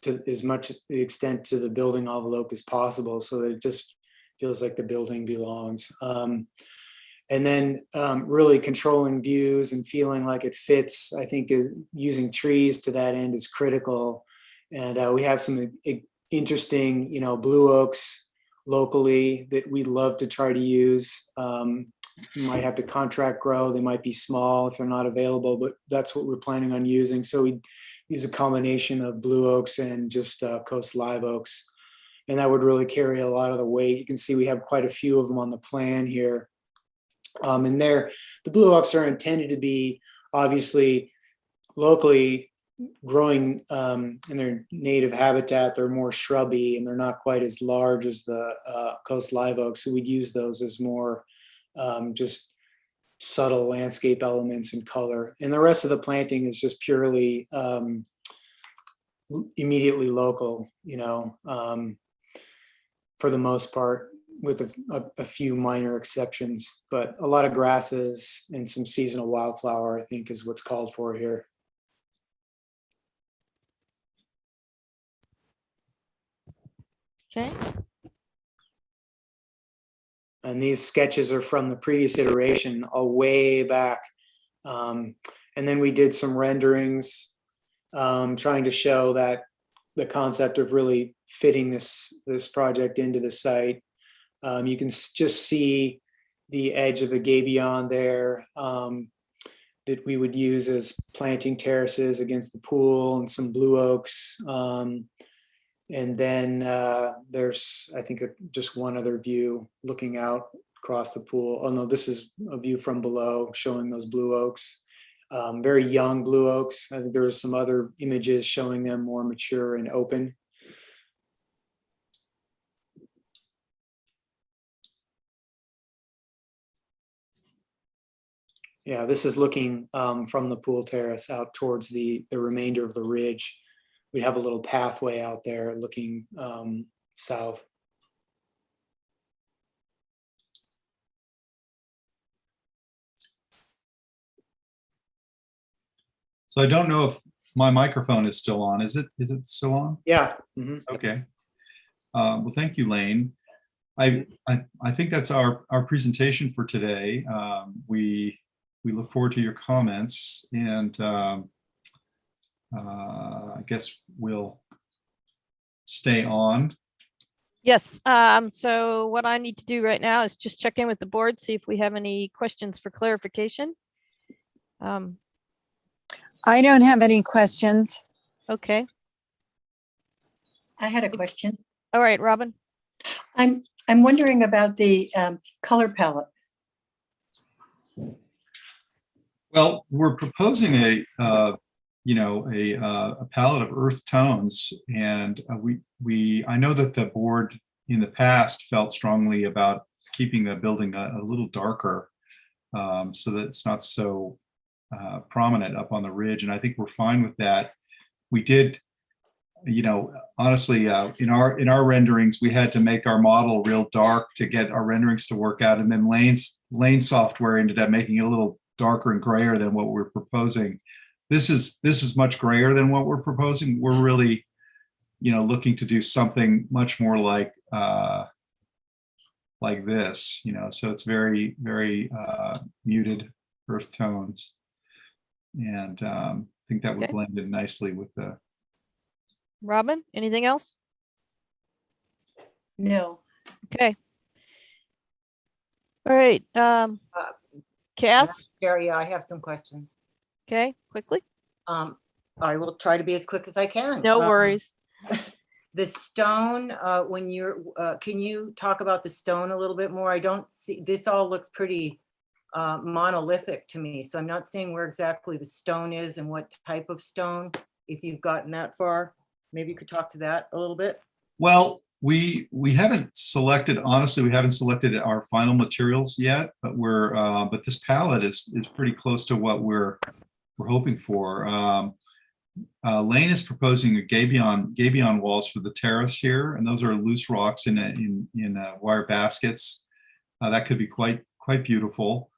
to as much the extent to the building envelope as possible, so that it just feels like the building belongs. And then really controlling views and feeling like it fits, I think is using trees to that end is critical. And we have some interesting, blue oaks locally that we'd love to try to use. You might have to contract grow. They might be small if they're not available, but that's what we're planning on using. So we use a combination of blue oaks and just coast live oaks. And that would really carry a lot of the weight. You can see we have quite a few of them on the plan here. And the blue oaks are intended to be obviously locally growing in their native habitat. They're more shrubby and they're not quite as large as the coast live oaks. So we'd use those as more just subtle landscape elements and color. And the rest of the planting is just purely immediately local, for the most part, with a few minor exceptions. But a lot of grasses and some seasonal wildflower, I think, is what's called for here. Okay. And these sketches are from the previous iteration, way back. And then we did some renderings, trying to show that the concept of really fitting this project into the site. You can just see the edge of the gabion there, that we would use as planting terraces against the pool, and some blue oaks. And then there's, I think, just one other view looking out across the pool. Oh no, this is a view from below showing those blue oaks. Very young blue oaks. I think there are some other images showing them more mature and open. Yeah, this is looking from the pool terrace out towards the remainder of the ridge. We have a little pathway out there looking south. So I don't know if my microphone is still on. Is it still on? Yeah. Mhm. Okay. Well, thank you, Lane. I think that's our presentation for today. We look forward to your comments, and I guess we'll stay on. Yes. So what I need to do right now is just check in with the board, see if we have any questions for clarification. I don't have any questions. Okay. I had a question. All right, Robin. I'm wondering about the color palette. Well, we're proposing a palette of earth tones, and I know that the board in the past felt strongly about keeping the building a little darker, so that it's not so prominent up on the ridge, and I think we're fine with that. We did, honestly, in our renderings, we had to make our model real dark to get our renderings to work out, and then Lane software ended up making it a little darker and grayer than what we're proposing. This is much grayer than what we're proposing. We're really, looking to do something much more like this, so it's very, very muted earth tones. And I think that would blend in nicely with the. Robin, anything else? No. Okay. All right. Cass? Gary, I have some questions. Okay, quickly. I will try to be as quick as I can. No worries. The stone, when you're, can you talk about the stone a little bit more? I don't see, this all looks pretty monolithic to me, so I'm not seeing where exactly the stone is and what type of stone. If you've gotten that far, maybe you could talk to that a little bit. Well, we haven't selected, honestly, we haven't selected our final materials yet, but but this palette is pretty close to what we're hoping for. Lane is proposing a gabion walls for the terrace here, and those are loose rocks in wire baskets. That could be quite beautiful.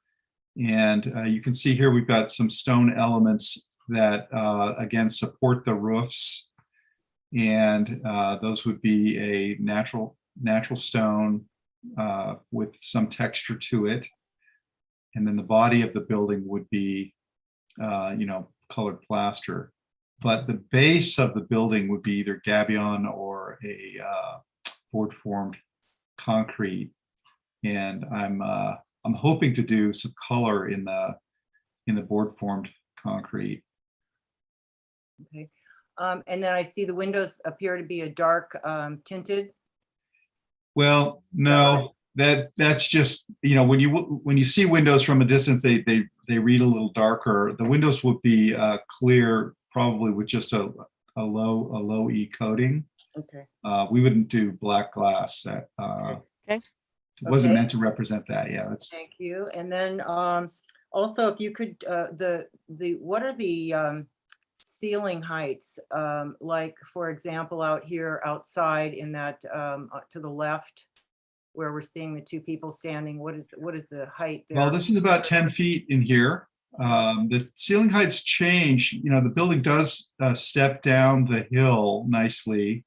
And you can see here we've got some stone elements that again support the roofs, and those would be a natural stone with some texture to it. And then the body of the building would be colored plaster. But the base of the building would be either gabion or a board formed concrete. And I'm hoping to do some color in the board formed concrete. Okay. And then I see the windows appear to be a dark tinted. Well, no, that's just, when you see windows from a distance, they read a little darker. The windows would be clear, probably with just a low E coating. Okay. We wouldn't do black glass. Okay. It wasn't meant to represent that. Yeah. Thank you. And then also, if you could, what are the ceiling heights, like, for example, out here outside in that, to the left, where we're seeing the two people standing, what is the height there? Well, this is about 10 feet in here. The ceiling heights change, the building does step down the hill nicely.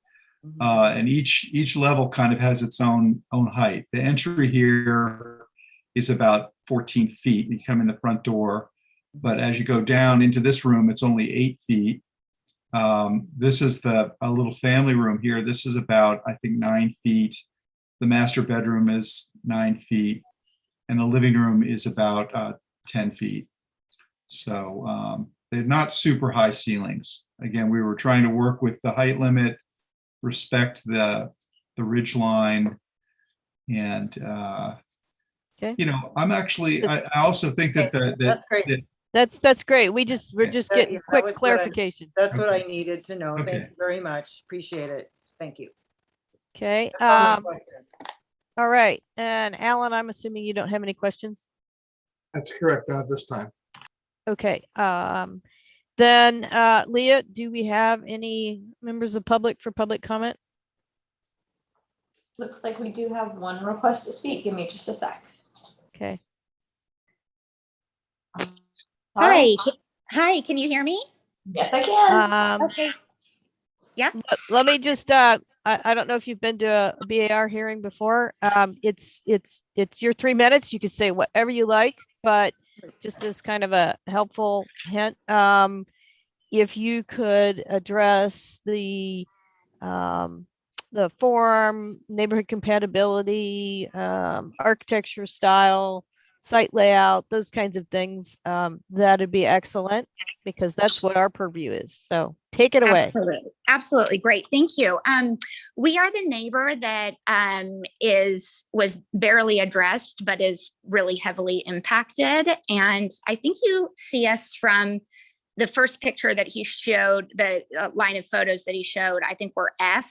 And each level kind of has its own height. The entry here is about 14 feet. You come in the front door, but as you go down into this room, it's only 8 feet. This is a little family room here. This is about, I think, 9 feet. The master bedroom is 9 feet, and the living room is about 10 feet. So they're not super high ceilings. Again, we were trying to work with the height limit, respect the ridge line, and I'm actually, I also think that That's great. That's great. We're just getting That quick was what clarification. That's what I needed to know. Thank Okay. you very much. Appreciate it. Thank you. Okay. That's all my questions. All right. And Alan, I'm assuming you don't have any questions. That's correct, not this time. Okay. Then Leah, do we have any members of public for public comment? Looks like we do have one request to speak. Give me just a sec. Okay. Hi. Hi, can you hear me? Yes, I can. Okay. Yep. Let me just I don't know if you've been to a BAR hearing before. It's your 3 minutes. You can say whatever you like, but just as kind of a helpful hint, if you could address the form, neighborhood compatibility, architecture style, site layout, those kinds of things, that'd be excellent, because that's what our purview is. So take it away. Absolutely. Absolutely. Great. Thank you. We are the neighbor that was barely addressed, but is really heavily impacted. And I think you see us from the first picture that he showed, the line of photos that he showed, I think we're F,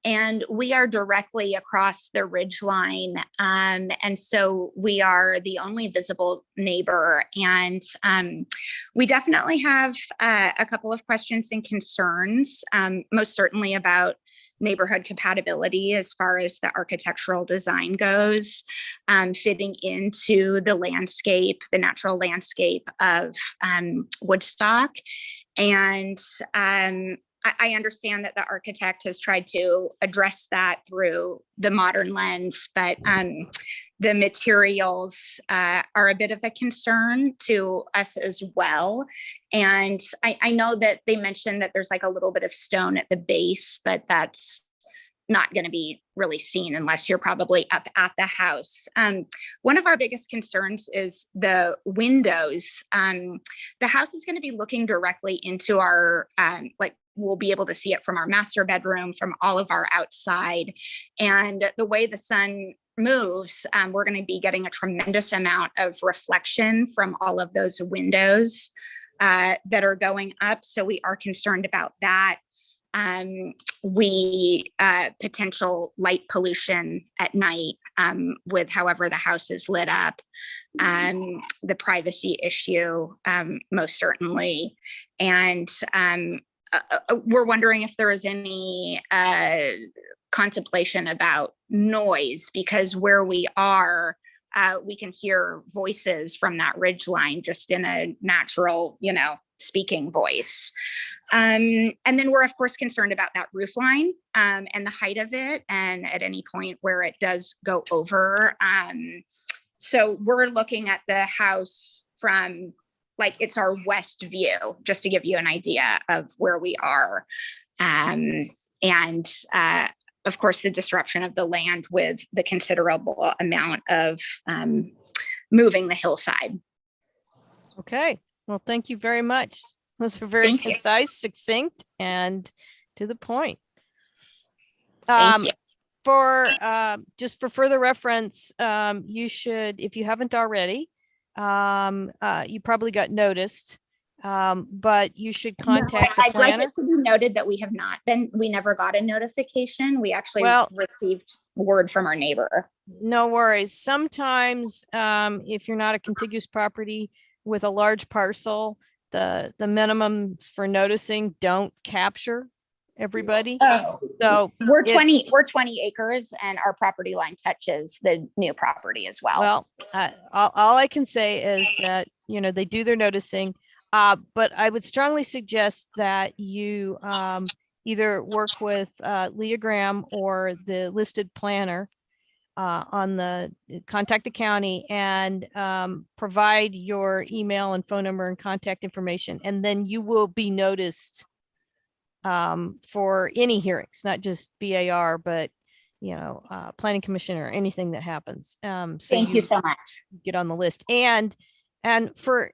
and we are directly across the ridge line. And so we are the only visible neighbor. And we definitely have a couple of questions and concerns, most certainly about neighborhood compatibility as far as the architectural design goes, fitting into the landscape, the natural landscape of Woodstock. And I understand that the architect has tried to address that through the modern lens, but the materials are a bit of a concern to us as well. And I know that they mentioned that there's like a little bit of stone at the base, but that's not going to be really seen unless you're probably up at the house. One of our biggest concerns is the windows. The house is going to be looking directly into our, we'll be able to see it from our master bedroom, from all of our outside. And the way the sun moves, we're going to be getting a tremendous amount of reflection from all of those windows that are going up. So we are concerned about that. Potential light pollution at night with however the house is lit up, the privacy issue, most certainly. And we're wondering if there is any contemplation about noise, because where we are, we can hear voices from that ridge line just in a natural, speaking voice. And then we're of course concerned about that roof line and the height of it, and at any point where it does go over. So we're looking at the house from it's our west view, just to give you an idea of where we are. And of course, the disruption of the land with the considerable amount of moving the hillside. Okay. Well, thank you very much. Those are very Thank you. concise, succinct, and to the point. Thank you. For just for further reference, you should, if you haven't already, you probably got noticed, but you should contact the I'd like planner. it to be noted that we never got a notification. We actually received word from our neighbor. No worries. Sometimes if you're not a contiguous property with a large parcel, the minimums for noticing don't capture everybody. Oh, So we're it- 20 acres and our property line touches the new property as well. Well, all I can say is that, you know, they do their noticing. But I would strongly suggest that you either work with Leah Graham or the listed planner on the contact the county and provide your email and phone number and contact information, and then you will be noticed for any hearings, not just BAR, but you know, planning commission or anything that happens. So Thank you so much. get on the list. And for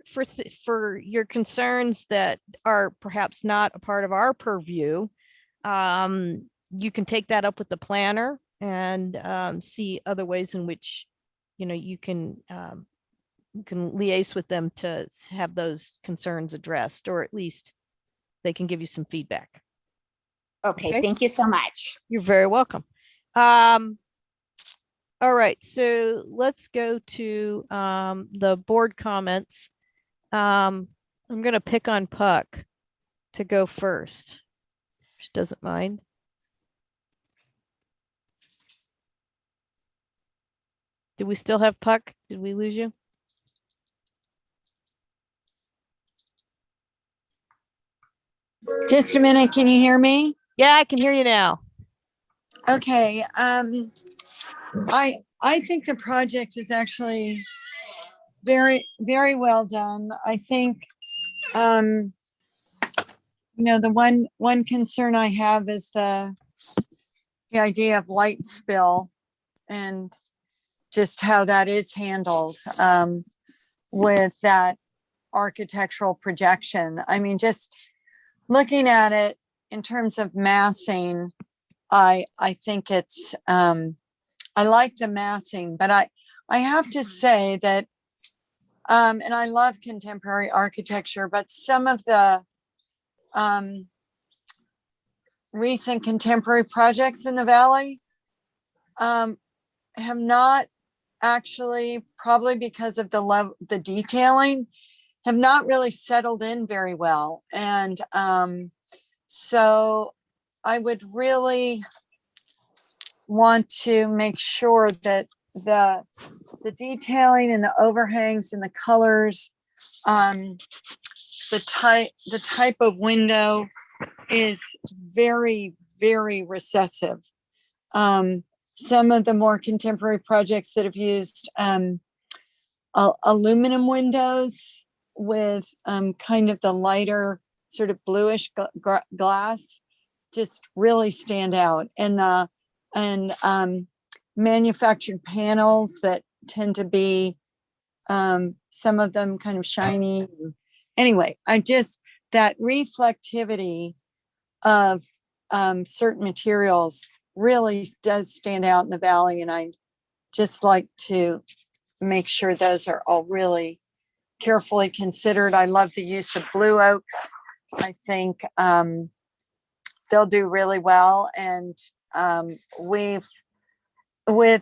your concerns that are perhaps not a part of our purview, you can take that up with the planner and see other ways in which, you know, you can liaise with them to have those concerns addressed, or at least they can give you some feedback. Okay, thank you so much. You're very welcome. All right, so let's go to the board comments. I'm gonna pick on Puck to go first. She doesn't mind. Do we still have Puck? Did we lose you? Just a minute, can you hear me? Yeah, I can hear you now. Okay, I think the project is actually very, very well done. I think, you know, the one concern I have is the idea of light spill and just how that is handled with that architectural projection. I mean, just looking at it in terms of massing, I think it's, I like the massing, but I have to say that, and I love contemporary architecture, but some of the recent contemporary projects in the Valley have not actually, probably because of the detailing, have not really settled in very well. And so I would really want to make sure that the detailing and the overhangs and the colors, the type of window is very, very recessive. Some of the more contemporary projects that have used aluminum windows with kind of the lighter sort of bluish glass just really stand out. And manufactured panels that tend to be some of them kind of shiny. Anyway, that reflectivity of certain materials really does stand out in the Valley, and I just like to make sure those are all really carefully considered. I love the use of blue oak. I think they'll do really well, and with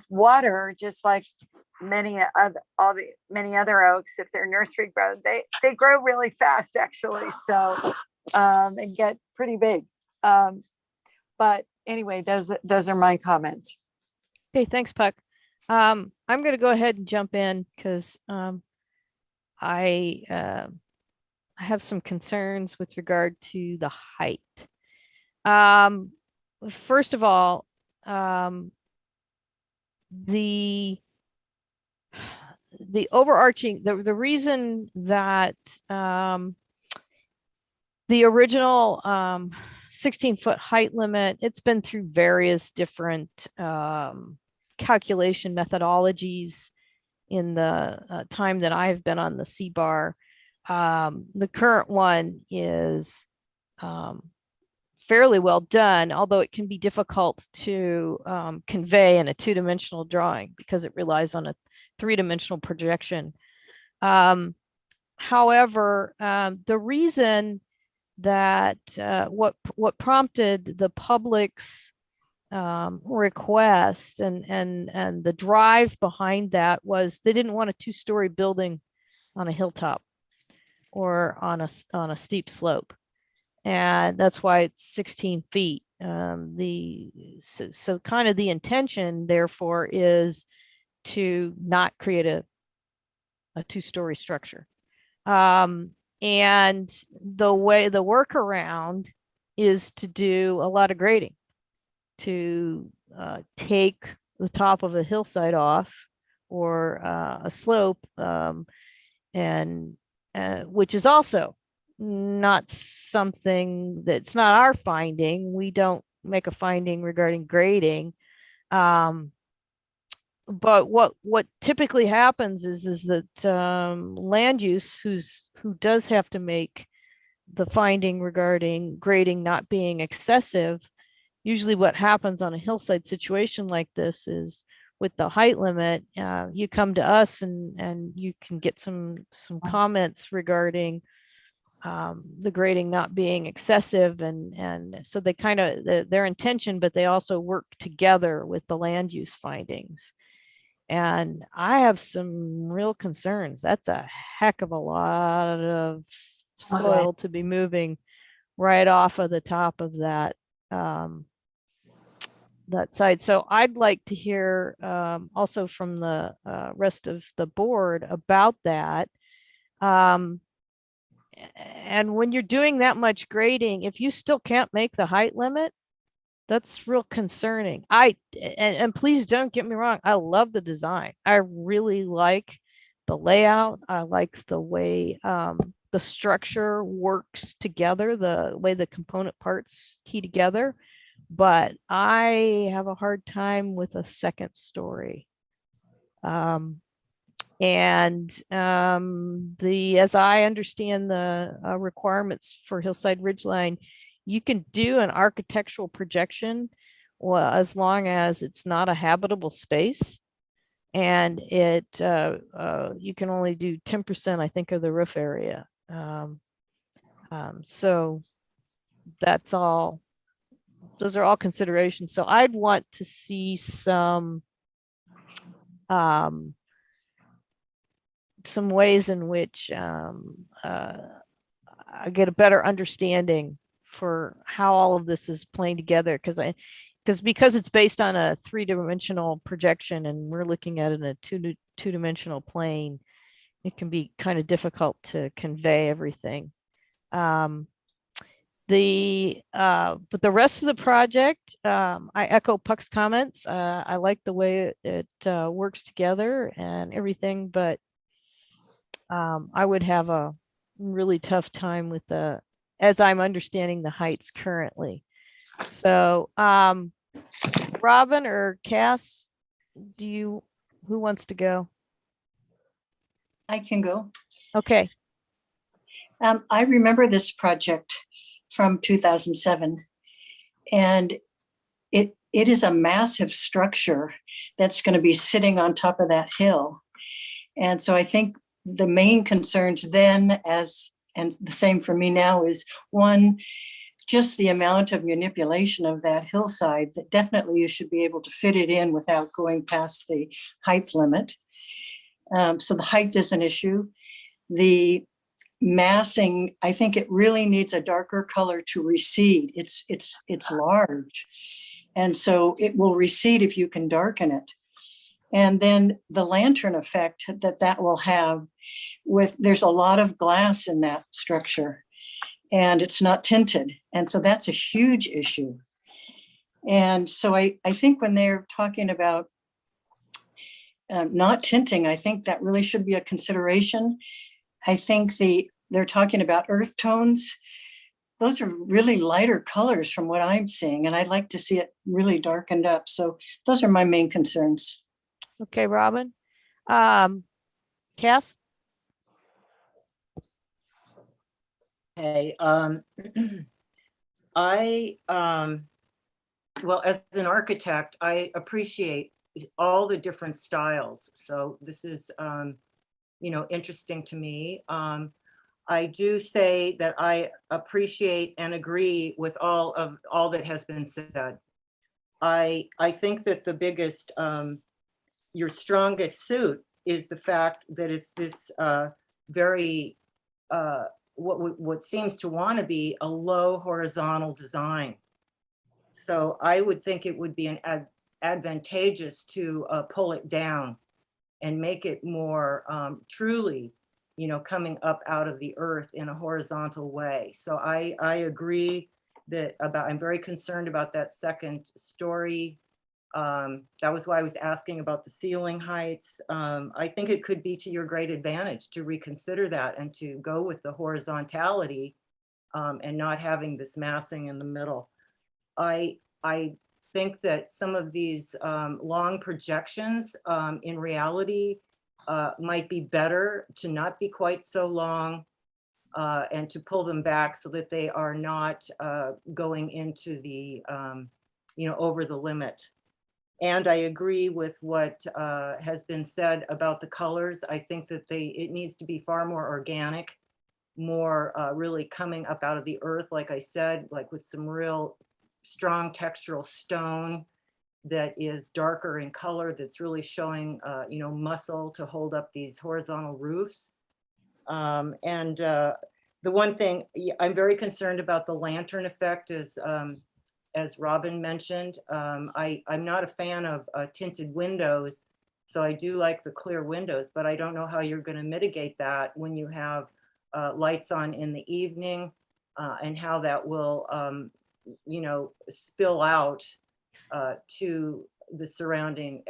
water, just like many other oaks, if they're nursery grown, they grow really fast actually, so and get pretty big. But anyway, those are my comments. Okay, thanks, Puck. I'm going to go ahead and jump in because I have some concerns with regard to the height. First of all, the overarching, the reason that the original 16-foot height limit, it's been through various different calculation methodologies in the time that I've been on the CBAR. The current one is fairly well done, although it can be difficult to convey in a two-dimensional drawing because it relies on a three-dimensional projection. However, the reason that what prompted the public's request and the drive behind that was they didn't want a two-story building on a hilltop. or on a steep slope. And that's why it's 16 feet. So kind of the intention therefore is to not create a two-story structure. And the workaround is to do a lot of grading, to take the top of a hillside off or a slope, and which is also not something that's not our finding. We don't make a finding regarding grading. But what typically happens is that land use who does have to make the finding regarding grading not being excessive, usually what happens on a hillside situation like this is with the height limit, you come to us and you can get some comments regarding the grading not being excessive, and so they kind of their intention, but they also work together with the land use findings. And I have some real concerns. That's a heck of a lot of soil to be moving right off of the top of that that side. So I'd like to hear also from the rest of the board about that. And when you're doing that much grading, if you still can't make the height limit, that's real concerning. And please don't get me wrong, I love the design. I really like the layout. I like the way the structure works together, the way the component parts key together. But I have a hard time with a second story. As I understand the requirements for Hillside Ridgeline, you can do an architectural projection, well, as long as it's not a habitable space, and it you can only do 10%, I think, of the roof area. So that's all. Those are all considerations. So I'd want to see some ways in which I get a better understanding for how all of this is playing together, because it's based on a 3-dimensional projection and we're looking at it in a two-dimensional plane, it can be kind of difficult to convey everything. But the rest of the project, I echo Puck's comments. I like the way it works together and everything, but I would have a really tough time with as I'm understanding the heights currently. So Robin or Cass, who wants to go? I can go. Okay. I remember this project from 2007, and it is a massive structure that's going to be sitting on top of that hill. And so I think the main concerns then, and the same for me now, is one, just the amount of manipulation of that hillside, that definitely you should be able to fit it in without going past the height limit. So the height is an issue. The massing, I think it really needs a darker color to recede. It's large. And so it will recede if you can darken it. And then the lantern effect that will have there's a lot of glass in that structure and it's not tinted. And so that's a huge issue. And so I think when they're talking about not tinting, I think that really should be a consideration. I think they're talking about earth tones. Those are really lighter colors from what I'm seeing, and I'd like to see it really darkened up. So those are my main concerns. Okay, Robin. Cass? Okay. Well, as an architect, I appreciate all the different styles. So this is, interesting to me. I do say that I appreciate and agree with all that has been said. I think that the biggest, your strongest suit is the fact that it's this very what seems to want to be a low horizontal design. So I would think it would be advantageous to pull it down and make it more truly, coming up out of the earth in a horizontal way. So I agree I'm very concerned about that second story. That was why I was asking about the ceiling heights. I think it could be to your great advantage to reconsider that and to go with the horizontality and not having this massing in the middle. I think that some of these long projections in reality might be better to not be quite so long and to pull them back so that they are not going into the, over the limit. And I agree with what has been said about the colors. I think that it needs to be far more organic, more really coming up out of the earth, like I said, like with some real strong textural stone that is darker in color, that's really showing, muscle to hold up these horizontal roofs. And the one thing I'm very concerned about, the lantern effect, is as Robin mentioned, I'm not a fan of tinted windows, so I do like the clear windows, but I don't know how you're going to mitigate that when you have lights on in the evening and how that will, spill out to the surrounding,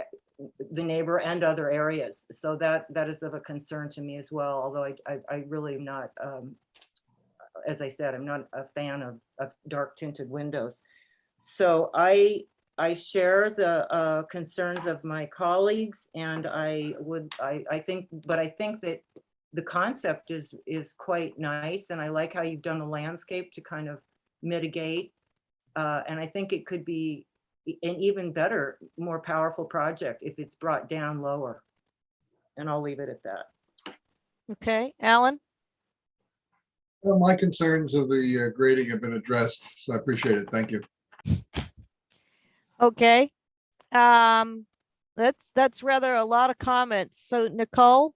the neighbor and other areas. So that is of a concern to me as well, although I really am not, as I said, I'm not a fan of dark tinted windows. So I share the concerns of my colleagues, and I think that the concept is quite nice, and I like how you've done the landscape to kind of mitigate. And I think it could be an even better, more powerful project if it's brought down lower. And I'll leave it at that. Okay, Alan? Well, my concerns of the grading have been addressed, so I appreciate it. Thank you. Okay. That's rather a lot of comments. So Nicole?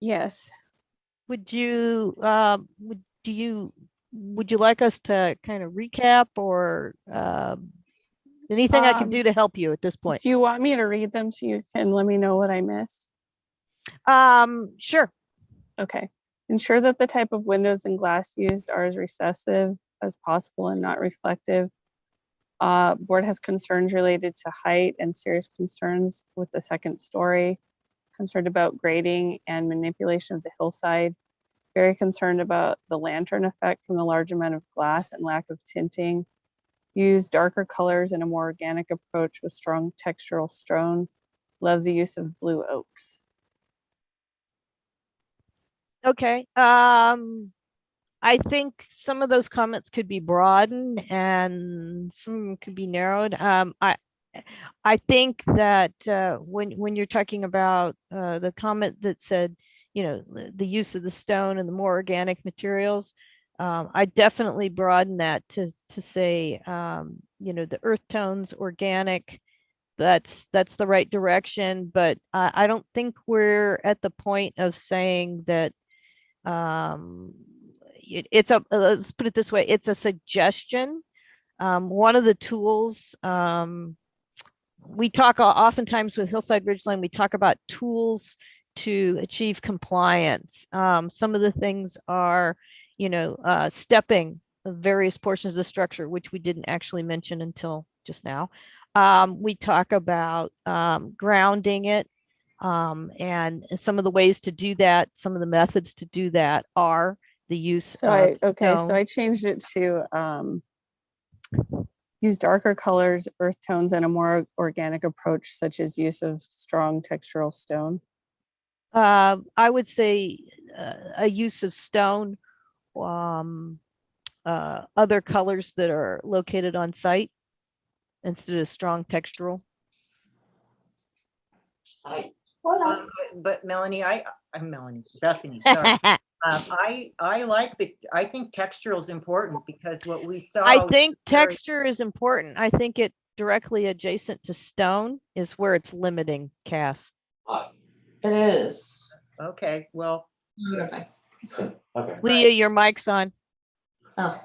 Yes. Would you like us to kind of recap or anything I can do to help you at this point? Do you want me to read them so you can let me know what I missed? Sure. Okay. Ensure that the type of windows and glass used are as recessive as possible and not reflective. Board has concerns related to height and serious concerns with the second story. Concerned about grading and manipulation of the hillside. Very concerned about the lantern effect from the large amount of glass and lack of tinting. Use darker colors and a more organic approach with strong textural stone. Love the use of blue oaks. Okay. I think some of those comments could be broadened and some could be narrowed. I think that when you're talking about the comment that said, the use of the stone and the more organic materials, I definitely broaden that to say, the earth tones, organic, that's the right direction. But I don't think we're at the point of saying that let's put it this way, it's a suggestion. One of the tools, we talk oftentimes with Hillside Ridgeline, we talk about tools to achieve compliance. Some of the things are, stepping various portions of the structure, which we didn't actually mention until just now. We talk about grounding it, and some of the ways to do that, some of the methods to do that are the use of so stone. I changed it to use darker colors, earth tones, and a more organic approach, such as use of strong textural stone. I would say a use of stone, other colors that are located on site instead of strong textural. But Melanie, I'm Melanie, Bethany, sorry. I think textural is important because what we saw. I think texture is important. I think it directly adjacent to stone is where it's limiting, Cass. It is. Okay, well, Okay. Leah, your mic's on. Oh.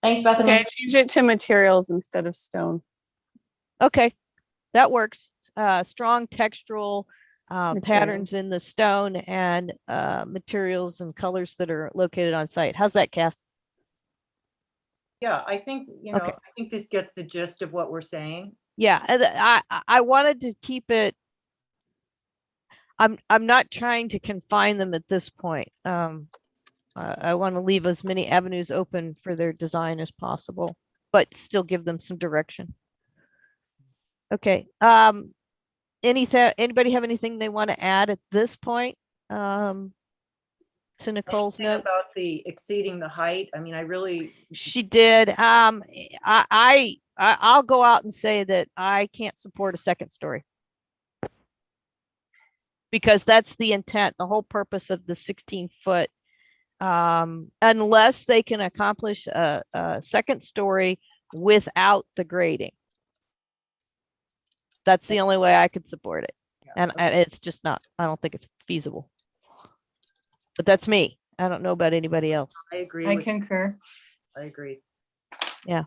Thanks, Bethany. Okay, I changed it to materials instead of stone. Okay, that works. Strong textural Materials. patterns in the stone and materials and colors that are located on site. How's that, Cass? yeah, I think, you know, Okay. I think this gets the gist of what we're saying. Yeah, I wanted to keep it. I'm not trying to confine them at this point. I want to leave as many avenues open for their design as possible, but still give them some direction. Okay. Anybody have anything they want to add at this point? To Nicole's Anything notes? about the exceeding the height, I mean, I really, She did. I'll go out and say that I can't support a second story. Because that's the intent, the whole purpose of the 16-foot. Unless they can accomplish a second story without the grading. That's the only way I could support it. And it's just not, I don't think it's feasible. But that's me. I don't know about anybody else. I agree. I with- concur. I agree. Yeah.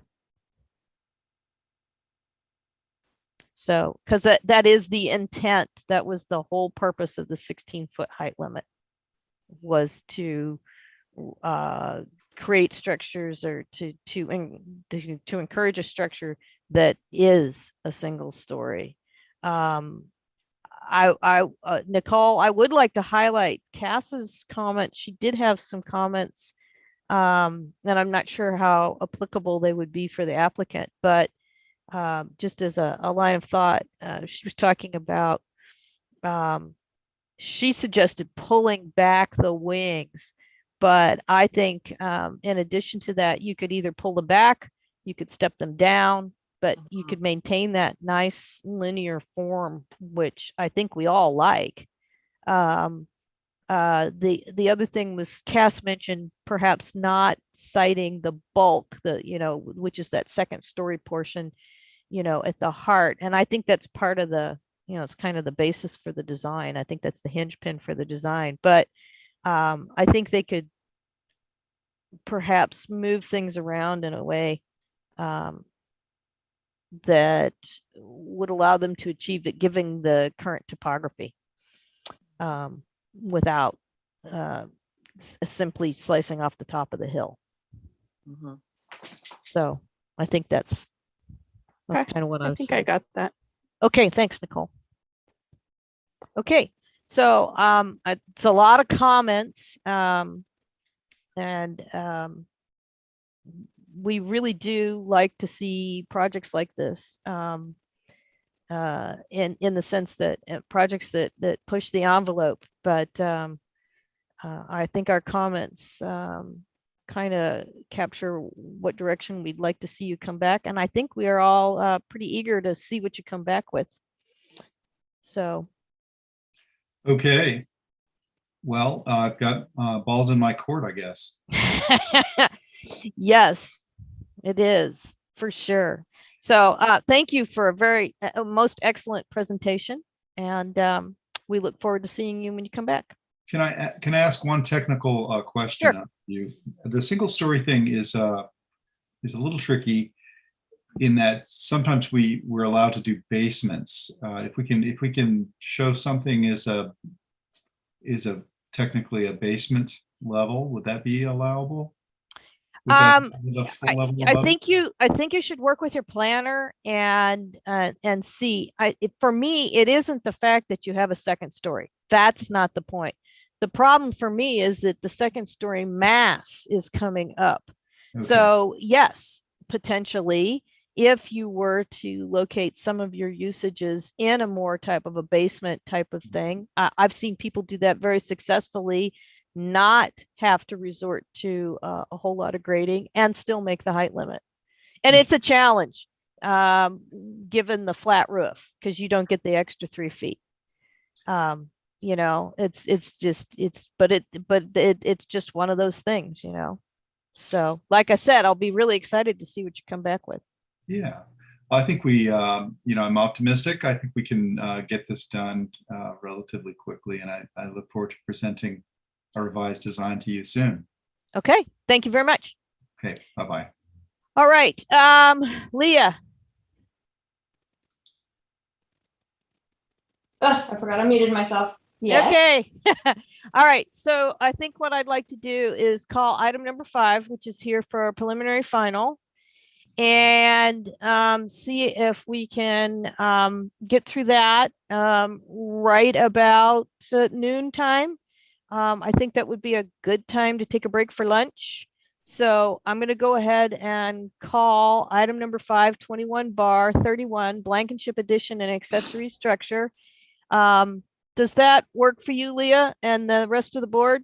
So, because that is the intent, that was the whole purpose of the 16-foot height limit, was to create structures or to encourage a structure that is a single story. Nicole, I would like to highlight Cass's comment. She did have some comments, and I'm not sure how applicable they would be for the applicant, but just as a line of thought, she was talking about, she suggested pulling back the wings, but I think in addition to that, you could either pull them back, you could step them down, but you could maintain that nice linear form, which I think we all like. The other thing was Cass mentioned perhaps not citing the bulk, which is that second story portion, at the heart. And I think that's part of the, it's kind of the basis for the design. I think that's the hinge pin for the design, but I think they could perhaps move things around in a way that would allow them to achieve it, given the current topography, without simply slicing off the top of the hill. Mhm. So I think that's Okay, kind of what I think I got that. Okay, thanks, Nicole. Okay, so it's a lot of comments, and we really do like to see projects like this, in the sense that projects that push the envelope. But I think our comments kind of capture what direction we'd like to see you come back, and I think we are all pretty eager to see what you come back with. So. Okay. Well, I've got balls in my court, I guess. Yes, it is for sure. So thank you for a very most excellent presentation, and we look forward to seeing you when you come back. Can I ask one technical question? Sure. Of you? The single story thing is a little tricky in that sometimes we're allowed to do basements. If we can show something is technically a basement level, would that be allowable? I I think you should work with your planner and see. For me, it isn't the fact that you have a second story. That's not the point. The problem for me is that the second story mass is coming up. Okay. So yes, potentially, if you were to locate some of your usages in a more type of a basement type of thing, I've seen people do that very successfully, not have to resort to a whole lot of grading and still make the height limit. And it's a challenge, given the flat roof, because you don't get the extra 3 feet. It's just one of those things, So like I said, I'll be really excited to see what you come back with. Yeah. I think I'm optimistic. I think we can get this done relatively quickly, and I look forward to presenting a revised design to you soon. Okay, thank you very much. Okay, bye-bye. All right, Leah. I forgot I muted myself. Yeah. Okay. All right. So I think what I'd like to do is call item number 5, which is here for a preliminary final, and see if we can get through that right about noon time. I think that would be a good time to take a break for lunch. So I'm going to go ahead and call item number 5, 21 bar 31 Blankenship addition and accessory structure. Does that work for you, Leah, and the rest of the board?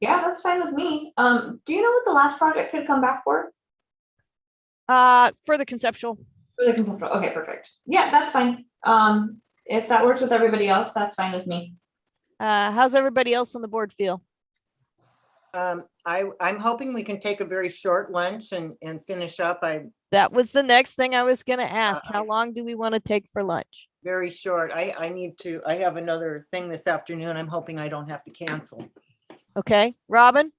Yeah, that's fine with me. Do you know what the last project could come back for? For the conceptual. For the conceptual. Okay, perfect. Yeah, that's fine. If that works with everybody else, that's fine with me. How's everybody else on the board feel? I'm hoping we can take a very short lunch and finish up. That was the next thing I was going to ask. How long do we want to take for lunch? Very short. I have another thing this afternoon. I'm hoping I don't have to cancel. Okay, Robin?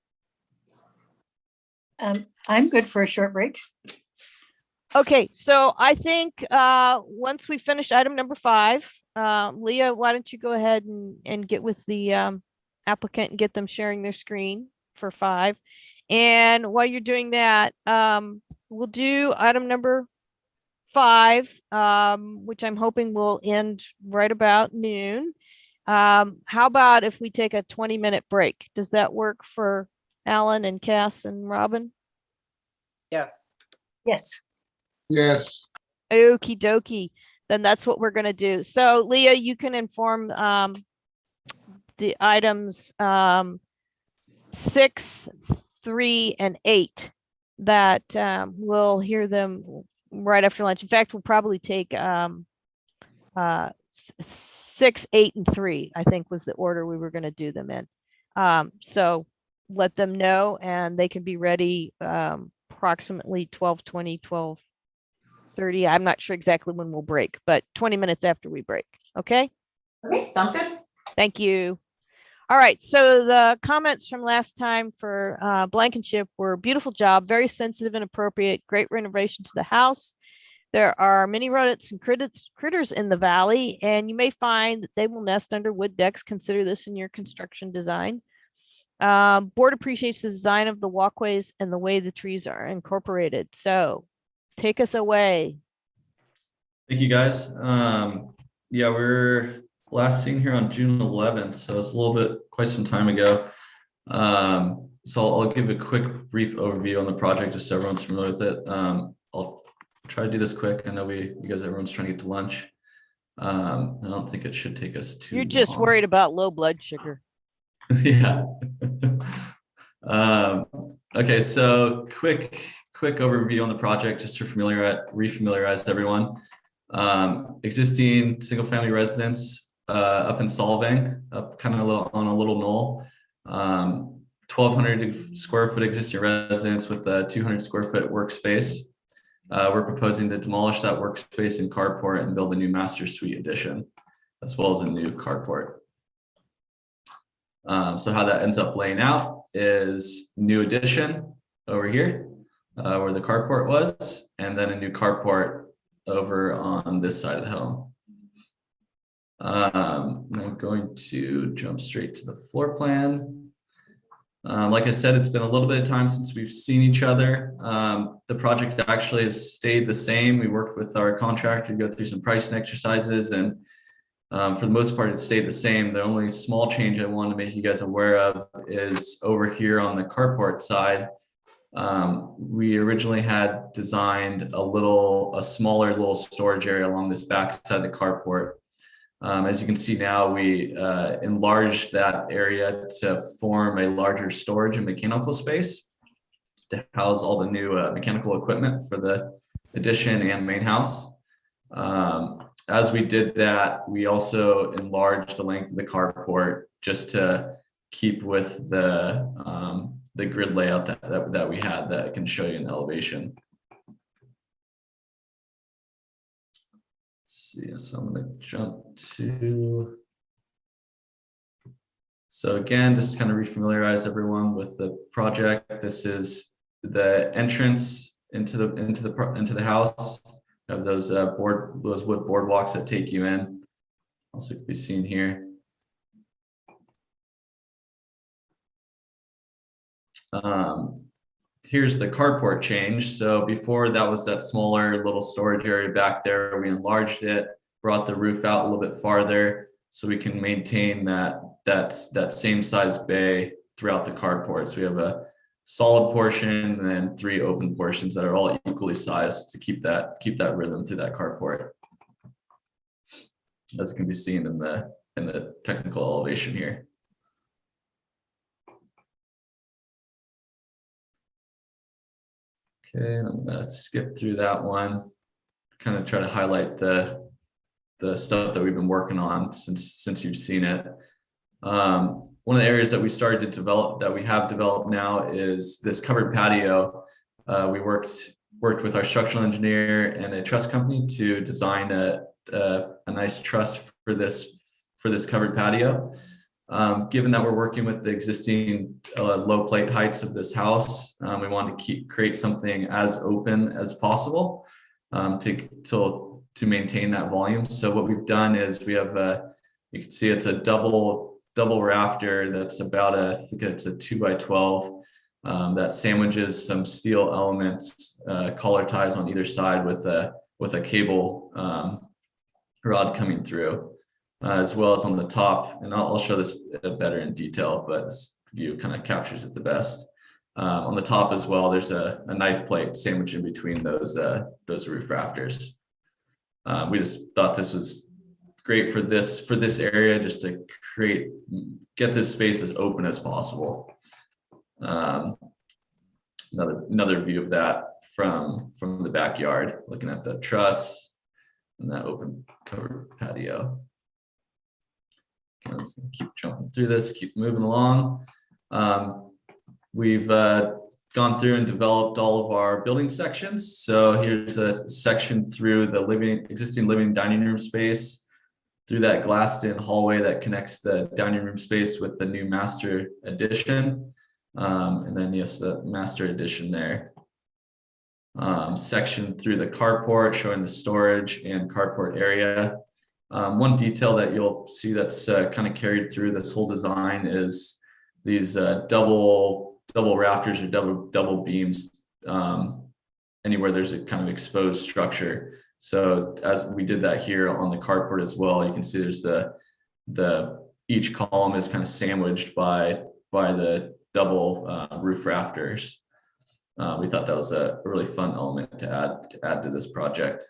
I'm good for a short break. Okay, so I think once we finish item number 5, Leah, why don't you go ahead and get with the applicant and get them sharing their screen for 5. And while you're doing that, we'll do item number 5, which I'm hoping will end right about noon. How about if we take a 20-minute break? Does that work for Alan and Cass and Robin? Yes. Yes. Yes. Okie dokie. Then that's what we're going to do. So Leah, you can inform the items 6, 3, and 8 that we'll hear them right after lunch. In fact, we'll probably take 6, 8, and 3, I think was the order we were going to do them in. So let them know, and they can be ready approximately 12:20, 12:30. I'm not sure exactly when we'll break, but 20 minutes after we break. Okay. Okay, sounds good. Thank you. All right. So the comments from last time for Blankenship were beautiful job, very sensitive and appropriate, great renovation to the house. There are many rodents and critters in the valley, and you may find that they will nest under wood decks. Consider this in your construction design. Board appreciates the design of the walkways and the way the trees are incorporated. So take us away. Thank you, guys. Yeah, we're last seen here on June 11th, so it's a little bit, quite some time ago. So I'll give a quick brief overview on the project just so everyone's familiar with it. I'll try to do this quick. I know everyone's trying to get to lunch. I don't think it should take us too You're just long. worried about low blood sugar. Yeah. Okay, so quick overview on the project just to refamiliarize everyone. Existing single family residence up in Solvang, up kind of on a little knoll. 1,200 square foot existing residence with a 200 square foot workspace. We're proposing to demolish that workspace and carport and build a new master suite addition, as well as a new carport. So how that ends up laying out is new addition over here where the carport was, and then a new carport over on this side of the home. I'm going to jump straight to the floor plan. Like I said, it's been a little bit of time since we've seen each other. The project actually has stayed the same. We worked with our contractor to go through some pricing exercises, and for the most part, it stayed the same. The only small change I wanted to make you guys aware of is over here on the carport side. We originally had designed a smaller little storage area along this back side of the carport. As you can see now, we enlarged that area to form a larger storage and mechanical space to house all the new mechanical equipment for the addition and main house. As we did that, we also enlarged the length of the carport just to keep with the grid layout that we had that I can show you in the elevation. see, so I'm going to jump to. So again, just to kind of refamiliarize everyone with the project. This is the entrance into the house of those wood boardwalks that take you in. Also can be seen here. Here's the carport change. So before that was that smaller little storage area back there. We enlarged it, brought the roof out a little bit farther so we can maintain that same size bay throughout the carport. So we have a solid portion and then 3 open portions that are all equally sized to keep that rhythm through that carport. As can be seen in the technical elevation here. Okay, I'm gonna skip through that one. Kind of try to highlight the stuff that we've been working on since you've seen it. One of the areas that we started to develop, that we have developed now, is this covered patio. We worked with our structural engineer and a truss company to design a nice truss for this covered patio. Given that we're working with the existing low plate heights of this house, we want to create something as open as possible to maintain that volume. So what we've done is we have you can see it's a double rafter that's about I think it's a 2x12 that sandwiches some steel elements, collar ties on either side with a cable rod coming through. As well as on the top, and I'll show this better in detail, but this view kind of captures it the best. On the top as well, there's a knife plate sandwiched in between those roof rafters. We just thought this was great for this area, just to get this space as open as possible. Another view of that from the backyard, looking at the truss and that open covered patio. Let's keep jumping through this, keep moving along. We've gone through and developed all of our building sections. So here's a section through the existing living dining room space, through that glassed-in hallway that connects the dining room space with the new master addition. And then yes, the master addition there. Section through the carport showing the storage and carport area. One detail that you'll see that's kind of carried through this whole design is these double rafters or double beams anywhere there's a kind of exposed structure. So as we did that here on the carport as well, you can see there's each column is kind of sandwiched by the double roof rafters. We thought that was a really fun element to add to this project.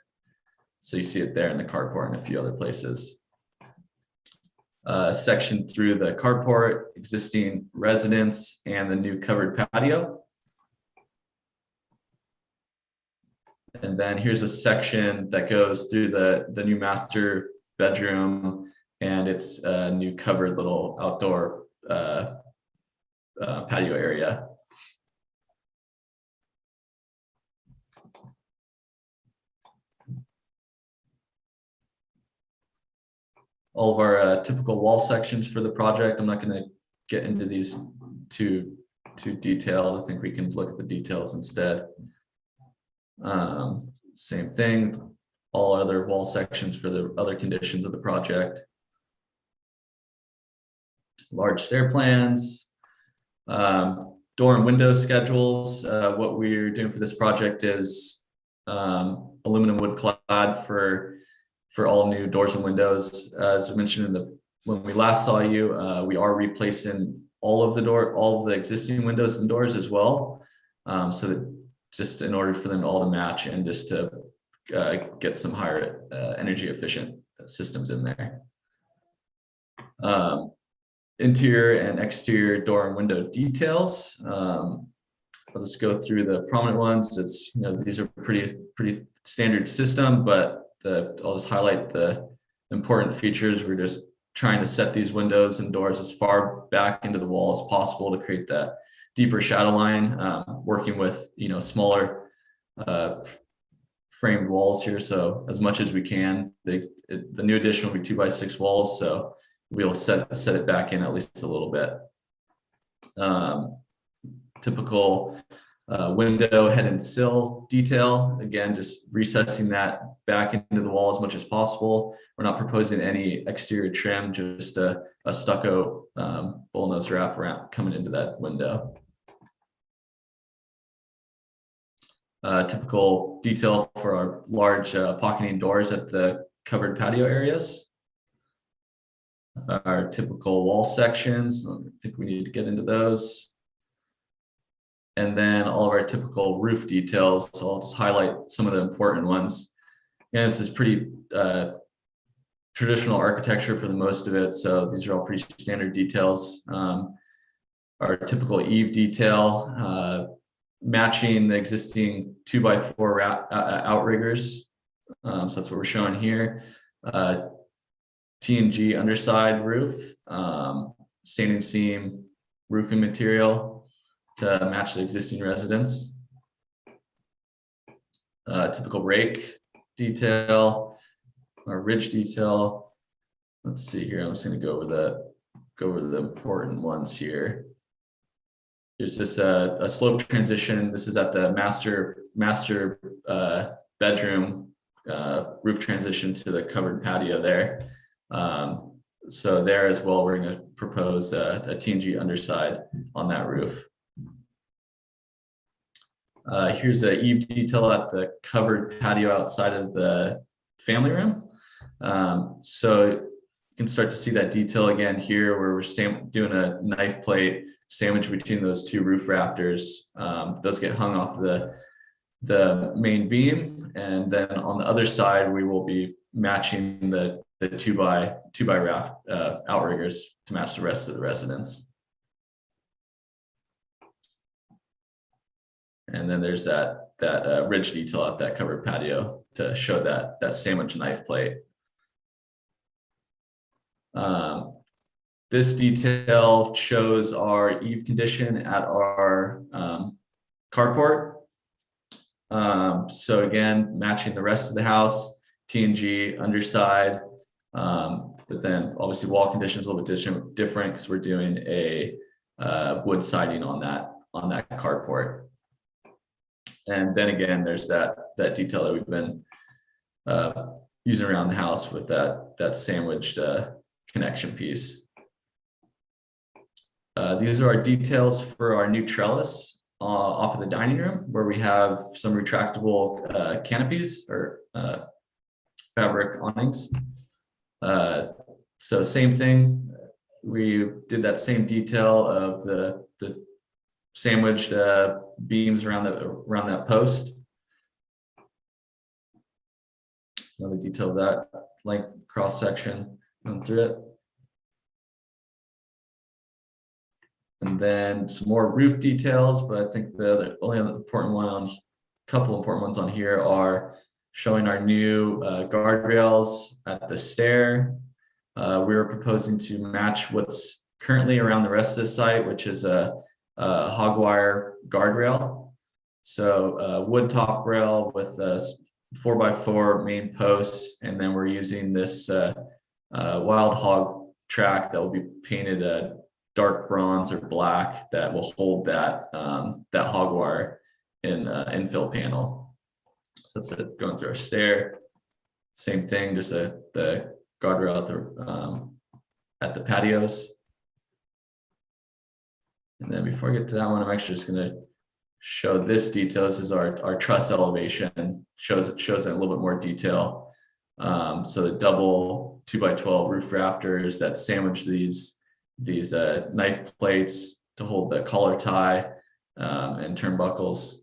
So you see it there in the carport and a few other places. Section through the carport, existing residence, and the new covered patio. And then here's a section that goes through the new master bedroom and its new covered little outdoor patio area. All of our typical wall sections for the project. I'm not going to get into these too detailed. I think we can look at the details instead. Same thing, all other wall sections for the other conditions of the project. Large stair plans, door and window schedules. What we're doing for this project is aluminum wood clad for all new doors and windows. As I mentioned when we last saw you, we are replacing all of the existing windows and doors as well. So that just in order for them all to match and just to get some higher energy efficient systems in there. Interior and exterior door and window details. I'll just go through the prominent ones. It's, these are pretty standard system, but I'll just highlight the important features. We're just trying to set these windows and doors as far back into the wall as possible to create that deeper shadow line, working with, smaller framed walls here. So as much as we can, the new addition will be 2x6 walls. So we'll set it back in at least a little bit. Typical window head and sill detail. Again, just recessing that back into the wall as much as possible. We're not proposing any exterior trim, just a stucco bullnose wrap around coming into that window. Typical detail for our large pocketing doors at the covered patio areas. Our typical wall sections, I think we need to get into those. And then all of our typical roof details. So I'll just highlight some of the important ones. And this is pretty traditional architecture for the most of it. So these are all pretty standard details. Our typical eave detail, matching the existing 2x4 outriggers. So that's what we're showing here. T&G underside roof, standing seam roofing material to match the existing residence. Typical rake detail, our ridge detail. Let's see here. I'm just going to go over the important ones here. There's just a slope transition. This is at the master bedroom roof transition to the covered patio there. So there as well, we're going to propose a T&G underside on that roof. Here's the eave detail at the covered patio outside of the family room. So you can start to see that detail again here where we're doing a knife plate sandwich between those two roof rafters. Those get hung off the main beam. And then on the other side, we will be matching the 2x raft outriggers to match the rest of the residence. And then there's that ridge detail at that covered patio to show that sandwich knife plate. This detail shows our eave condition at our carport. So again, matching the rest of the house, T&G underside, but then obviously wall conditions a little bit different because we're doing a wood siding on that carport. And then again, there's that detail that we've been using around the house with that sandwiched connection piece. These are our details for our new trellis off of the dining room, where we have some retractable canopies or fabric awnings. So same thing, we did that same detail of the sandwiched beams around that post. Another detail of that length cross section going through it. And then some more roof details, but I think the only other important one couple important ones on here are showing our new guardrails at the stair. We were proposing to match what's currently around the rest of the site, which is a hog wire guardrail. So wood top rail with 4x4 main posts, and then we're using this wild hog track that will be painted dark bronze or black that will hold that hog wire in infill panel. So it's going through our stair. Same thing, just the guardrail at the patios. And then before I get to that one, I'm actually just going to show this detail. This is our truss elevation. Shows it in a little bit more detail. So the double 2x12 roof rafters that sandwich these knife plates to hold the collar tie and turnbuckles.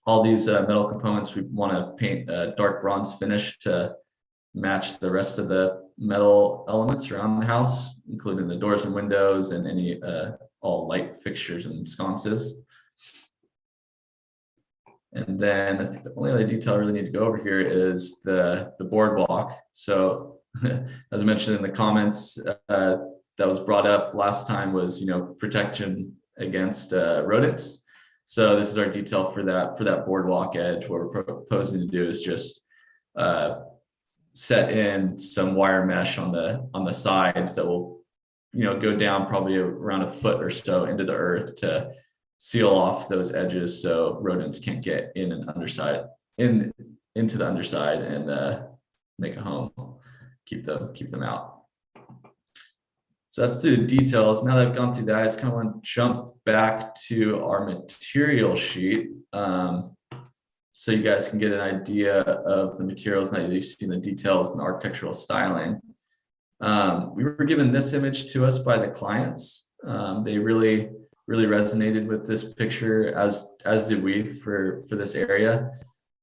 All these metal components, we want to paint a dark bronze finish to match the rest of the metal elements around the house, including the doors and windows and any all light fixtures and sconces. And then I think the only other detail I really need to go over here is the boardwalk. So as I mentioned in the comments, that was brought up last time was, protection against rodents. So this is our detail for that boardwalk edge. What we're proposing to do is just set in some wire mesh on the sides that will, go down probably around a foot or so into the earth to seal off those edges so rodents can't get in and into the underside and make a home, keep them out. So that's the details. Now that I've gone through that, I just kind of want to jump back to our material sheet. So you guys can get an idea of the materials now that you've seen the details and the architectural styling. We were given this image to us by the clients. They really resonated with this picture, as did we for this area.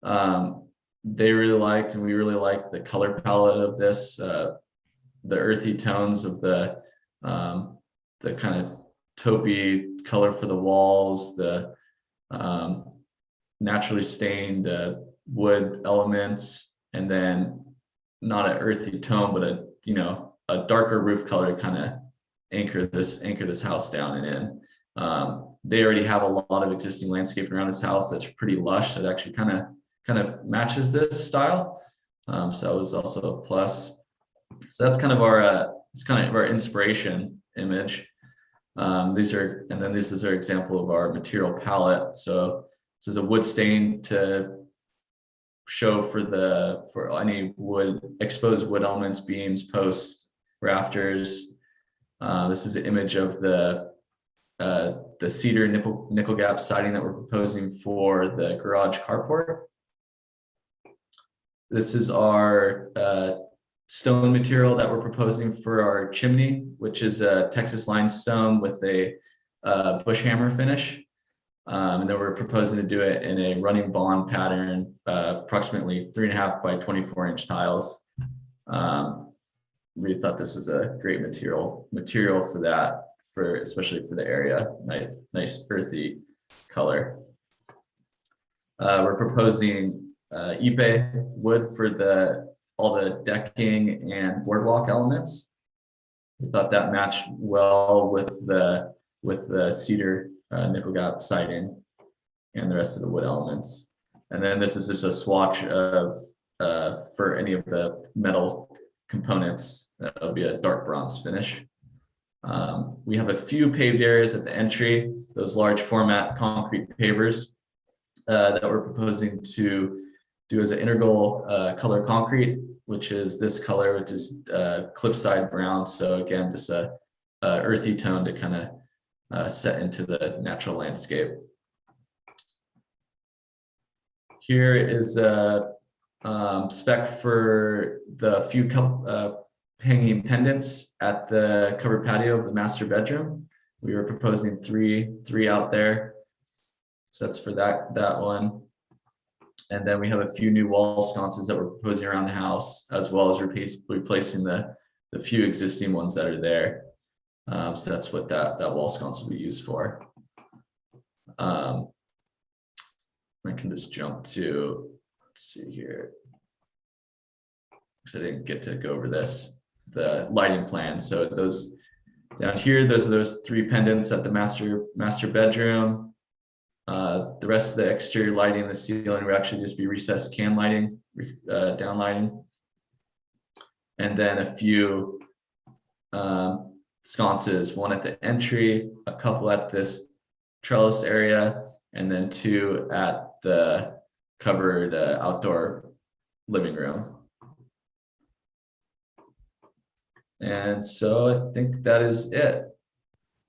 They really liked, and we really liked the color palette of this, the earthy tones of the kind of taupey color for the walls, the naturally stained wood elements, and then not an earthy tone, but a darker roof color to kind of anchor this house down and in. They already have a lot of existing landscaping around this house that's pretty lush. That actually kind of matches this style. So that was also a plus. So that's kind of our inspiration image. This is our example of our material palette. So this is a wood stain to show for any exposed wood elements, beams, posts, rafters. This is an image of the cedar nickel gap siding that we're proposing for the garage carport. This is our stone material that we're proposing for our chimney, which is a Texas limestone with a bush hammer finish. And then we're proposing to do it in a running bond pattern, approximately 3.5 by 24-inch tiles. We thought this was a great material for that, especially for the area. Nice earthy color. We're proposing ipe wood for all the decking and boardwalk elements. We thought that matched well with the cedar nickel gap siding and the rest of the wood elements. And then this is just a swatch of for any of the metal components. That'll be a dark bronze finish. We have a few paved areas at the entry, those large format concrete pavers that we're proposing to do as an integral color concrete, which is this color, which is cliffside brown. So again, just a earthy tone to kind of set into the natural landscape. Here is a spec for the few hanging pendants at the covered patio of the master bedroom. We were proposing three out there. So that's for that one. And then we have a few new wall sconces that we're proposing around the house, as well as replacing the few existing ones that are there. So that's what that wall sconce will be used for. I can just jump to, let's see here. So I didn't get to go over the lighting plan. So those down here, those are those three pendants at the master bedroom. The rest of the exterior lighting, the ceiling will actually just be recessed can lighting, down lighting. And then a few sconces, one at the entry, a couple at this trellis area, and then two at the covered outdoor living room. And so I think that is it.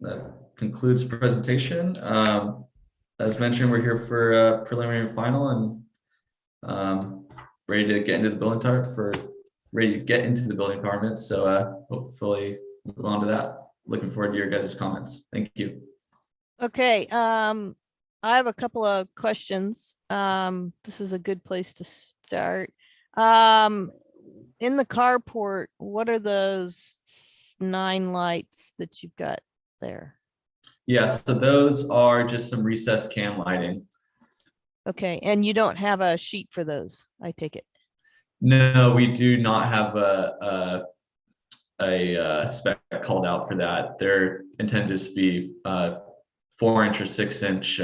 That concludes the presentation. As mentioned, we're here for a preliminary and final, and ready to get into the building department. So hopefully move on to that. Looking forward to your guys' comments. Thank you. Okay, I have a couple of questions. This is a good place to start. In the carport, what are those 9 lights that you've got there? Yes, so those are just some recessed can lighting. Okay, and you don't have a sheet for those, I take it? No, we do not have a spec called out for that. They're intended to be 4-inch or 6-inch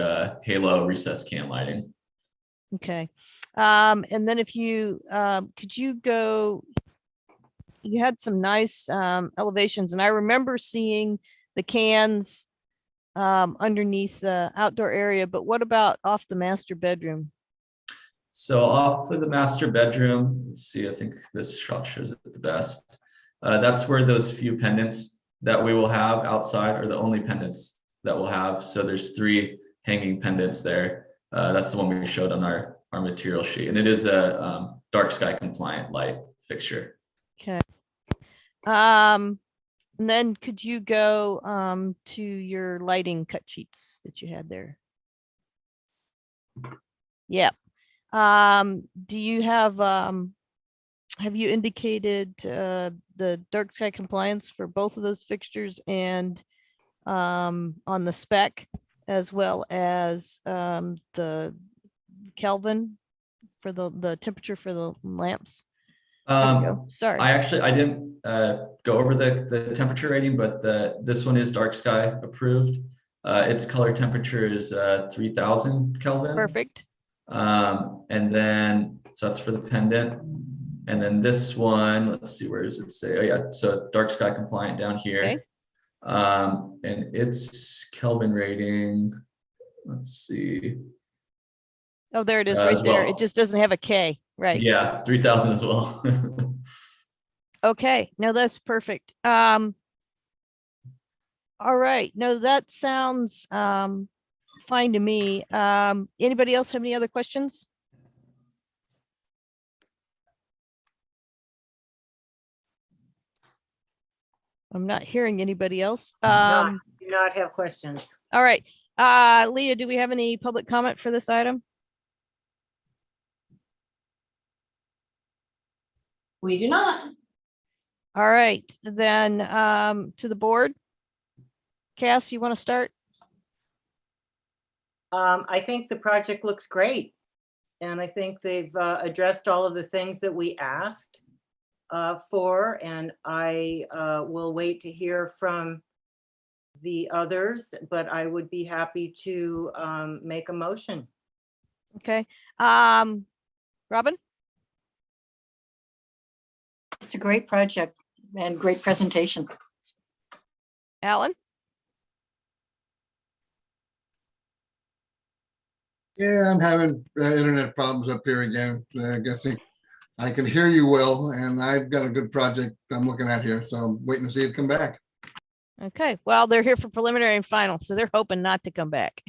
halo recessed can lighting. Okay. And then if you, could you go, you had some nice elevations, and I remember seeing the cans underneath the outdoor area, but what about off the master bedroom? So off of the master bedroom, let's see, I think this shot shows it the best. That's where those few pendants that we will have outside are the only pendants that we'll have. So there's 3 hanging pendants there. That's the one we showed on our material sheet. And it is a dark sky compliant light fixture. Okay. And then could you go to your lighting cut sheets that you had there? Yeah. Do you have you indicated the dark sky compliance for both of those fixtures and on the spec, as well as the Kelvin for the temperature for the lamps? Sorry. I didn't go over the temperature rating, but this one is dark sky approved. Its color temperature is 3000 Kelvin. Perfect. And then, so that's for the pendant. And then this one, let's see, where does it say? Oh yeah, so it's dark sky compliant down here. Okay. And its Kelvin rating, let's see. Oh, there it is right as there. well. It just doesn't have a K, right? Yeah, 3000 as well. Okay, no, that's perfect. All right, no, that sounds fine to me. Anybody else have any other questions? I'm not hearing anybody else. Do not have questions. All right, Leah, do we have any public comment for this item? We do not. All right, then to the board. Cass, you want to start? I think the project looks great. And I think they've addressed all of the things that we asked for. And I will wait to hear from the others, but I would be happy to make a motion. Okay. Robin? It's a great project and great presentation. Alan? Yeah, I'm having internet problems up here again. I guess I can hear you well, and I've got a good project I'm looking at here, so I'm waiting to see it come back. Okay, well, they're here for preliminary and final, so they're hoping not to come back.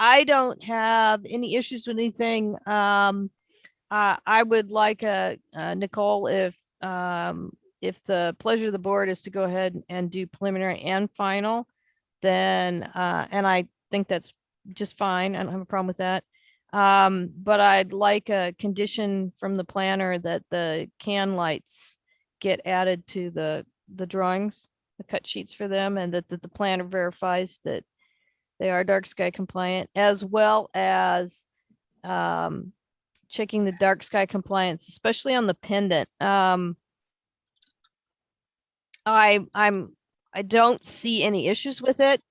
I don't have any issues with anything. I would like Nicole, if the pleasure of the board is to go ahead and do preliminary and final, then and I think that's just fine. I don't have a problem with that. But I'd like a condition from the planner that the can lights get added to the drawings, the cut sheets for them, and that the planner verifies that they are dark sky compliant, as well as checking the dark sky compliance, especially on the pendant. I don't see any issues with it,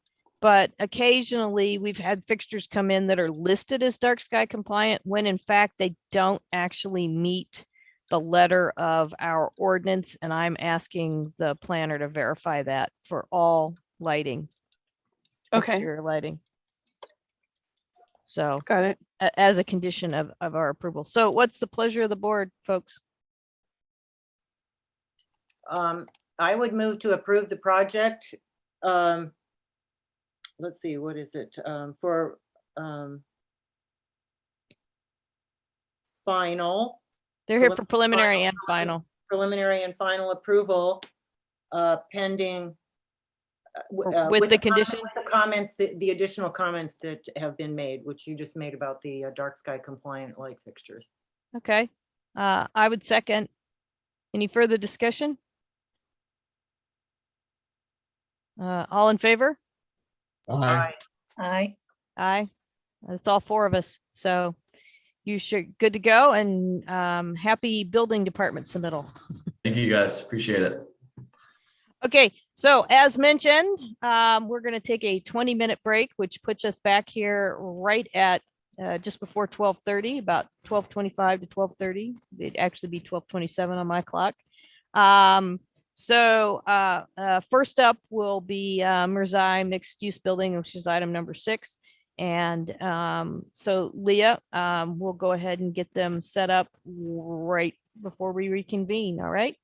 but occasionally we've had fixtures come in that are listed as dark sky compliant when in fact they don't actually meet the letter of our ordinance, and I'm asking the planner to verify that for all lighting. Okay. Exterior lighting. So got it. As a condition of our approval. So what's the pleasure of the board, folks? I would move to approve the project. Let's see, what is it? For final. They're here for preliminary and final. Preliminary and final approval pending. With the condition? With the comments, the additional comments that have been made, which you just made about the dark sky compliant light fixtures. Okay, I would second. Any further discussion? All in favor? Aye. Aye. Aye. That's all 4 of us. So you should good to go, and happy building department submittal. Thank you guys, appreciate it. Okay, So as mentioned, we're going to take a 20-minute break, which puts us back here right at just before 12:30, about 12:25 to 12:30. It'd actually be 12:27 on my clock. First up will be Mirzai Mixed Use Building, which is item number 6. And so Leah, we'll go ahead and get them set up right before we reconvene. All right.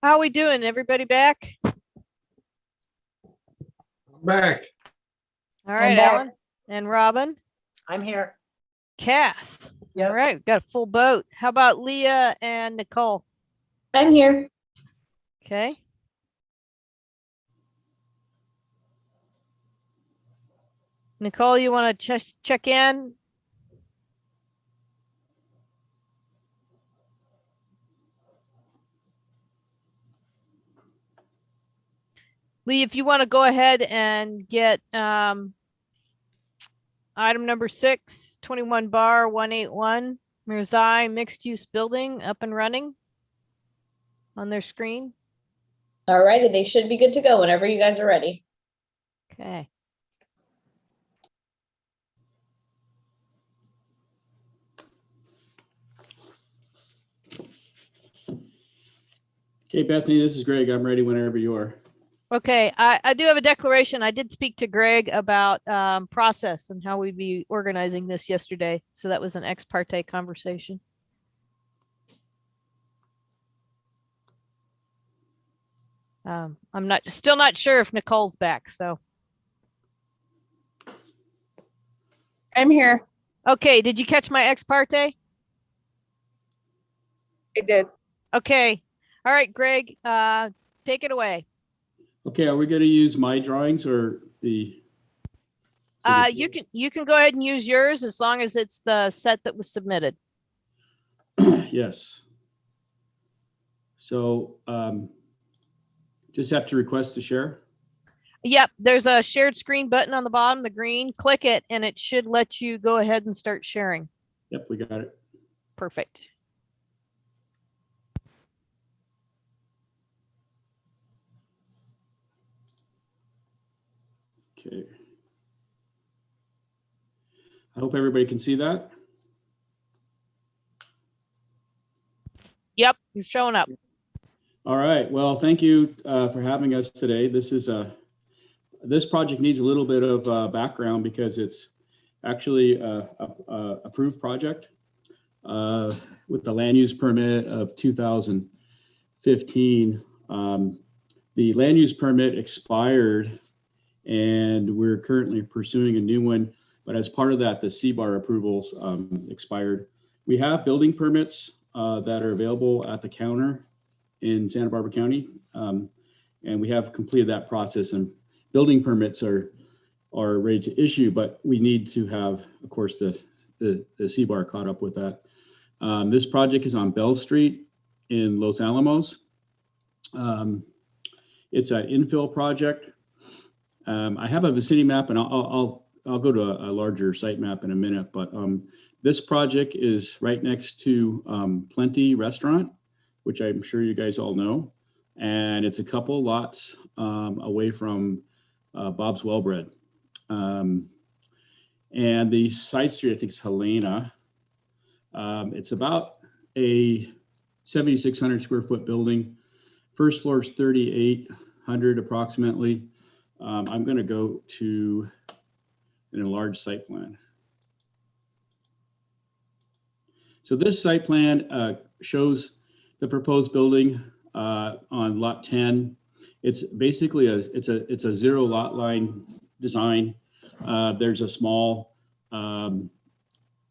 How we doing? Everybody back? Back. All right, back. Alan and Robin. I'm here. Cass. All right, we've got a full boat. How about Leah and Nicole? I'm here. Okay. Nicole, you want to check in? Lee, if you want to go ahead and get item number 6, 21 bar 181 Mirzai mixed use building up and running on their screen. All righty, they should be good to go whenever you guys are ready. Okay. Okay, Bethany, this is Greg. I'm ready whenever you are. Okay, I do have a declaration. I did speak to Greg about process and how we'd be organizing this yesterday. So that was an ex parte conversation. I'm still not sure if Nicole's back, so. I'm here. Okay, did you catch my ex parte? I did. Okay. All right, Greg, take it away. Okay, are we going to use my drawings or the? You can go ahead and use yours as long as it's the set that was submitted. Yes. So just have to request to share. Yep, there's a shared screen button on the bottom, the green. Click it, and it should let you go ahead and start sharing. Yep, we got it. Perfect. Okay. I hope everybody can see that. Yep, you're showing up. All right. Well, thank you for having us today. This project needs a little bit of background because it's actually a approved project with the land use permit of 2015. The land use permit expired and we're currently pursuing a new one. But as part of that, the CBAR approvals expired. We have building permits that are available at the counter in Santa Barbara County. And we have completed that process, and building permits are ready to issue, but we need to have, of course, the CBAR caught up with that. This project is on Bell Street in Los Alamos. It's an infill project. I have a vicinity map, and I'll go to a larger site map in a minute, but this project is right next to Plenty Restaurant, which I'm sure you guys all know. And it's a couple lots away from Bob's Wellbread. And the side street, I think, is Helena. It's about a 7,600 square foot building. First floor is 3,800 approximately. I'm going to go to an enlarged site plan. So this site plan shows the proposed building on lot 10. It's basically it's a zero lot line design. There's a small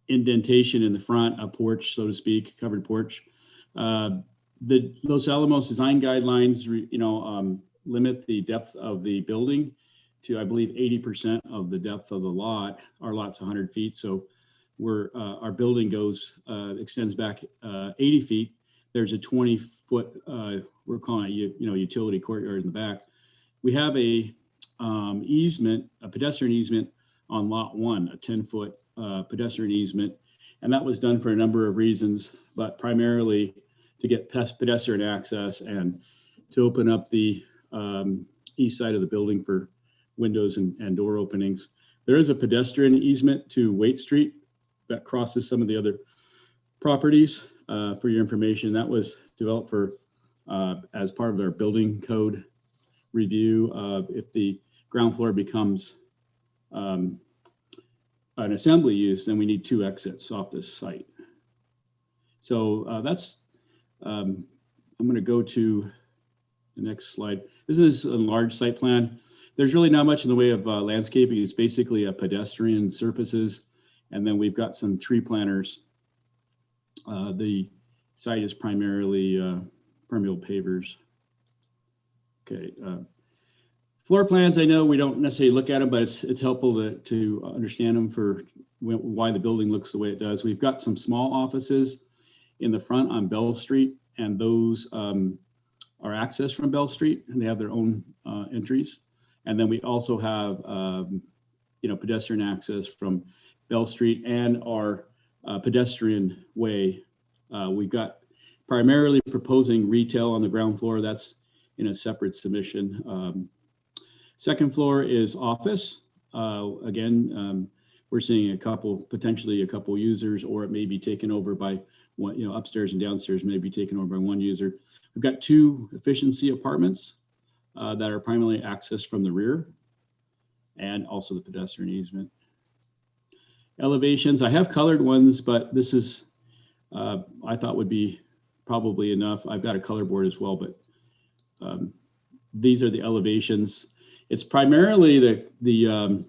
indentation in the front, a porch, so to speak, covered porch. The Los Alamos design guidelines, limit the depth of the building to, I believe, 80% of the depth of the lot. Our lot's 100 feet, so our building extends back 80 feet. There's a 20-foot, we're calling it, utility courtyard in the back. We have a pedestrian easement on lot 1, a 10-foot pedestrian easement, and that was done for a number of reasons, but primarily to get pedestrian access and to open up the east side of the building for windows and door openings. There is a pedestrian easement to Waite Street that crosses some of the other properties. For your information, that was developed as part of their building code review. If the ground floor becomes an assembly use, then we need 2 exits off this site. So I'm going to go to the next slide. This is a large site plan. There's really not much in the way of landscaping. It's basically a pedestrian surfaces. And then we've got some tree planters. The site is primarily permeable pavers. Okay. Floor plans, I know we don't necessarily look at them, but it's helpful to understand them for why the building looks the way it does. We've got some small offices in the front on Bell Street, and those are accessed from Bell Street, and they have their own entries. And then we also have, pedestrian access from Bell Street and our pedestrian way. We've got primarily proposing retail on the ground floor. That's in a separate submission. Second floor is office. Again, we're seeing potentially a couple users, or it may be taken over by one, upstairs and downstairs may be taken over by one user. We've got 2 efficiency apartments that are primarily accessed from the rear, and also the pedestrian easement. Elevations, I have colored ones, but this is, I thought would be probably enough. I've got a color board as well, but these are the elevations. It's primarily the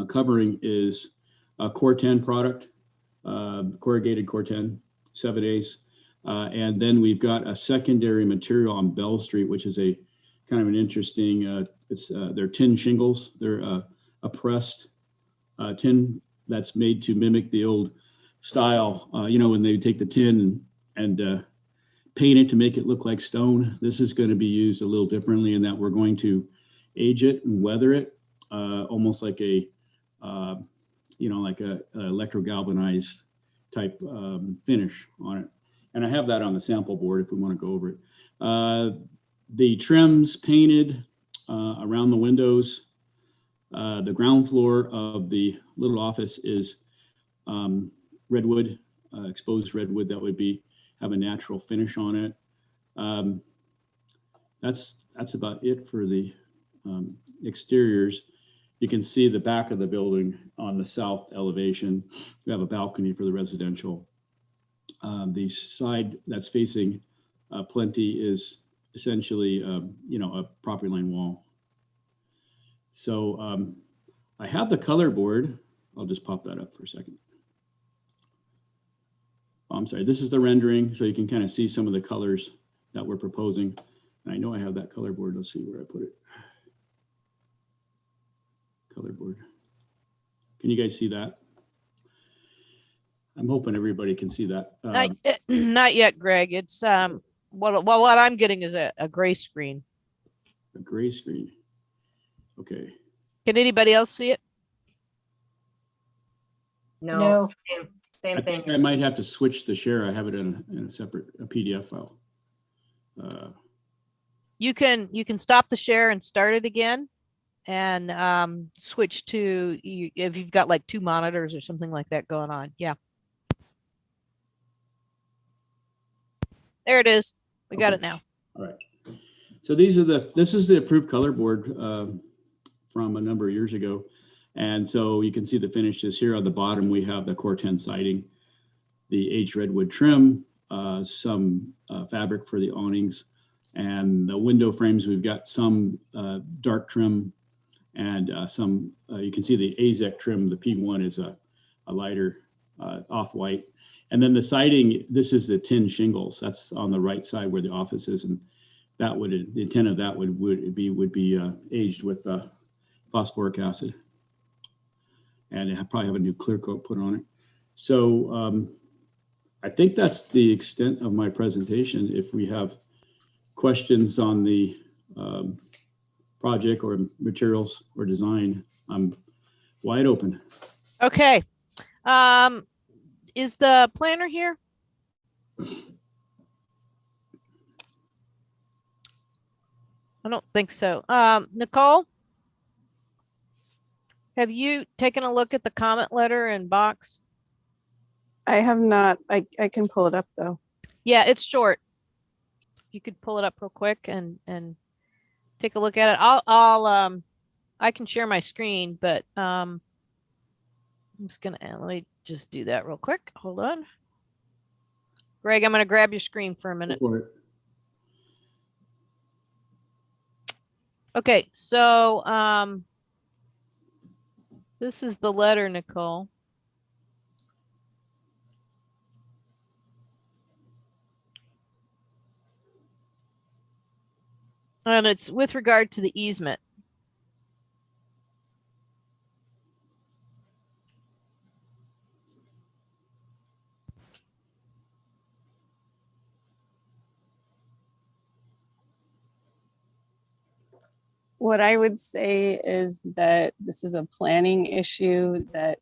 covering is a Core-10 product, corrugated Core-10, 7/8. And then we've got a secondary material on Bell Street, which is a kind of an interesting, they're tin shingles. They're a pressed tin that's made to mimic the old style, when they take the tin and paint it to make it look like stone. This is going to be used a little differently in that we're going to age it and weather it, almost like a, like a electro-galvanized type finish on it. And I have that on the sample board if we want to go over it. The trims painted around the windows. The ground floor of the little office is redwood, exposed redwood that would have a natural finish on it. That's about it for the exteriors. You can see the back of the building on the south elevation. We have a balcony for the residential. The side that's facing Plenty is essentially, a property line wall. So I have the color board. I'll just pop that up for a second. Oh, I'm sorry, this is the rendering, so you can kind of see some of the colors that we're proposing. And I know I have that color board. Let's see where I put it. Color board. Can you guys see that? I'm hoping everybody can see that. Not yet, Greg. It's what I'm getting is a gray screen. A gray screen. Okay. Can anybody else see it? No. Same I thing. think I might have to switch the share. I have it in a separate PDF file. You can stop the share and start it again, and switch to if you've got like 2 monitors or something like that going on. Yeah. There it is. We got it now. All right. So this is the approved color board from a number of years ago. And so you can see the finishes here on the bottom. We have the Core-10 siding, the aged redwood trim, some fabric for the awnings, and the window frames. We've got some dark trim and some, you can see the AZEK trim. The P1 is a lighter off-white. And then the siding, this is the tin shingles. That's on the right side where the office is. And the intent of that would be aged with phosphoric acid. And it probably have a new clear coat put on it. So I think that's the extent of my presentation. If we have questions on the project or materials or design, I'm wide open. Okay. Is the planner here? I don't think so. Nicole? Have you taken a look at the comment letter and box? I have not. I can pull it up though. Yeah, it's short. You could pull it up real quick and take a look at it. I can share my screen, but I'm just gonna let me just do that real quick. Hold on. Greg, I'm gonna grab your screen for a minute. For it. Okay, so this is the letter, Nicole. And it's with regard to the easement. What I would say is that this is a planning issue that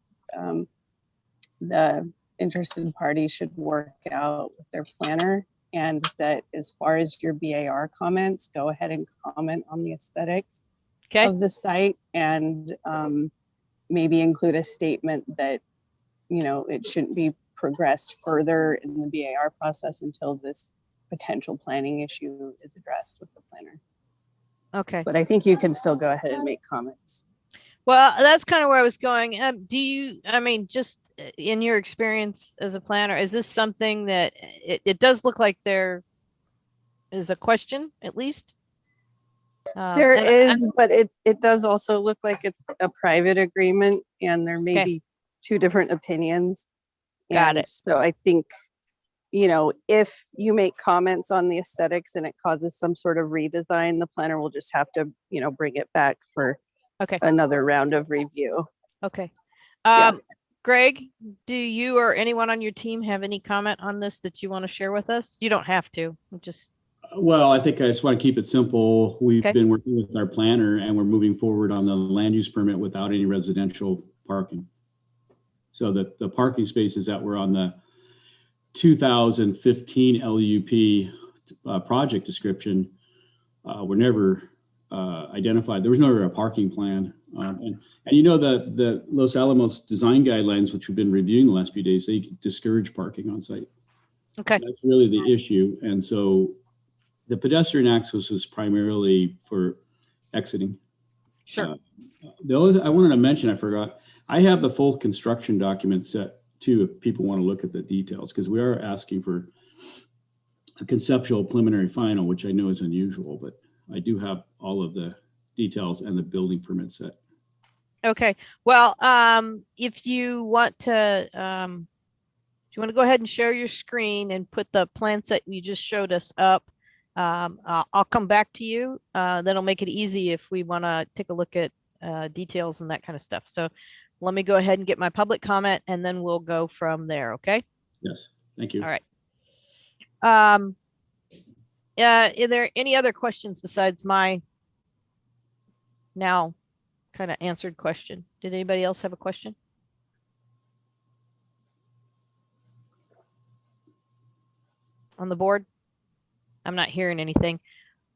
the interested party should work out with their planner, and that as far as your BAR comments, go ahead and comment on the aesthetics of the site, and maybe include a statement that, you know, it shouldn't be progressed further in the BAR process until this potential planning issue is addressed with the planner. Okay. But I think you can still go ahead and make comments. Well, that's kind of where I was going. Do you, I mean, just in your experience as a planner, is this something that it does look like there is a question, at least? There and is, but it does also look like it's a private agreement, and there may Okay. be two different opinions. Got And it. So I think, you know, if you make comments on the aesthetics and it causes some sort of redesign, the planner will just have to, you know, bring it back for another round of review. Okay. Yeah. Greg, do you or anyone on your team have any comment on this that you want to share with us? You don't have to, just. Well, I think I just want to keep it simple. We've Okay. been working with our planner and we're moving forward on the land use permit without any residential parking. So that the parking spaces that were on the 2015 LUP project description were never identified. There was never a parking plan. And you know, the Los Alamos design guidelines, which we've been reviewing the last few days, they discourage parking on site. Okay. That's really the issue. And so the pedestrian access was primarily for exiting. Sure. The other thing I wanted to mention, I forgot, I have the full construction document set too, if people want to look at the details, because we are asking for a conceptual preliminary final, which I know is unusual, but I do have all of the details and the building permit set. Okay. Well, if you want to, if you want to go ahead and share your screen and put the plan set you just showed us up, I'll come back to you. That'll make it easy if we want to take a look at details and that kind of stuff. So let me go ahead and get my public comment and then we'll go from there. Okay. Yes, thank you. All right. Are there any other questions besides my now kind of answered question? Did anybody else have a question? On the board? I'm not hearing anything.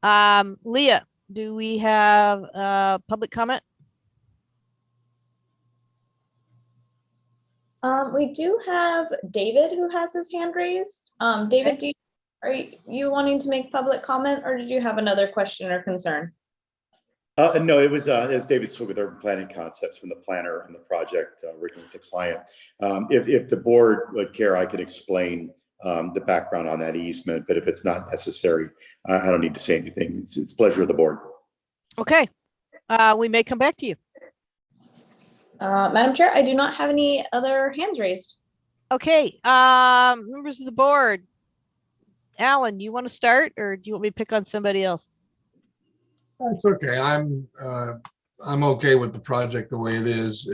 Leah, do we have public comment? We do have David who has his hand raised. David, are you wanting to make public comment, or did you have another question or concern? No, it was as David spoke with urban planning concepts from the planner and the project working with the client. If the board would care, I could explain the background on that easement, but if it's not necessary, I don't need to say anything. It's pleasure of the board. Okay. We may come back to you. Madam Chair, I do not have any other hands raised. Okay. Members of the board. Alan, you want to start, or do you want me to pick on somebody else? That's okay. I'm okay with the project the way it is.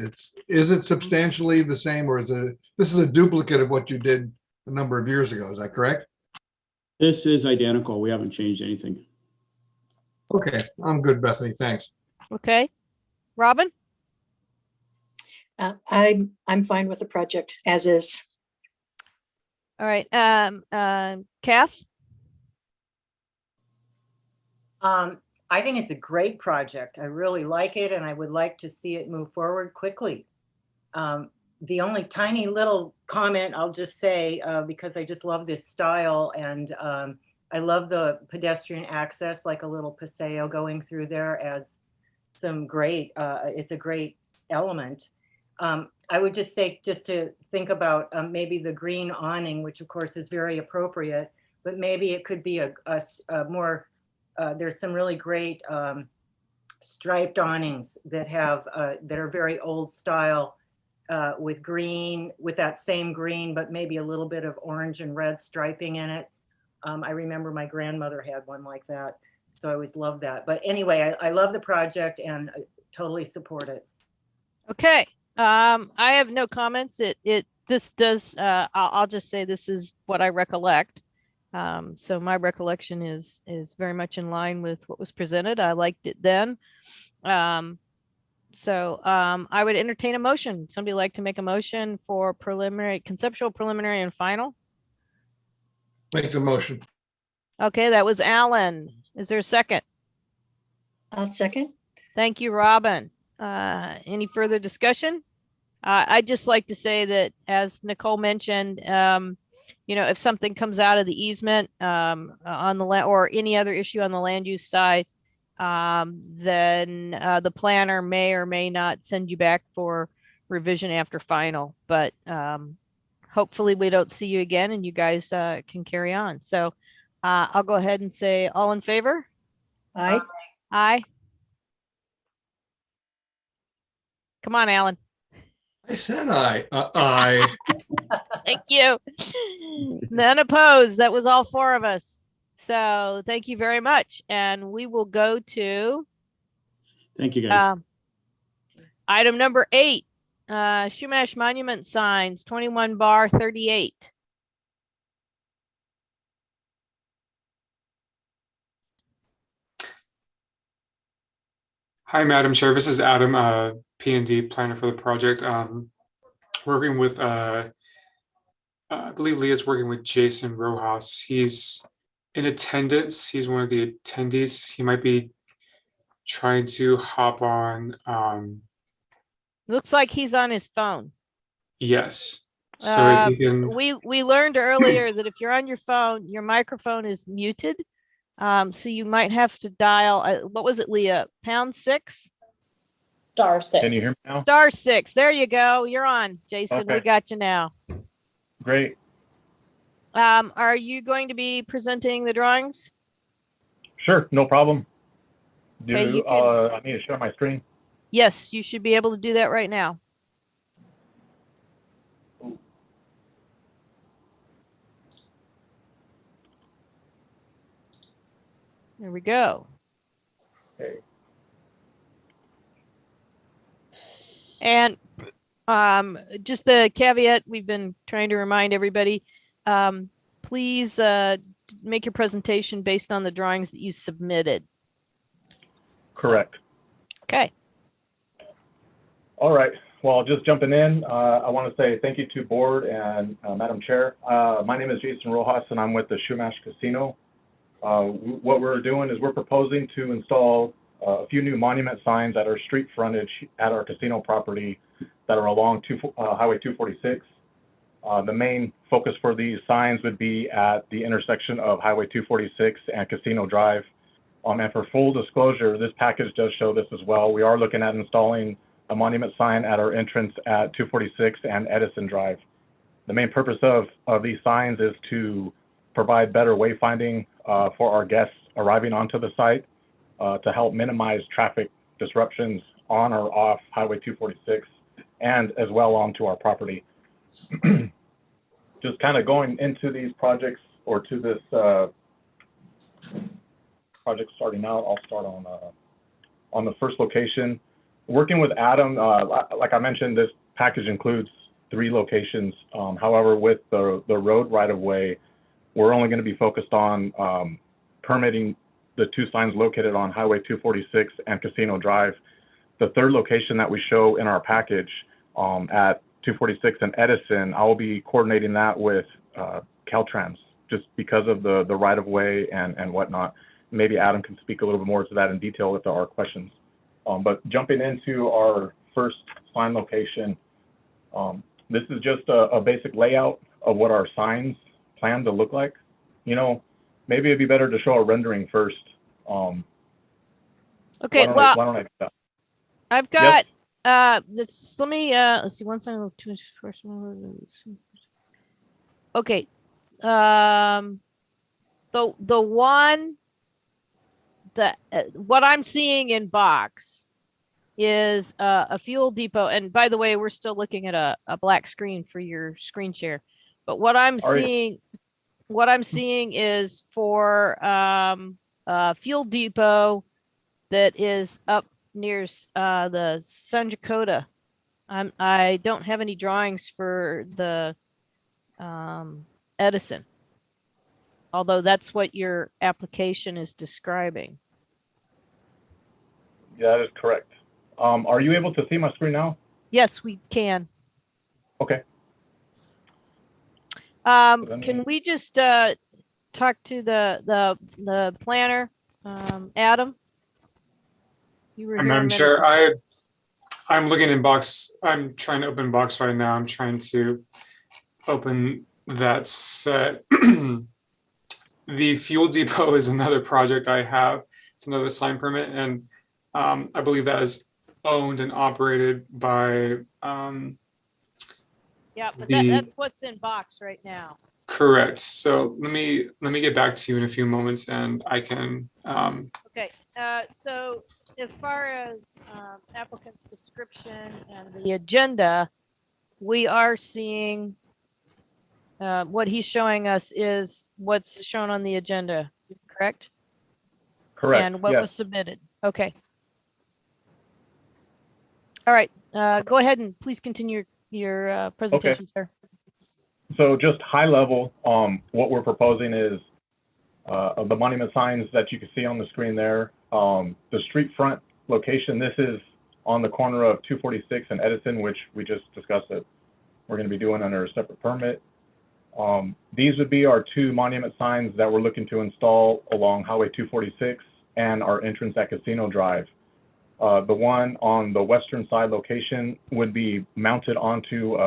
Is it substantially the same, or this is a duplicate of what you did a number of years ago? Is that correct? This is identical. We haven't changed anything. Okay, I'm good, Bethany. Thanks. Okay. Robin? I'm fine with the project as is. All right. Cass? I think it's a great project. I really like it, and I would like to see it move forward quickly. The only tiny little comment I'll just say, because I just love this style, and I love the pedestrian access, like a little paseo going through there adds some great, it's a great element. I would just say, just to think about maybe the green awning, which of course is very appropriate, but maybe it could be a more, there's some really great striped awnings that have, that are very old style, with green, with that same green, but maybe a little bit of orange and red striping in it. I remember my grandmother had one like that, so I always loved that. But anyway, I love the project and I totally support it. Okay, I have no comments. This does, I'll just say this is what I recollect. So my recollection is very much in line with what was presented. I liked it then. I would entertain a motion. Somebody like to make a motion for preliminary, conceptual, preliminary, and final? Make the motion. Okay, that was Alan. Is there a second? I'll second. Thank you, Robin. Any further discussion? I'd just like to say that, as Nicole mentioned, if something comes out of the easement on the land or any other issue on the land use side, then the planner may or may not send you back for revision after final. But hopefully we don't see you again and you guys can carry on. So I'll go ahead and say all in favor? Aye. Aye. Come on, Alan. I said aye. Thank you. None opposed. That was all four of us. So thank you very much. And we will go to Thank you, guys. item number 8, Shumash Monument Signs, 21 bar 38. Hi, Madam Chair. This is Adam, P&D planner for the project. Working with, I believe Leah's working with Jason Rojas. He's in attendance. He's one of the attendees. He might be trying to hop on. Looks like he's on his phone. Yes. So if you can, We learned earlier that if you're on your phone, your microphone is muted. So you might have to dial, what was it, Leah? #6? *6. Can you hear me now? *6. There you go. You're on, Jason. We Okay. got you now. Great. Are you going to be presenting the drawings? Sure, no problem. Okay, you I need to share my screen. Yes, you should be able to do that right now. There we go. Okay. And just a caveat, we've been trying to remind everybody, please make your presentation based on the drawings that you submitted. Correct. Okay. All right. Well, just jumping in, I want to say thank you to board and Madam Chair. My name is Jason Rojas and I'm with the Shumash Casino. What we're doing is we're proposing to install a few new monument signs at our street frontage at our casino property that are along Highway 246. The main focus for these signs would be at the intersection of Highway 246 and Casino Drive. And for full disclosure, this package does show this as well. We are looking at installing a monument sign at our entrance at 246 and Edison Drive. The main purpose of these signs is to provide better wayfinding for our guests arriving onto the site to help minimize traffic disruptions on or off Highway 246 and as well onto our property. Just kind of going into these projects or to this project starting out, I'll start on the first location. Working with Adam, like I mentioned, this package includes 3 locations. However, with the road right-of-way, we're only going to be focused on permitting the 2 signs located on Highway 246 and Casino Drive. The third location that we show in our package at 246 and Edison, I will be coordinating that with Caltrans just because of the right-of-way and whatnot. Maybe Adam can speak a little bit more to that in detail if there are questions. But jumping into our first sign location, this is just a basic layout of what our signs plan to look like. You know, maybe it'd be better to show a rendering first. Okay, why don't I do that? I've got, let's see, one second, two, first one. Okay, the one what I'm seeing in box is a fuel depot. And by the way, we're still looking at a black screen for your screen share. But what I'm seeing is for a fuel depot that is up near the San Dakota. I don't have any drawings for the Edison, although that's what your application is describing. Yeah, that is correct. Are you able to see my screen now? Yes, we can. Okay. Can we just talk to the planner, Adam? You were here a Madam minute Chair, ago. I'm looking in box. I'm trying to open box right now. I'm trying to open that set. The fuel depot is another project I have. It's another sign permit, and I believe that is owned and operated by. Yeah, but the- that's what's in box right now. Correct. So let me get back to you in a few moments, and I can. Okay, so as far as applicant's description and the agenda, we are seeing what he's showing us is what's shown on the agenda, correct? Correct. And what yes. was submitted. Okay. All right, go ahead and please continue your presentation, sir. So just high level, what we're proposing is of the monument signs that you can see on the screen there. The street front location, this is on the corner of 246 and Edison, which we just discussed that we're going to be doing under a separate permit. These would be our two monument signs that we're looking to install along Highway 246 and our entrance at Casino Drive. The one on the western side location would be mounted onto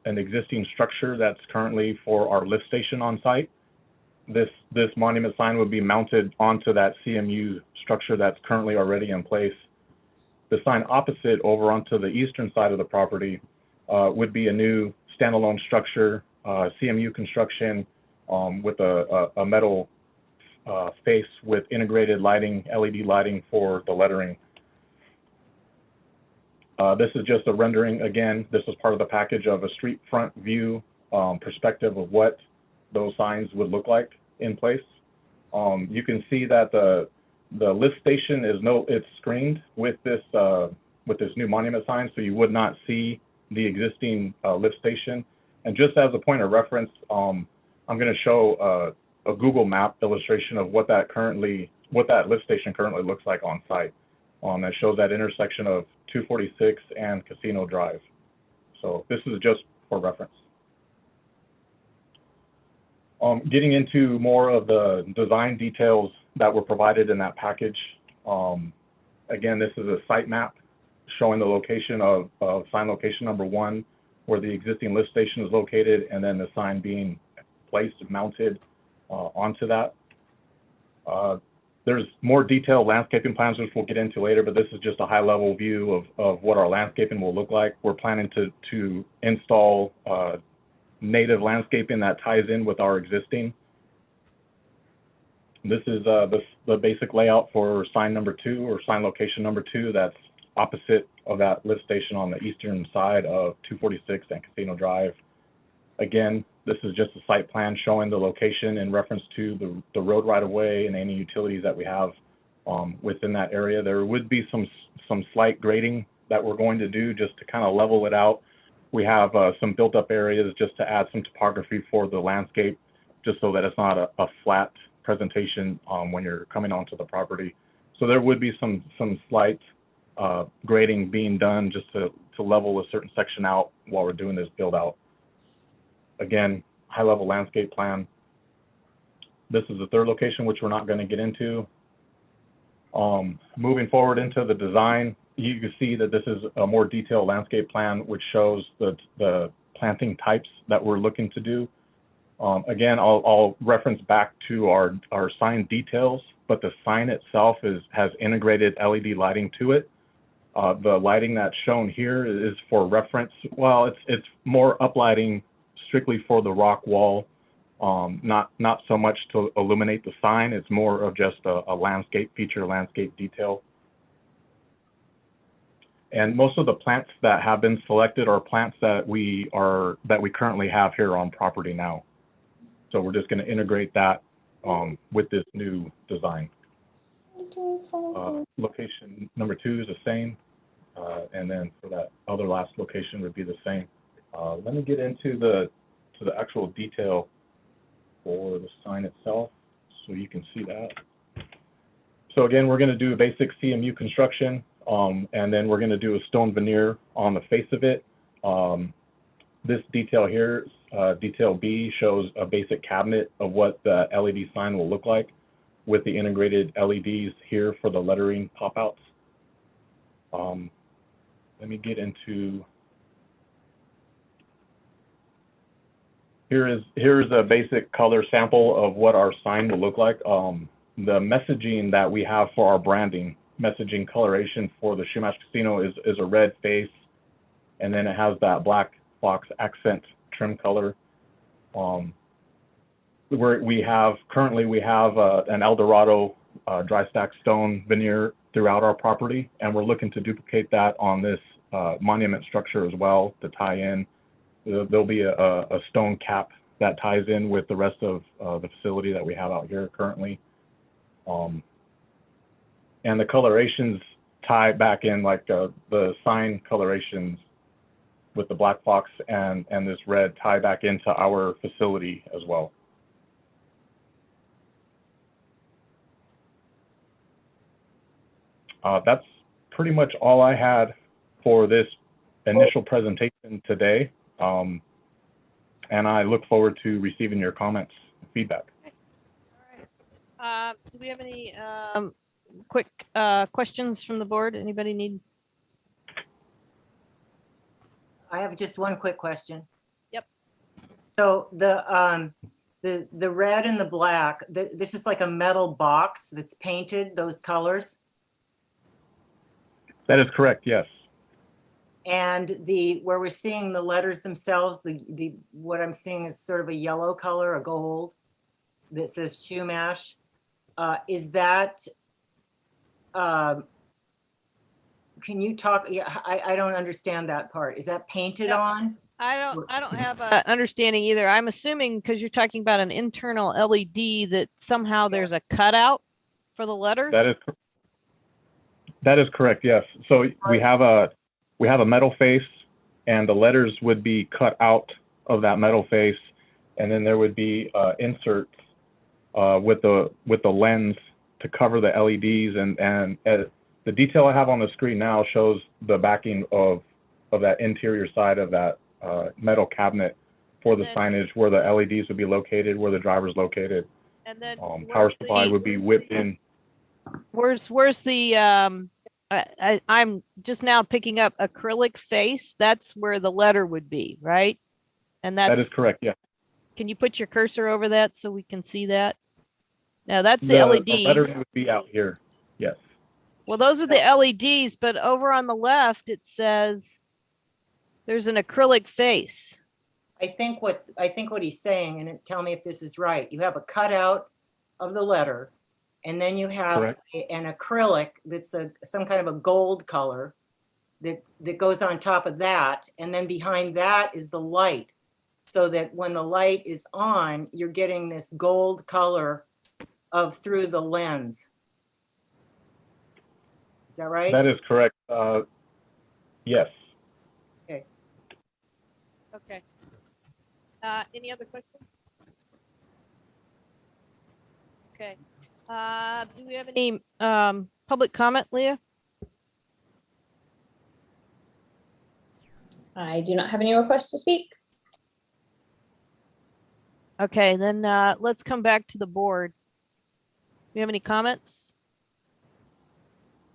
an existing structure that's currently for our lift station on site. This monument sign would be mounted onto that CMU structure that's currently already in place. The sign opposite over onto the eastern side of the property would be a new standalone structure, CMU construction with a metal face with integrated lighting, LED lighting for the lettering. This is just a rendering. Again, this is part of the package of a street front view perspective of what those signs would look like in place. You can see that the lift station it's screened with this new monument sign, so you would not see the existing lift station. And just as a point of reference, I'm going to show a Google map illustration of what that lift station currently looks like on site. That shows that intersection of 246 and Casino Drive. So this is just for reference. Getting into more of the design details that were provided in that package. Again, this is a site map showing the location of sign location number 1, where the existing lift station is located, and then the sign being placed and mounted onto that. There's more detailed landscaping plans, which we'll get into later, but this is just a high-level view of what our landscaping will look like. We're planning to install native landscaping that ties in with our existing. This is the basic layout for sign number 2 or sign location number 2 that's opposite of that lift station on the eastern side of 246 and Casino Drive. Again, this is just a site plan showing the location in reference to the road right-of-way and any utilities that we have within that area. There would be some slight grading that we're going to do just to kind of level it out. We have some built-up areas just to add some topography for the landscape, just so that it's not a flat presentation when you're coming onto the property. So there would be some slight grading being done just to level a certain section out while we're doing this build-out. Again, high-level landscape plan. This is the third location, which we're not going to get into. Moving forward into the design, you can see that this is a more detailed landscape plan, which shows the planting types that we're looking to do. Again, I'll reference back to our sign details, but the sign itself has integrated LED lighting to it. The lighting that's shown here is for reference. Well, it's more uplighting strictly for the rock wall Not so much to illuminate the sign. It's more of just a landscape feature, landscape detail. And most of the plants that have been selected are plants that we currently have here on property now. So we're just going to integrate that with this new design. Location number 2 is the same, and then for that other last location would be the same. Let me get into the actual detail for the sign itself, so you can see that. So again, we're going to do a basic CMU construction. And then we're going to do a stone veneer on the face of it. This detail here, detail B, shows a basic cabinet of what the LED sign will look like with the integrated LEDs here for the lettering pop-outs. Let me get into, here's a basic color sample of what our sign will look like. The messaging that we have for our branding, messaging coloration for the Shumash Casino is a red face, and then it has that black box accent trim color. We have an El Dorado dry stack stone veneer throughout our property, and we're looking to duplicate that on this monument structure as well to tie in. There'll be a stone cap that ties in with the rest of the facility that we have out here currently. And the colorations tie back in, like the sign colorations with the black box and this red tie back into our facility as well. That's pretty much all I had for this initial presentation today. And I look forward to receiving your comments and feedback. Do we have any quick questions from the board? Anybody need? I have just one quick question. Yep. So the red and the black, this is like a metal box that's painted those colors. That is correct, yes. And where we're seeing the letters themselves, what I'm seeing is sort of a yellow color, a gold, that says Chumash. Is that, can you talk? Yeah, I don't understand that part. Is that painted on? I don't have an understanding either. I'm assuming because you're talking about an internal LED that somehow there's a cutout for the letters. That is correct, yes. So we have a metal face, and the letters would be cut out of that metal face, and then there would be inserts with the lens to cover the LEDs, and the detail I have on the screen now shows the backing of that interior side of that metal cabinet for the signage, where the LEDs would be located, where the driver's located. And then power supply would be whipped in. Where's the I'm just now picking up acrylic face. That's where the letter would be, right? And That is correct, yeah. Can you put your cursor over that so we can see that? Now that's the The LEDs. lettering would be out here, yes. Well, those are the LEDs, but over on the left, it says there's an acrylic face. I think what he's saying, and tell me if this is right, you have a cutout of the letter, and then you have an acrylic that's some kind of a gold color that goes on top of that, and then behind that is the light, so that when the light is on, you're getting this gold color through the lens. Is that right? That is correct. Yes. Okay. Okay. Any other questions? Okay. Do we have any public comment, Leah? I do not have any requests to speak. Okay, then let's come back to the board. Do you have any comments?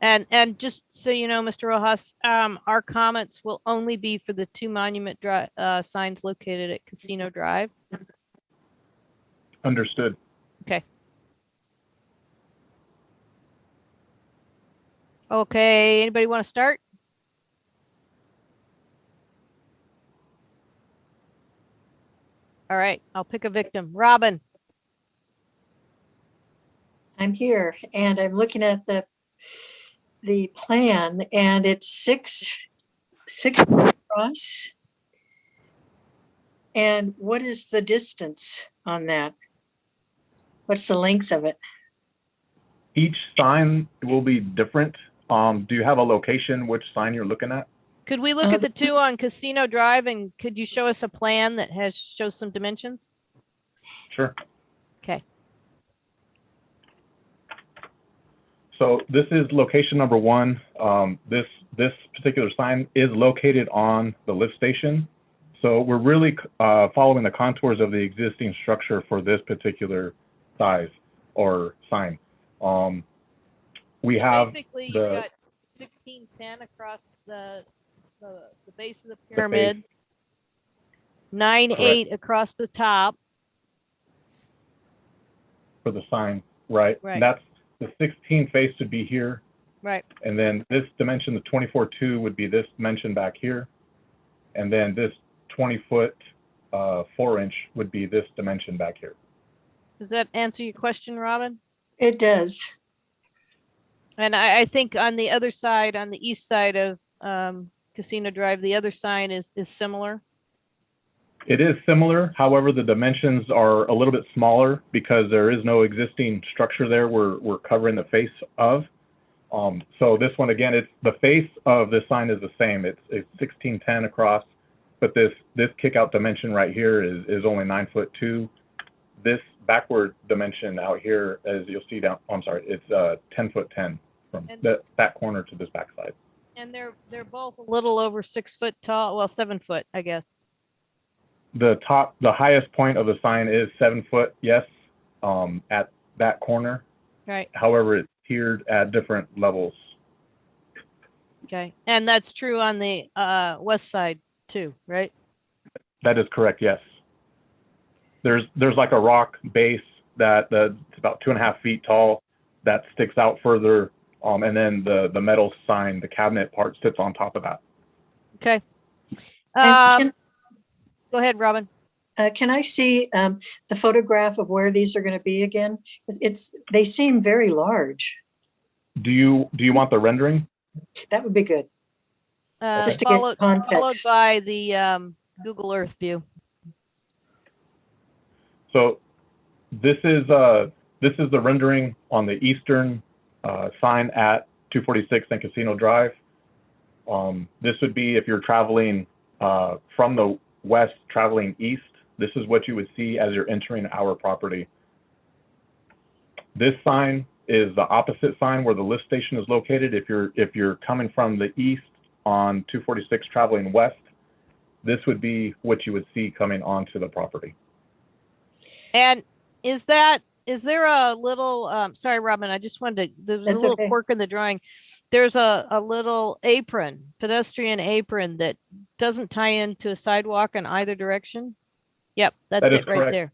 And just so you know, Mr. Rojas, our comments will only be for the 2 monument signs located at Casino Drive. Understood. Okay. Okay, anybody want to start? All right, I'll pick a victim. Robin. I'm here and I'm looking at the plan and it's six across. And what is the distance on that? What's the length of it? Each sign will be different. Do you have a location, which sign you're looking at? Could we look at the two on Casino Drive and could you show us a plan that shows some dimensions? Sure. Okay. So this is location number one. This particular sign is located on the lift station. So we're really following the contours of the existing structure for this particular size or sign. We have Basically, you've the got 1610 across the base of the pyramid, 9-8 across the top. for the sign, right? Right. And that's the 16 face would be here. Right. And then this dimension, the 24.2 would be this dimension back here. And then this 20-foot 4-inch would be this dimension back here. Does that answer your question, Robin? It does. And I think on the other side, on the east side of Casino Drive, the other sign is similar. It is similar. However, the dimensions are a little bit smaller because there is no existing structure there we're covering the face of. So this one, again, it's the face of this sign is the same. It's 1610 across, but this kick out dimension right here is only 9'2". This backward dimension out here, as you'll see down, I'm sorry, it's 10'10" from that corner to this backside. And they're both a little over 6 foot tall. Well, 7 foot, I guess. The highest point of the sign is 7 foot, yes, at that corner. Right. However, it's tiered at different levels. Okay. And that's true on the west side too, right? That is correct, yes. There's like a rock base that's about 2.5 feet tall that sticks out further, and then the metal sign, the cabinet part, sits on top of that. Okay. Go ahead, Robin. Can I see the photograph of where these are going to be again? 'Cause they seem very large. Do you want the rendering? That would be good. Just to get Followed context. by the Google Earth view. So this is the rendering on the eastern sign at 246 and Casino Drive. This would be if you're traveling from the west traveling east. This is what you would see as you're entering our property. This sign is the opposite sign where the lift station is located. If you're coming from the east on 246 traveling west, this would be what you would see coming onto the property. And is there a little, sorry, Robin, I just wanted to, there's a That's little okay. quirk in the drawing. There's a little apron, pedestrian apron that doesn't tie into a sidewalk in either direction. Yep, that's That is it right correct. there.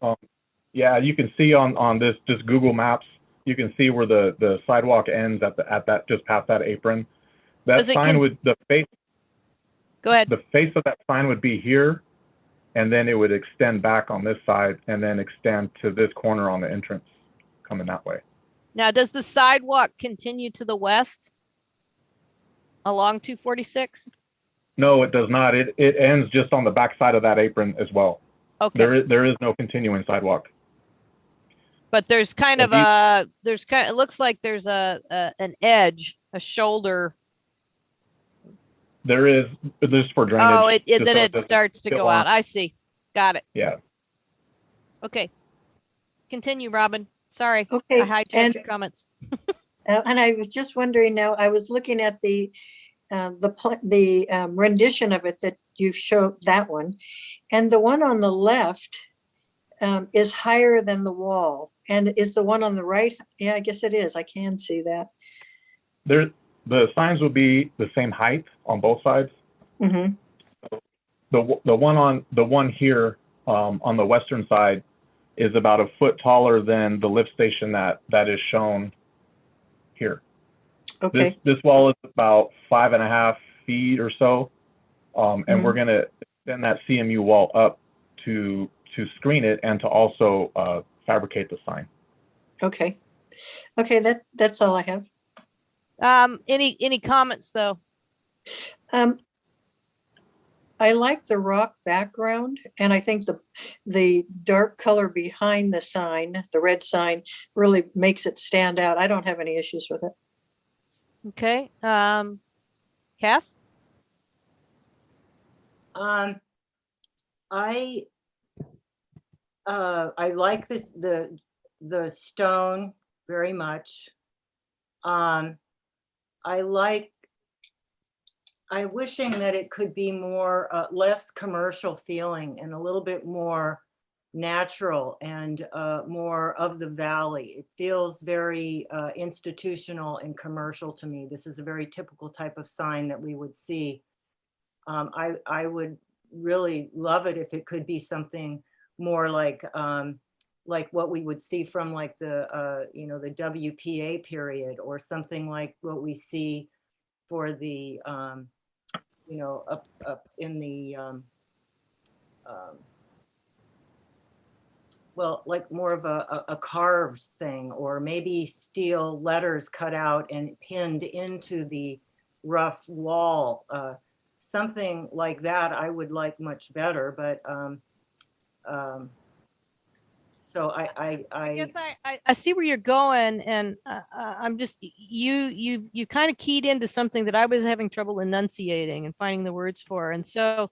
Yeah, you can see on this just Google Maps, you can see where the sidewalk ends at that just past that apron. That Does it sign would Go ahead. the face of that sign would be here, and then it would extend back on this side and then extend to this corner on the entrance coming that way. Now, does the sidewalk continue to the west along 246? No, it does not. It ends just on the back side of that apron as well. Okay. There is no continuing sidewalk. But there's kind of it looks like there's an edge, a shoulder. There's for drainage. Oh, just then so it doesn't starts to spill go on. out. I see. Got it. Yeah. Okay. Continue, Robin. Sorry. Okay, I hijacked and- your comments. And I was just wondering now, I was looking at the rendition of it that you showed, that one. And the one on the left is higher than the wall. And is the one on the right? Yeah, I guess it is. I can see that. The signs will be the same height on both sides. Mm-hmm. The one here on the western side is about a foot taller than the lift station that is shown here. Okay. This wall is about 5.5 feet or so, and we're going to extend that CMU wall up to to screen it and to also fabricate the sign. Okay. Okay, that's all I have. Any comments though? I like the rock background, and I think the dark color behind the sign, the red sign, really makes it stand out. I don't have any issues with it. Okay, Cass? I like this, the stone very much. I'm wishing that it could be more, less commercial feeling and a little bit more natural and more of the valley. It feels very institutional and commercial to me. This is a very typical type of sign that we would see. I would really love it if it could be something more like what we would see from like the the WPA period, or something like what we see for the up in the well, like more of a carved thing, or maybe steel letters cut out and pinned into the rough wall. Something like that I would like much better, but so I guess I see where you're going, and I'm just you kind of keyed into something that I was having trouble enunciating and finding the words for, and so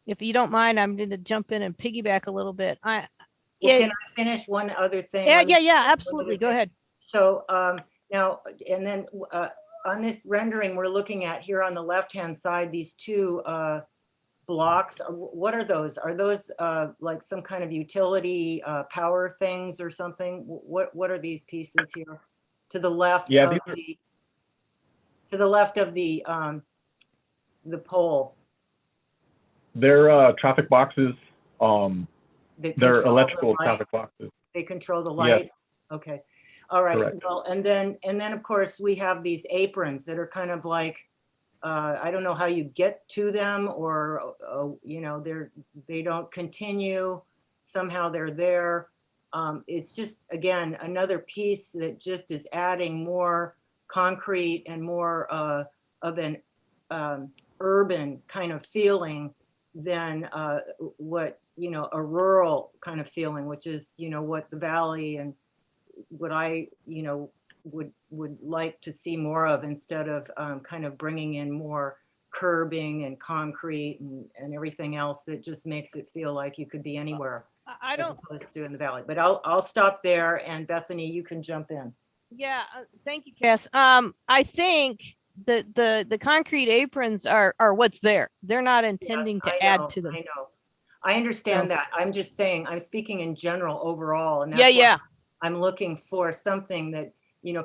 if you don't mind, I'm going to jump in and piggyback a little bit. Well, can I finish one other thing? Yeah, absolutely. Go ahead. So now, and then on this rendering we're looking at here on the left-hand side, these two blocks, what are those? Are those like some kind of utility power things or something? What are these pieces here to the left? Yeah, to the left of the pole. They're traffic boxes. They're control electrical the light. traffic boxes. They control the light. Yes. Okay. All right. Correct. Well, and then of course we have these aprons that are kind of like, I don't know how you get to them, or they don't continue. Somehow they're there. It's just, again, another piece that just is adding more concrete and more of an urban kind of feeling than what, a rural kind of feeling, which is, what the valley and what I, would like to see more of, instead of kind of bringing in more curbing and concrete and everything else that just makes it feel like you could be anywhere. I don't, as opposed to in the valley. But I'll stop there, and Bethany, you can jump in. yeah, thank you, Cass. I think the concrete aprons are what's there. They're not intending to add to them. I know. I understand that. I'm just saying, I'm speaking in general overall. And Yeah, that's why yeah. I'm looking for something that,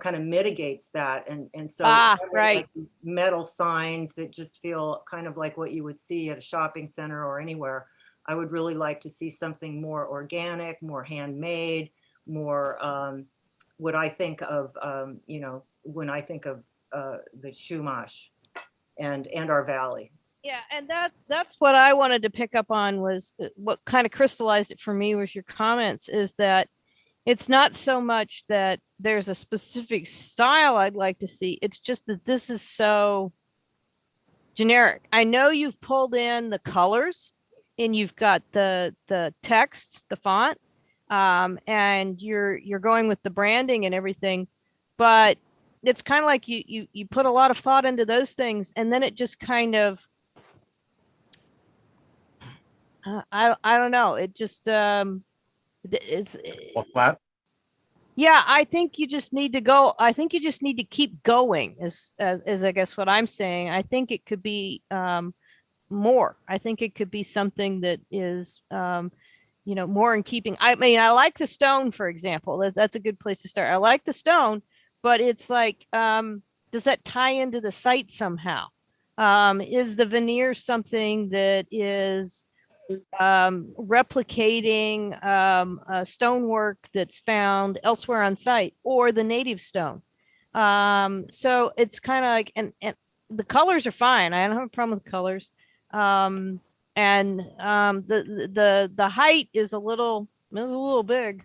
kind of mitigates that. And so having, right. like, these metal signs that just feel kind of like what you would see at a shopping center or anywhere. I would really like to see something more organic, more handmade, more what I think of, when I think of the Chumash and our valley. Yeah, and that's what I wanted to pick up on, was what kind of crystallized it for me was your comments, is that it's not so much that there's a specific style I'd like to see. It's just that this is so generic. I know you've pulled in the colors and you've got the text, the font, and you're going with the branding and everything, but it's kind of like you put a lot of thought into those things, and then it just kind of I don't know. It just it's flat. Yeah, I think you just need to go. I think you just need to keep going, is I guess what I'm saying. I think it could be more. I think it could be something that is more in keeping. I mean, I like the stone, for example. That's a good place to start. I like the stone, but it's like, does that tie into the site somehow? Is the veneer something that is replicating stonework that's found elsewhere on site, or the native stone? So it's kind of like, and the colors are fine. I don't have a problem with colors. And the height is a little big,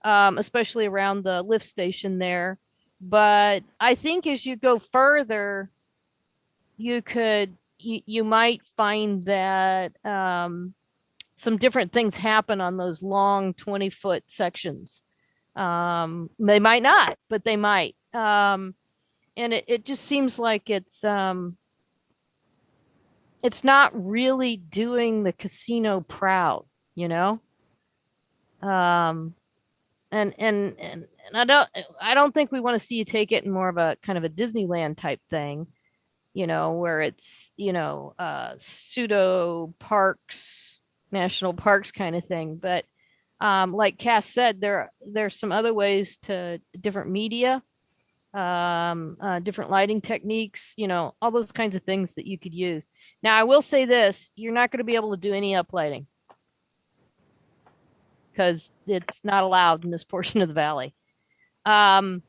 especially around the lift station there. But I think as you go further, you might find that some different things happen on those long 20-foot sections. They might not, but they might. And it just seems like it's not really doing the casino proud, you know? And I don't think we want to see you take it in more of a kind of a Disneyland type thing, you know, where it's, you know, pseudo parks, national parks kind of thing. But like Cass said, there's some other ways to different media, different lighting techniques, you know, all those kinds of things that you could use. Now, I will say this, you're not going to be able to do any uplighting because it's not allowed in this portion of the valley. And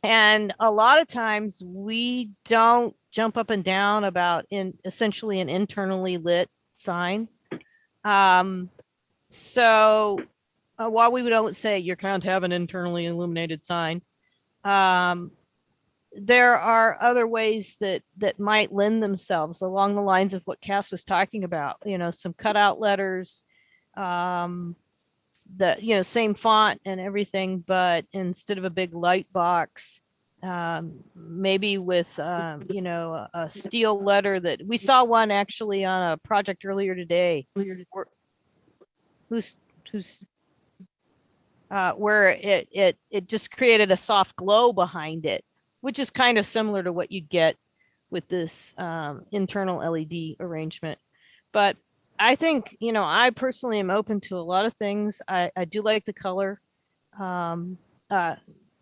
a lot of times we don't jump up and down about essentially an internally lit sign. So while we don't say you can't have an internally illuminated sign, there are other ways that might lend themselves along the lines of what Cass was talking about, you know, some cutout letters, the, you know, same font and everything, but instead of a big light box, maybe with, you know, a steel letter that we saw one actually on a project earlier today. Where it just created a soft glow behind it, which is kind of similar to what you get with this internal LED arrangement. But I think, you know, I personally am open to a lot of things. I do like the color,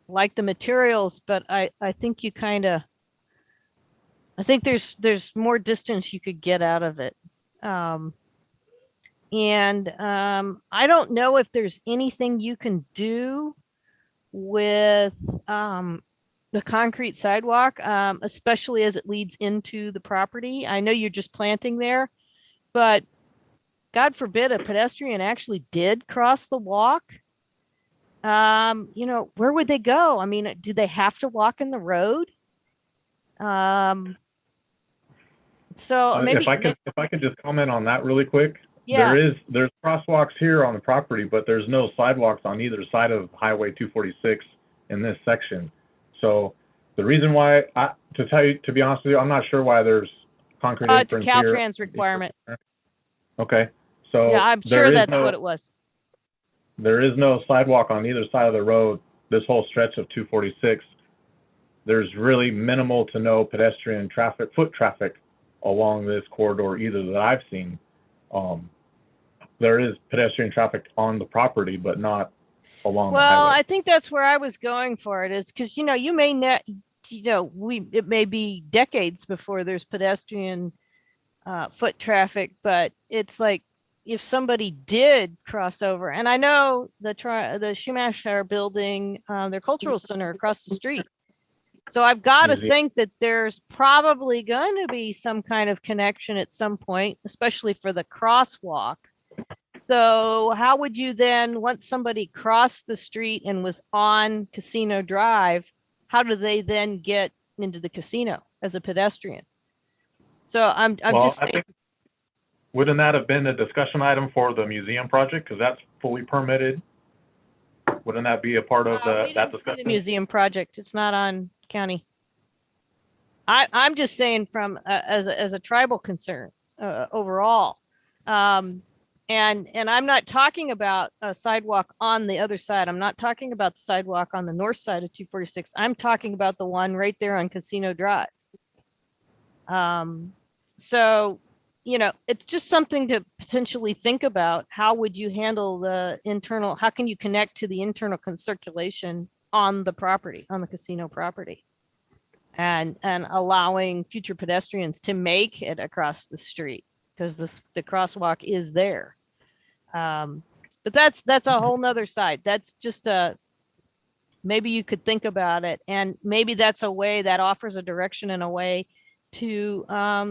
like the materials, but I think you kind of, I think there's more distance you could get out of it. And I don't know if there's anything you can do with the concrete sidewalk, especially as it leads into the property. I know you're just planting there, but God forbid a pedestrian actually did cross the walk. You know, where would they go? I mean, do they have to walk in the road? So maybe if I can just comment on that really quick. Yeah. There's crosswalks here on the property, but there's no sidewalks on either side of Highway 246 in this section. So the reason why, to be honest with you, I'm not sure why there's concrete it's a aprons here. Caltrans requirement. Okay, so Yeah, I'm sure that's what it was. There is no sidewalk on either side of the road, this whole stretch of 246. There's really minimal to no pedestrian traffic, foot traffic along this corridor either that I've seen. There is pedestrian traffic on the property, but not along the Well, highway. I think that's where I was going for it, is because, you know, you may not, you know, it may be decades before there's pedestrian foot traffic, but it's like if somebody did cross over, and I know the Shumash are building their cultural center across the street. So I've got to think that there's probably going to be some kind of connection at some point, especially for the crosswalk. So how would you then, once somebody crossed the street and was on Casino Drive, how do they then get into the casino as a pedestrian? So I'm just I think, wouldn't that have been a discussion item for the museum project? Because that's fully permitted. Wouldn't that be a part of that discussion? The museum project, it's not on county. I'm just saying from as a tribal concern overall. And I'm not talking about a sidewalk on the other side. I'm not talking about the sidewalk on the north side of 246. I'm talking about the one right there on Casino Drive. So, you know, it's just something to potentially think about. How would you handle the internal, how can you connect to the internal circulation on the property, on the casino property? And allowing future pedestrians to make it across the street, because the crosswalk is there. But that's a whole nother side. That's just maybe you could think about it, and maybe that's a way that offers a direction and a way to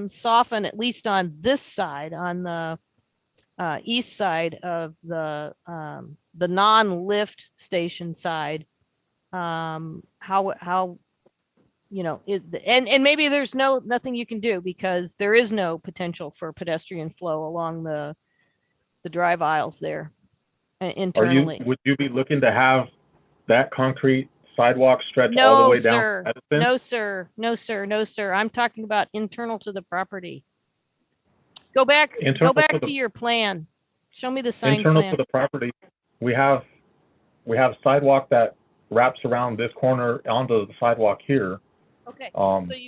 soften, at least on this side, on the east side of the non-lift station side. How and maybe there's nothing you can do because there is no potential for pedestrian flow along the drive aisles there internally. Would you be looking to have that concrete sidewalk stretch all the No, way down? sir. Edison? No, sir. No, sir. No, sir. I'm talking about internal to the property. Go back to your plan. Show me the sign Internal plan. to the property, we have sidewalk that wraps around this corner onto the sidewalk here. Okay.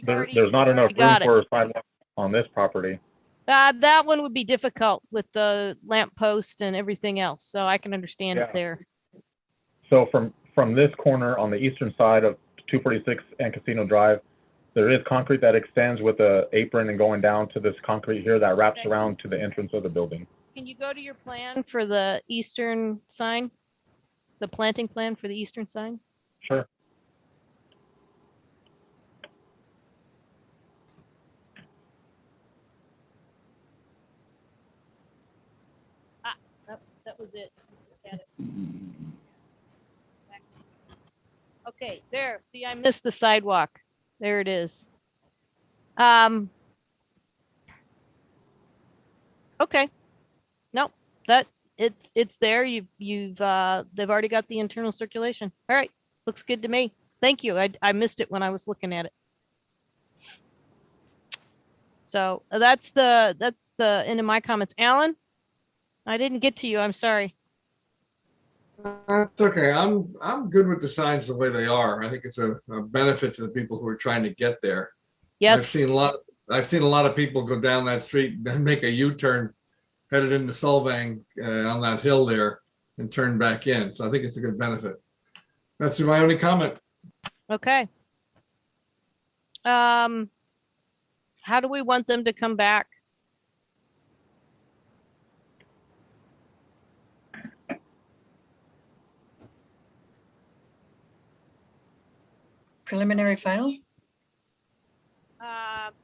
There's not enough room got it. for a sidewalk on this property. That one would be difficult with the lamp post and everything else. So I can understand it Yeah. there. So from this corner on the eastern side of 246 and Casino Drive, there is concrete that extends with a apron and going down to this concrete here that wraps around to the entrance of the building. Can you go to your plan for the eastern sign? The planting plan for the eastern sign? Sure. That was it. Got it. Okay, there. See, I missed the sidewalk. There it is. Okay. No, it's there. They've already got the internal circulation. All right. Looks good to me. Thank you. I missed it when I was looking at it. So that's the end of my comments. Alan, I didn't get to you. I'm sorry. That's okay. I'm good with the signs the way they are. I think it's a benefit to the people who are trying to get there. Yes. I've seen a lot of people go down that street and make a U-turn headed into Solvang on that hill there and turn back in. So I think it's a good benefit. That's my only comment. Okay. How do we want them to come back? Preliminary final?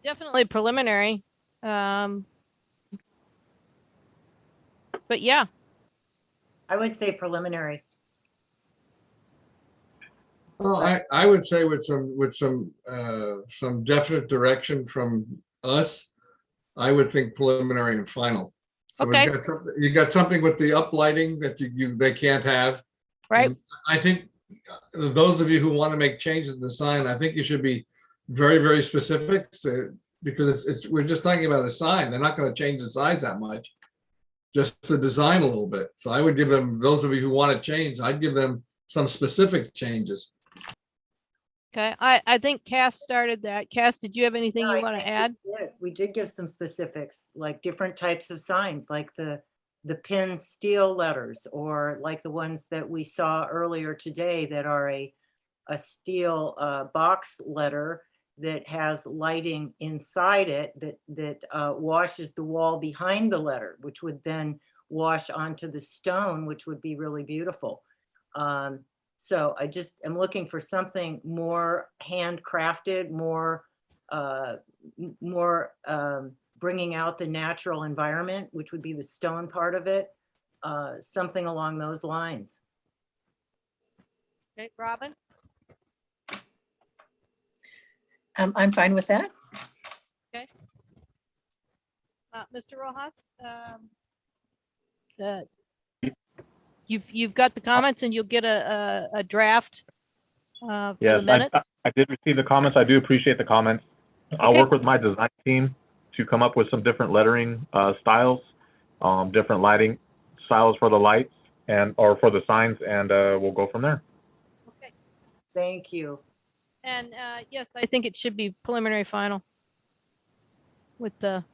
Definitely preliminary. But yeah. I would say preliminary. Well, I would say with some definite direction from us, I would think preliminary and final. So Okay. you got something with the uplighting that they can't have. Right. And I think those of you who want to make changes in the sign, I think you should be very, very specific because we're just talking about a sign. They're not going to change the size that much, just the design a little bit. So I would give them, those of you who want to change, I'd give them some specific changes. Okay. I think Cass started that. Cass, did you have anything No, you I want to think add? we did give some specifics, like different types of signs, like the pin steel letters, or like the ones that we saw earlier today that are a steel box letter that has lighting inside it that washes the wall behind the letter, which would then wash onto the stone, which would be really beautiful. So I just am looking for something more handcrafted, more bringing out the natural environment, which would be the stone part of it, something along those lines. Okay, Robin? I'm fine with that. Okay. Mr. Rojas? You've got the comments and you'll get a draft for Yes, the minutes? I did receive the comments. I do appreciate the comments. I'll Okay. work with my design team to come up with some different lettering styles, different lighting styles for the lights or for the signs, and we'll go from there. Thank you. And yes, I think it should be preliminary final with the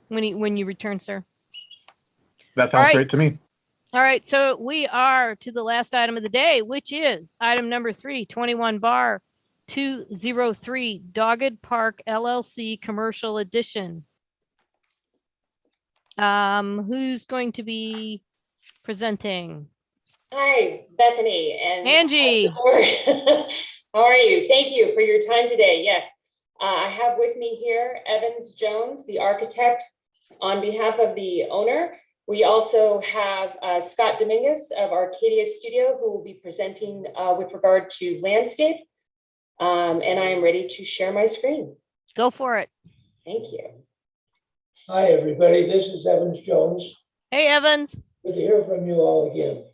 when you return, sir. That All sounds right. great to me. All right, so we are to the last item of the day, which is item number 3, 21 bar 203 Dogged Park LLC Commercial Edition. Who's going to be presenting? Hi, Bethany and Angie. How are you? Thank you for your time today. Yes, I have with me here Evans Jones, the architect, on behalf of the owner. We also have Scott Dominguez of Arcadia Studio, who will be presenting with regard to landscape. And I am ready to share my screen. Go for it. Thank you. Hi, everybody. This is Evans Jones. Hey, Evans. Good to hear from you all again.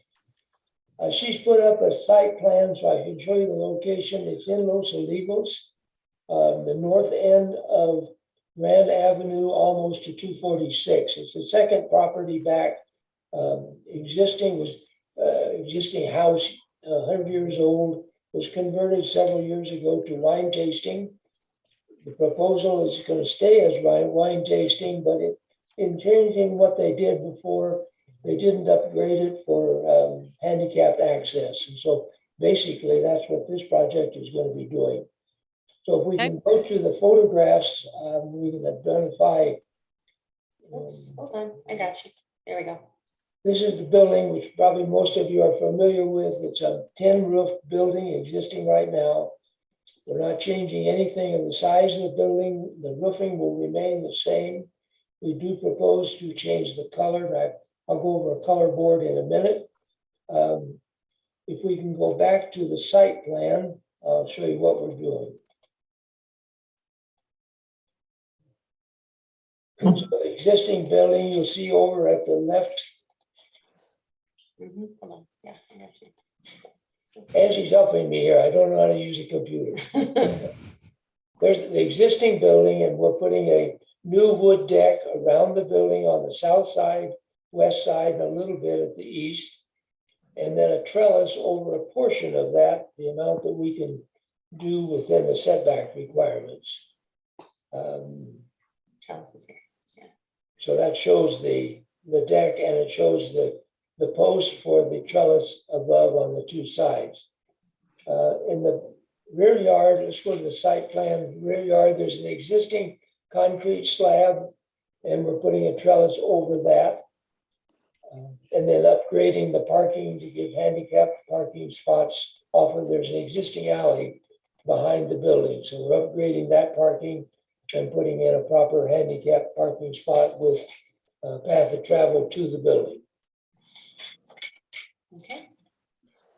She's put up a site plan so I can show you the location. It's in Los Olivos, the north end of Grand Avenue, almost to 246. It's the second property back. Existing house, 100 years old, was converted several years ago to wine tasting. The proposal is going to stay as wine tasting, but in changing what they did before, they didn't upgrade it for handicapped access. And so basically that's what this project is going to be doing. So if we can go to the photographs, we can identify. Oops, hold on, I got you. There we go. This is the building, which probably most of you are familiar with. It's a tin roof building existing right now. We're not changing anything in the size of the building. The roofing will remain the same. We do propose to change the color. I'll go over a color board in a minute. If we can go back to the site plan, I'll show you what we're doing. So the existing building, you'll see over at the left. Hold on. Yeah, I got you. Angie's helping me here. I don't know how to use a computer. There's the existing building, and we're putting a new wood deck around the building on the south side, west side, and a little bit at the east. And then a trellis over a portion of that, the amount that we can do within the setback requirements. Trellis is here. Yeah. So that shows the deck, and it shows the post for the trellis above on the two sides. In the rear yard, let's go to the site plan. Rear yard, there's an existing concrete slab, and we're putting a trellis over that. And then upgrading the parking to give handicapped parking spots offered. There's an existing alley behind the building. So we're upgrading that parking and putting in a proper handicapped parking spot with a path of travel to the building. Okay.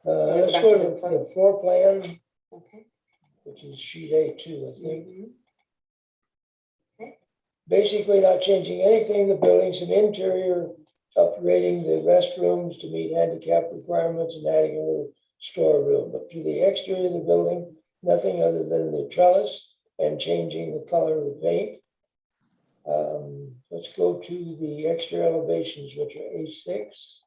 Let's go to the floor plan. Okay. Which is sheet A2, I think. Okay. Basically not changing anything in the building, some interior, upgrading the restrooms to meet handicap requirements and adding a little storeroom. But to the exterior of the building, nothing other than the trellis and changing the color of the paint. Let's go to the exterior elevations, which are A6.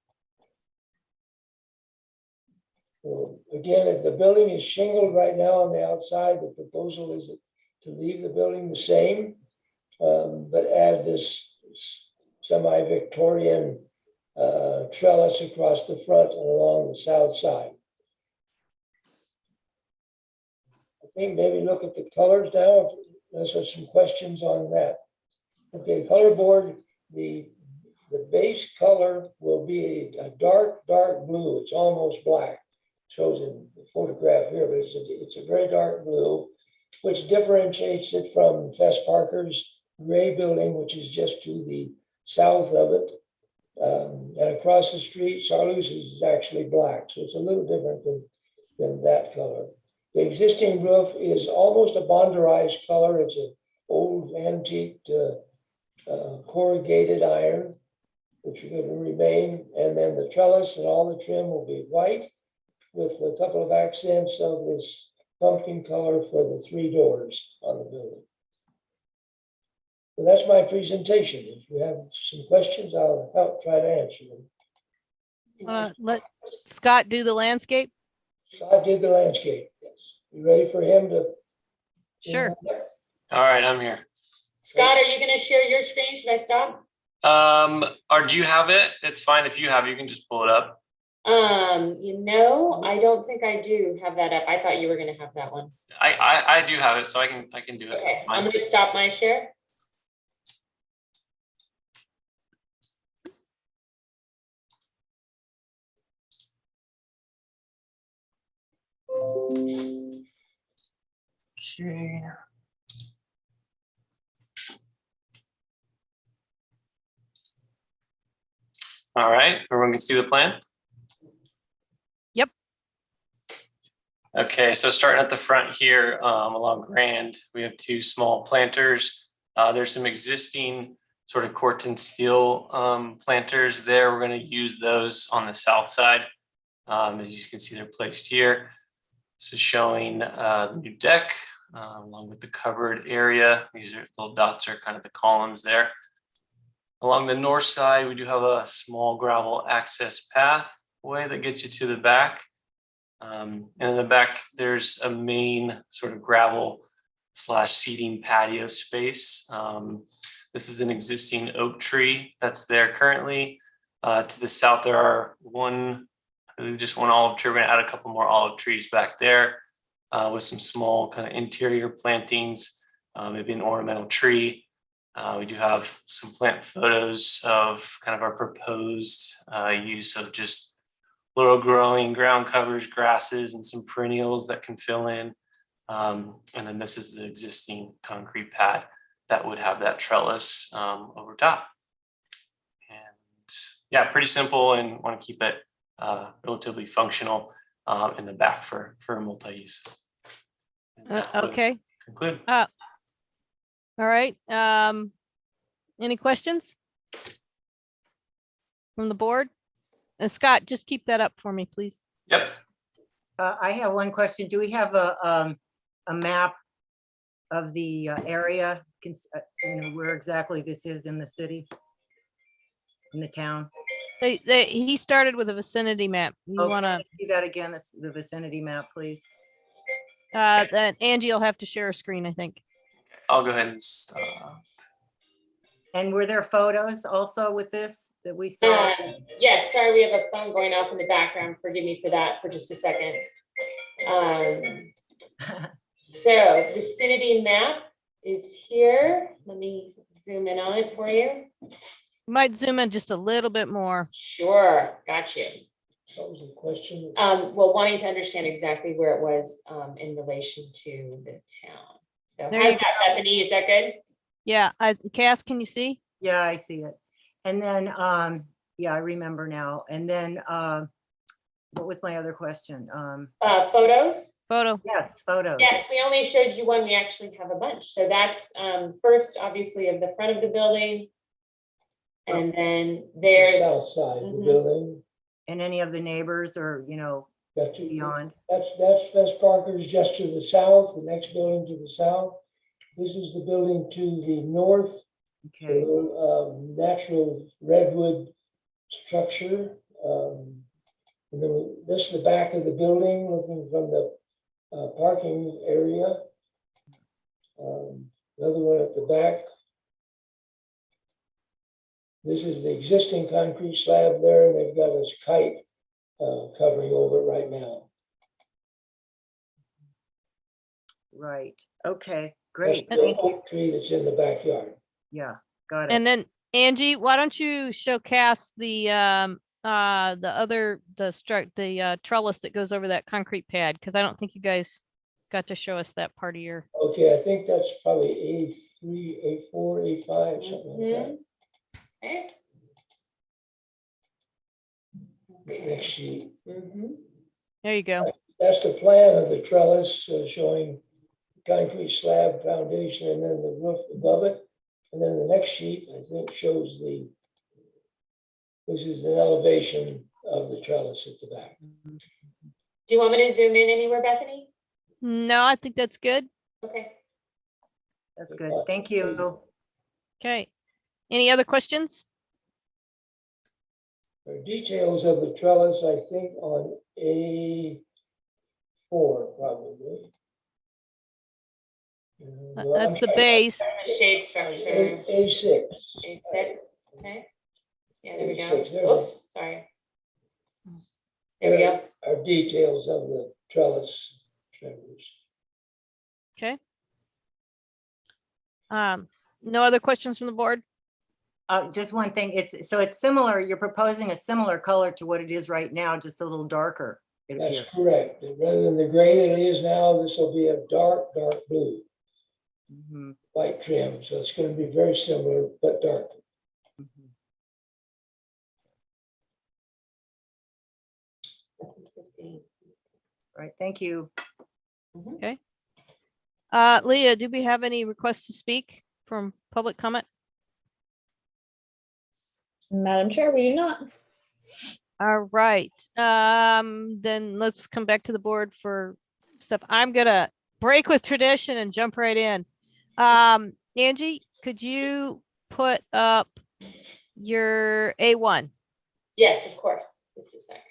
So again, the building is shingled right now on the outside. The proposal is to leave the building the same, but add this semi-Victorian trellis across the front and along the south side. I think maybe look at the colors now, if there's some questions on that. Okay, color board, the base color will be a dark blue. It's almost black. Shows in the photograph here, but it's a very dark blue, which differentiates it from Fess Parker's gray building, which is just to the south of it. And across the street, Charlie's is actually black, so it's a little different than that color. The existing roof is almost a bonderized color. It's an old antique corrugated iron, which are going to remain. And then the trellis and all the trim will be white with a couple of accents of this pumpkin color for the three doors on the building. So that's my presentation. If you have some questions, I'll help try to answer them. Let Scott do the landscape. Scott did the landscape, yes. You ready for him to? Sure. All right, I'm here. Scott, are you going to share your screen? Should I stop? Or do you have it? It's fine if you have it, you can just pull it up. I don't think I do have that up. I thought you were going to have that one. I do have it, so I can do it. Okay, It's fine. I'm going to stop my share. Okay. All right, everyone can see the plan? Yep. Okay, so starting at the front here along Grand, we have two small planters. There's some existing sort of Corten steel planters there. We're going to use those on the south side. As you can see, they're placed here. This is showing the new deck along with the covered area. These are little dots are kind of the columns there. Along the north side, we do have a small gravel access pathway that gets you to the back. And in the back, there's a main sort of gravel / seating patio space. This is an existing oak tree that's there currently. To the south, there are just one olive tree. We're gonna add a couple more olive trees back there with some small kind of interior plantings, maybe an ornamental tree. We do have some plant photos of kind of our proposed use of just little growing ground covers, grasses, and some perennials that can fill in. And then this is the existing concrete pad that would have that trellis over top. And yeah, pretty simple, and want to keep it relatively functional in the back for multi-use. Okay. Conclude. All right. Any questions from the board? And Scott, just keep that up for me, please. Yep. I have one question. Do we have a map of the area? Where exactly this is in the city, in the town? He started with a vicinity map. You want to do that again? The vicinity map, please. that Angie will have to share a screen, I think. I'll go ahead and stop. And were there photos also with this that we saw? Yes, sorry, we have a phone going off in the background. Forgive me for that for just a second. So vicinity map is here. Let me zoom in on it for you. You might zoom in just a little bit more. Sure, got you. What was the question? Well, wanting to understand exactly where it was in relation to the town. So There how's you that, Bethany? Is that good? Yeah, Cass, can you see? Yeah, I see it. And then, yeah, I remember now. And then, what was my other question? Photos? Photo. Yes, photos. Yes, we only showed you one. We actually have a bunch. So that's first, obviously, of the front of the building. And then there's South side of the building. And any of the neighbors or, beyond? That's Parker's just to the south, the next building to the south. This is the building to the north. Okay. Natural redwood structure. And then this is the back of the building, looking from the parking area. Another one at the back. This is the existing concrete slab there, and they've got a kite covering over it right now. Right. Okay, great. That's the Thank you. oak tree that's in the backyard. Yeah, got it. And then Angie, why don't you show Cass the trellis that goes over that concrete pad? Because I don't think you guys got to show us that part of your. Okay, I think that's probably A3, A4, A5, something like that. okay. Next sheet. There you go. That's the plan of the trellis showing concrete slab foundation and then the roof above it. And then the next sheet, I think, shows this is an elevation of the trellis at the back. Do you want me to zoom in anywhere, Bethany? No, I think that's good. Okay. That's good. Thank you. Okay. Any other questions? There are details of the trellis, I think, on A4 probably. That's the base. The shade structure. A6. A6. Okay. Yeah, there we go. A6, there it is. Oops, sorry. There we go. Are details of the trellis members. Okay. No other questions from the board? Just one thing. It's similar. You're proposing a similar color to what it is right now, just a little darker. It That's appears. correct. Rather than the gray that it is now, this will be a dark blue. White trim. So it's going to be very similar, but dark. Right, thank you. Okay. Leah, do we have any requests to speak from public comment? Madam Chair, we do not. All right, then let's come back to the board for stuff. I'm gonna break with tradition and jump right in. Angie, could you put up your A1? Yes, of course. Just a sec.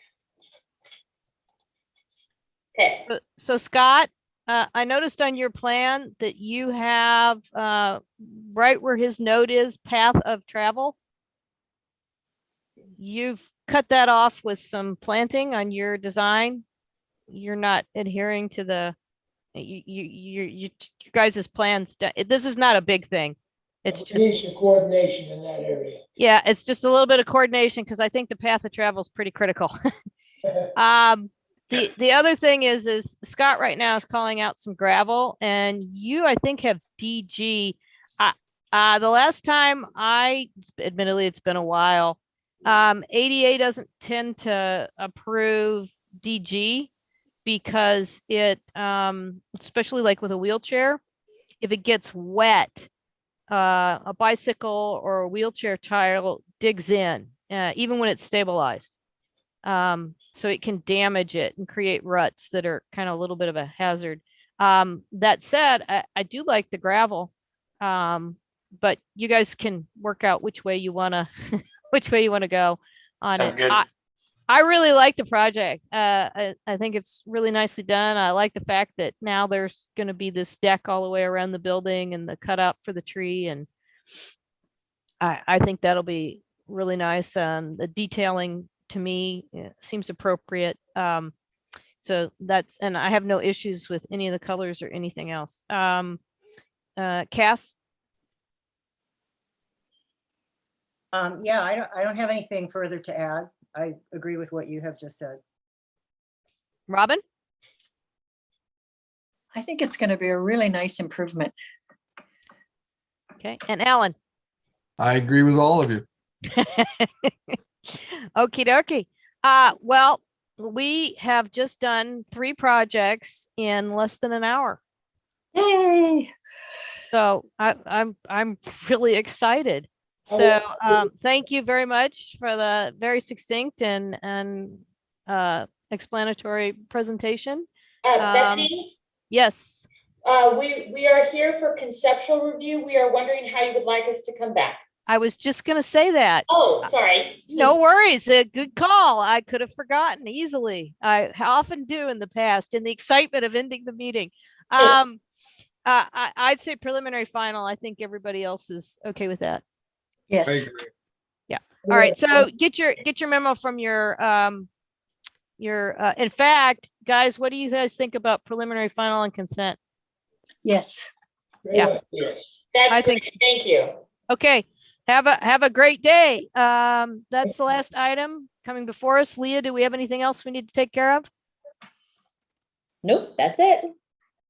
Okay. So Scott, I noticed on your plan that you have, right where his note is, path of travel. You've cut that off with some planting on your design. You're not adhering to the, you guys' plans. This is not a big thing. It's just, Needs some coordination in that area. yeah, it's just a little bit of coordination because I think the path of travel is pretty critical. The other thing is Scott right now is calling out some gravel, and you, I think, have DG. The last time admittedly, it's been a while. ADA doesn't tend to approve DG because it, especially like with a wheelchair, if it gets wet, a bicycle or a wheelchair tire digs in, even when it's stabilized. So it can damage it and create ruts that are kind of a little bit of a hazard. That said, I do like the gravel, but you guys can work out which way you wanna go on Sounds it. good. I really like the project. I think it's really nicely done. I like the fact that now there's going to be this deck all the way around the building and the cutout for the tree, and I think that'll be really nice. The detailing to me seems appropriate. So that's, and I have no issues with any of the colors or anything else. Cass? Yeah, I don't have anything further to add. I agree with what you have just said. Robin? I think it's going to be a really nice improvement. Okay, and Alan? I agree with all of you. Okie dokie. Well, we have just done 3 projects in less than an hour. Yay! So I'm really excited. So thank you very much for the very succinct and explanatory presentation. Bethany, Yes. we are here for conceptual review. We are wondering how you would like us to come back. I was just going to say that. Oh, sorry. No worries. A good call. I could have forgotten easily. I often do in the past in the excitement of ending the meeting. I'd say preliminary final. I think everybody else is okay with that. Yes. Yeah. All right. So get your memo from your in fact, guys, what do you guys think about preliminary final and consent? Yes. Yeah. Yes. That's I great. think so. Thank you. Okay. Have a great day. That's the last item coming before us. Leah, do we have anything else we need to take care of? Nope, that's it. All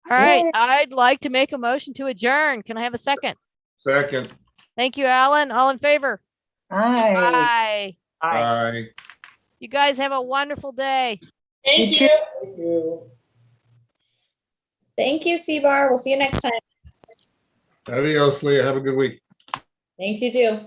right. I'd like to make a motion to adjourn. Can I have a second? Second. Thank you, Alan. All in favor? Aye. Aye. Aye. You guys have a wonderful day. Thank You you. Thank you. Thank you, C-Bar. We'll see you next time. Adios, Leah. Have a good week. Thanks, you too.